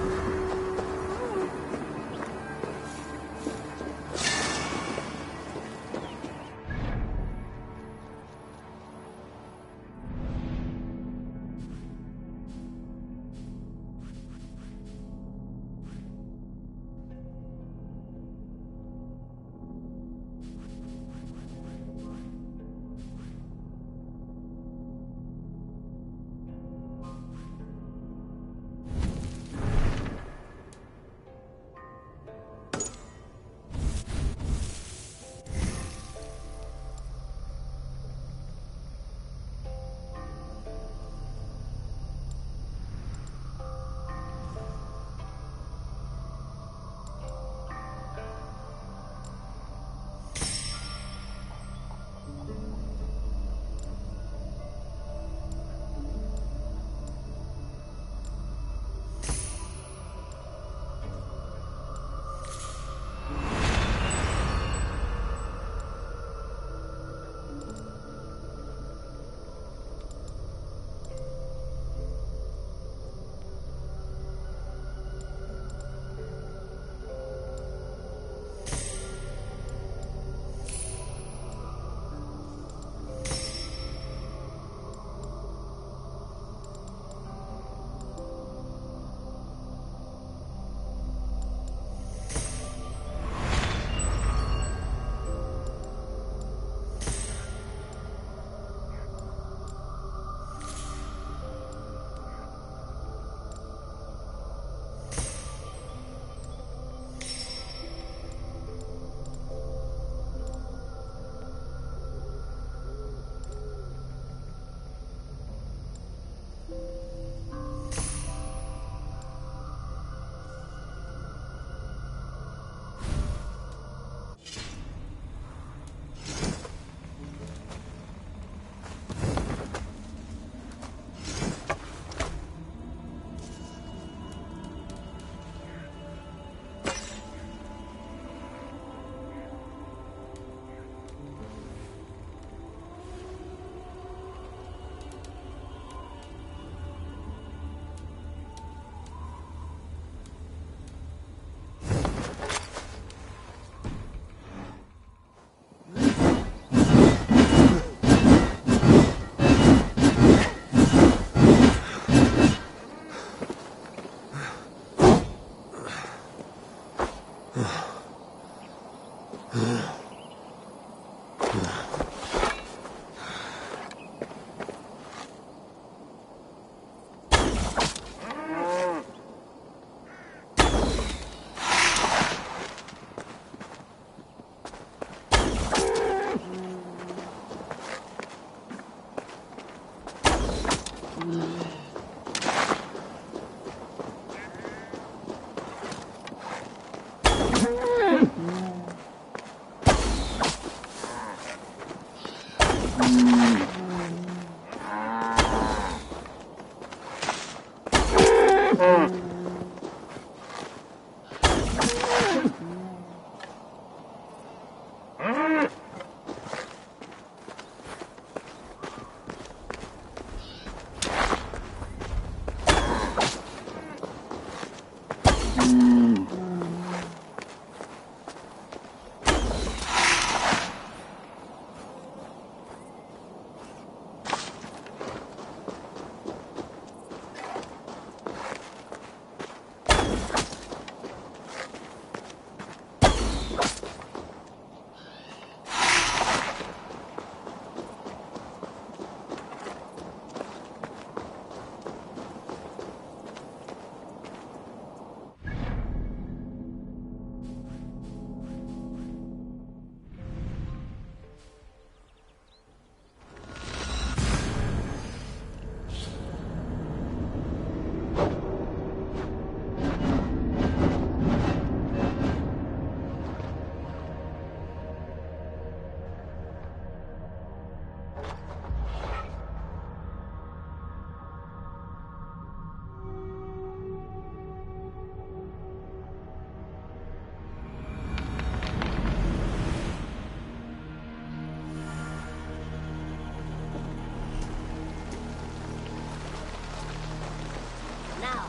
Now,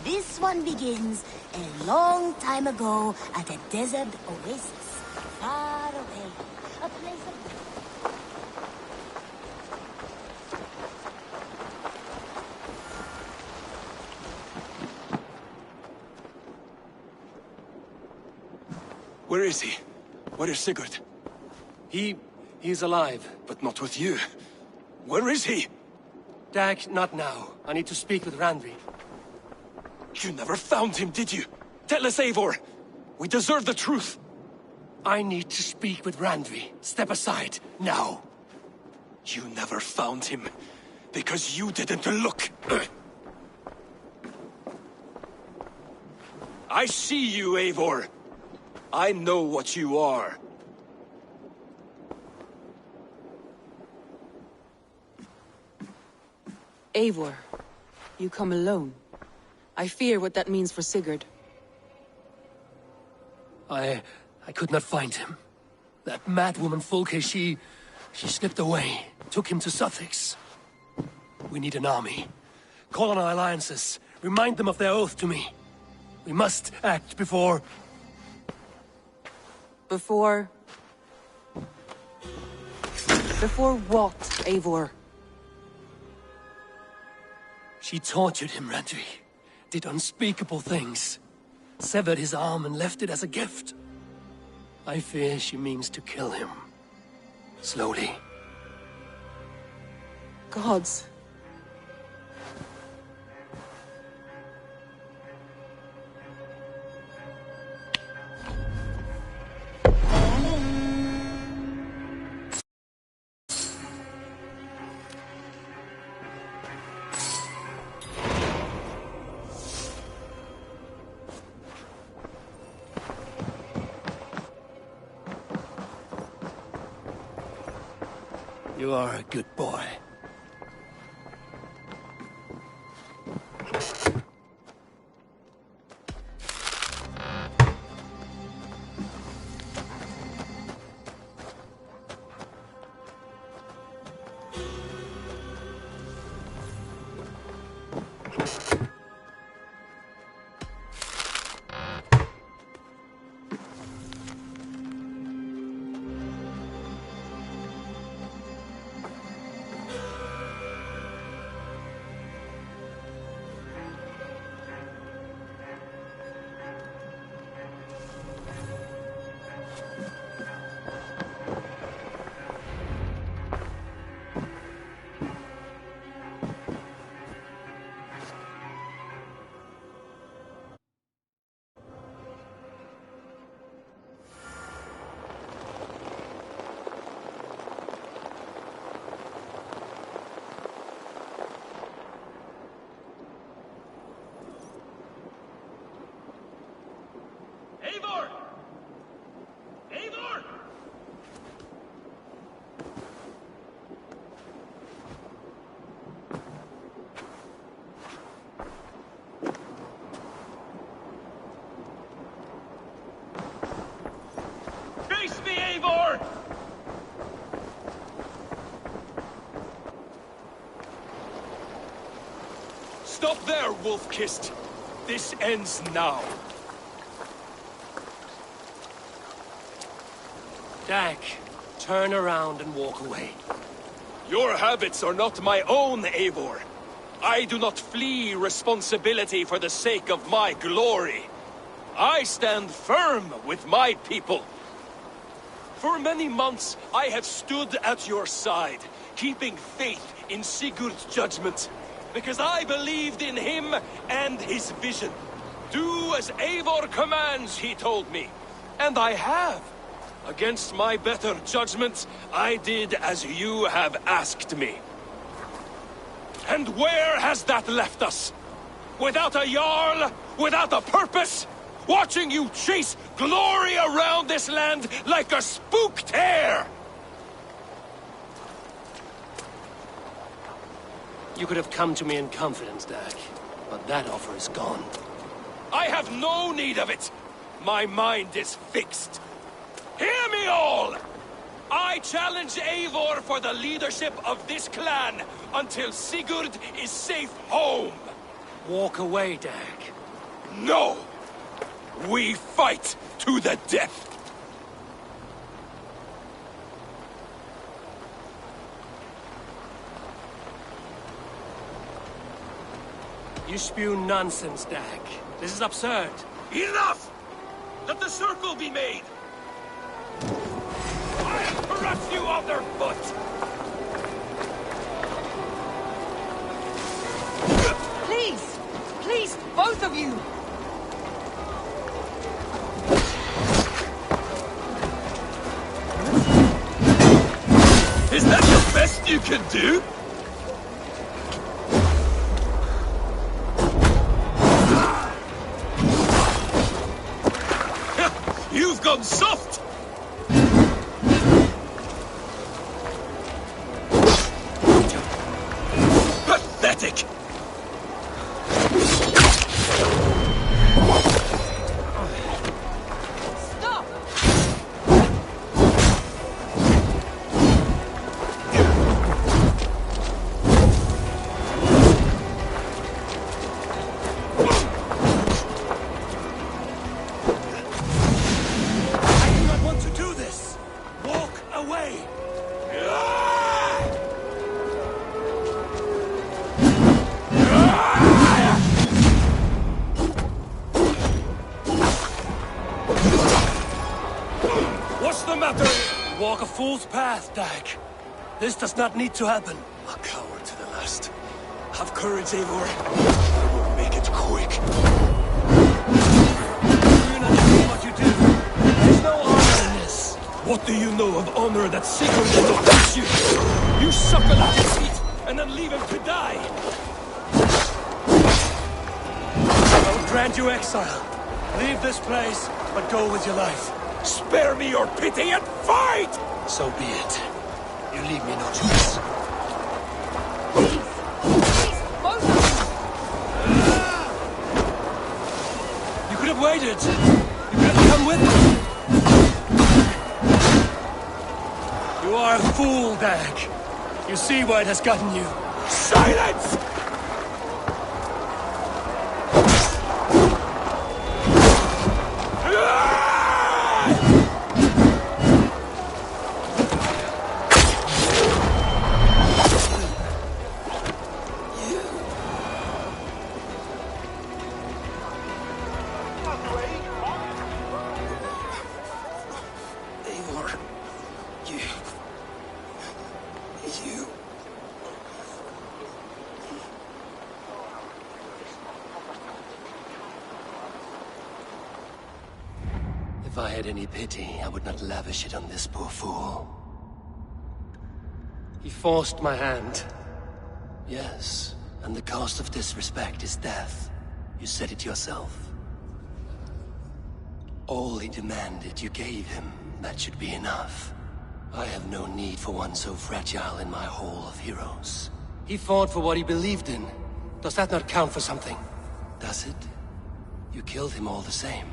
this one begins a long time ago at a desert oasis, far away. A place of... Where is he? Where is Sigurd? He's alive. But not with you. Where is he? Dag, not now. I need to speak with Randvi. You never found him, did you? Tell us, Eivor! We deserve the truth! I need to speak with Randvi. Step aside, now. You never found him, because you didn't look. I see you, Eivor. I know what you are. Eivor, you come alone. I fear what that means for Sigurd. I could not find him. That madwoman Fulke, she slipped away, took him to Sussex. We need an army. Call on our alliances. Remind them of their oath to me. We must act before... Before what, Eivor? She tortured him, Randvi. Did unspeakable things. Severed his arm and left it as a gift. I fear she means to kill him. Slowly. Gods. You are a good boy. Eivor! Eivor! Face me, Eivor! Stop there, wolf-kissed! This ends now. Dag, turn around and walk away. Your habits are not my own, Eivor. I do not flee responsibility for the sake of my glory. I stand firm with my people. For many months, I have stood at your side, keeping faith in Sigurd's judgment, because I believed in him and his vision. Do as Eivor commands, he told me. And I have. Against my better judgment, I did as you have asked me. And where has that left us? Without a Jarl? Without a purpose? Watching you chase glory around this land like a spooked hare! You could have come to me in confidence, Dag, but that offer is gone. I have no need of it! My mind is fixed. Hear me all! I challenge Eivor for the leadership of this clan until Sigurd is safe home! Walk away, Dag. No! We fight to the death! You spew nonsense, Dag. This is absurd. Enough! Let the circle be made! I'll crush you underfoot! Please! Please, both of you! Is that the best you can do? You've gone soft! Pathetic! Stop! I do not want to do this! Walk away! What's the matter? You walk a fool's path, Dag. This does not need to happen. A coward to the last. Have courage, Eivor. I will make it quick. Do you not see what you do? There's no honor in this. What do you know of honor that Sigurd did not teach you? You suckle at his feet and then leave him to die. I will grant you exile. Leave this place, but go with your life. Spare me your pity and fight! So be it. You leave me no choice. Both of You could have waited. You could have come with me. You are a fool, Dag. You see why it has gotten you. Silence! Eivor, you... If I had any pity, I would not lavish it on this poor fool. He forced my hand. Yes, and the cost of disrespect is death. You said it yourself. All he demanded, you gave him. That should be enough. I have no need for one so fragile in my hall of heroes. He fought for what he believed in. Does that not count for something? Does it? You killed him all the same.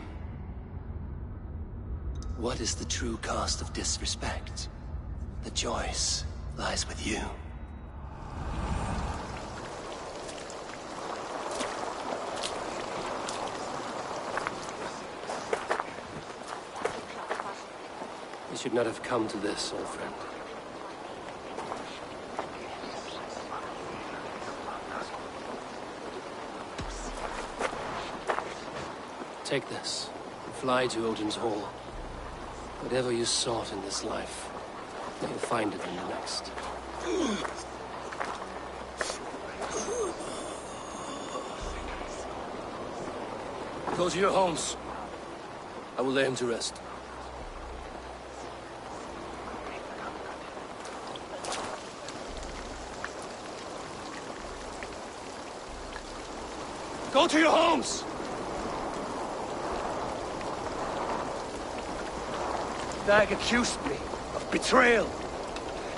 What is the true cost of disrespect? The choice lies with you. should not have come to this, old friend. Take this, and fly to Odin's Hall. Whatever you sought in this life, you'll find it in the next. Go to your homes. I will lay him to rest. Go to your homes! Dag accused me of betrayal.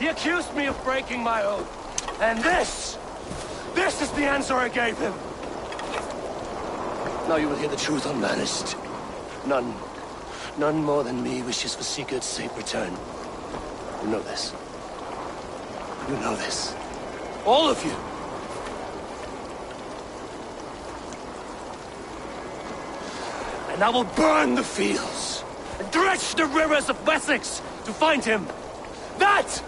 He accused me of breaking my oath. And this is the answer I gave him. Now you will hear the truth unbanished. None more than me wishes for Sigurd's safe return. You know this. You know this. All of you. And I will burn the fields and dredge the rivers of Wessex to find him. That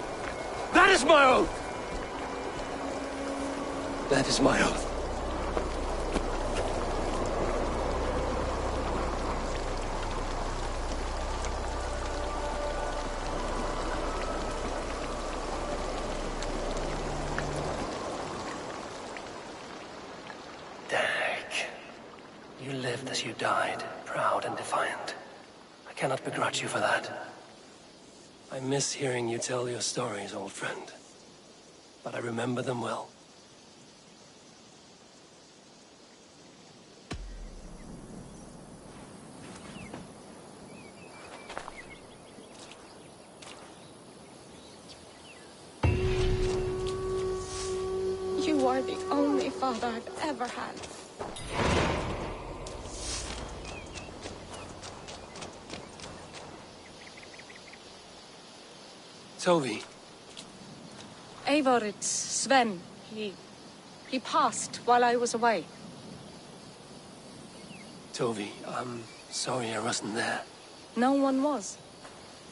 is my oath. That is my oath. You lived as you died, proud and defiant. I cannot begrudge you for that. I miss hearing you tell your stories, old friend. But I remember them well. You are the only father I've ever had. Toby. Eivor, it's Sven. He passed while I was away. Toby, I'm sorry I wasn't there. No one was.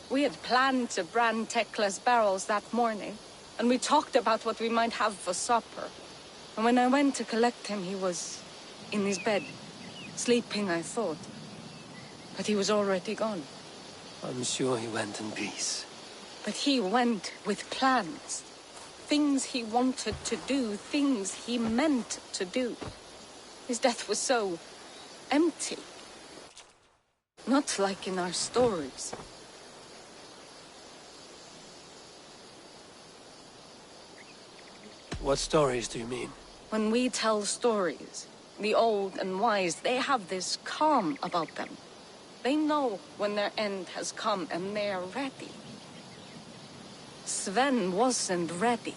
We had planned to brand Tekla's barrels that morning, and we talked about what we might have for supper. And when I went to collect him, he was in his bed, sleeping, I thought. But he was already gone. I'm sure he went in peace. But he went with plans. Things he wanted to do, things he meant to do. His death was so empty. Not like in our stories. What stories do you mean? When we tell stories, the old and wise, they have this calm about them. They know when their end has come and they are ready. Sven wasn't ready,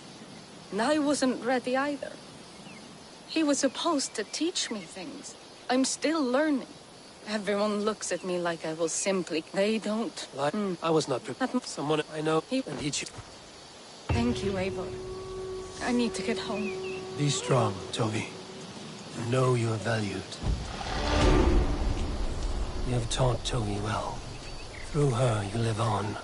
and I wasn't ready either. He was supposed to teach me things. I'm still learning. Everyone looks at me like I will simply... They don't. I was not prepared. Someone I know and teach you. Thank you, Eivor. I need to get home. Be strong, Toby. And know you are valued. You have taught Toby well. Through her, you live on.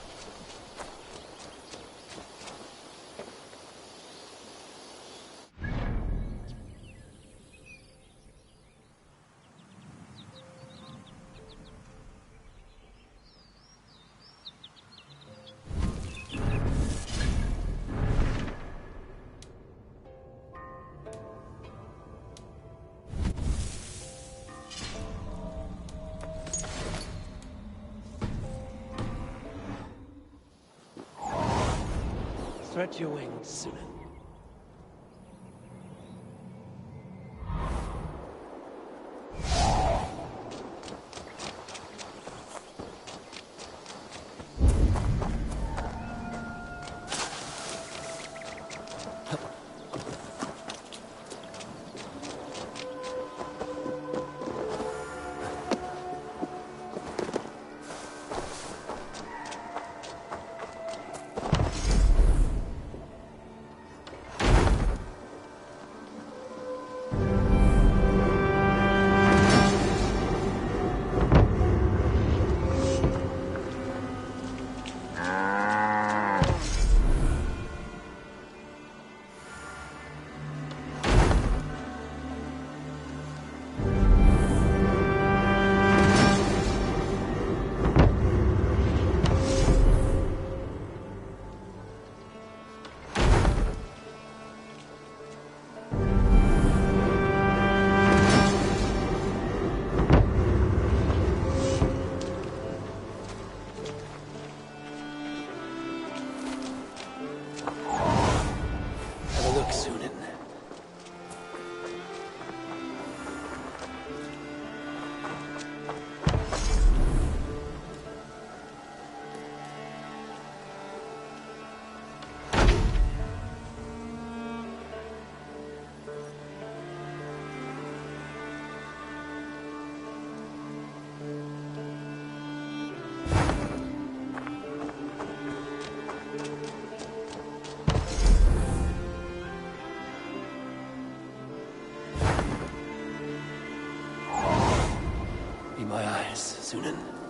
Stretch your wings, Sven. my eyes, Sunan.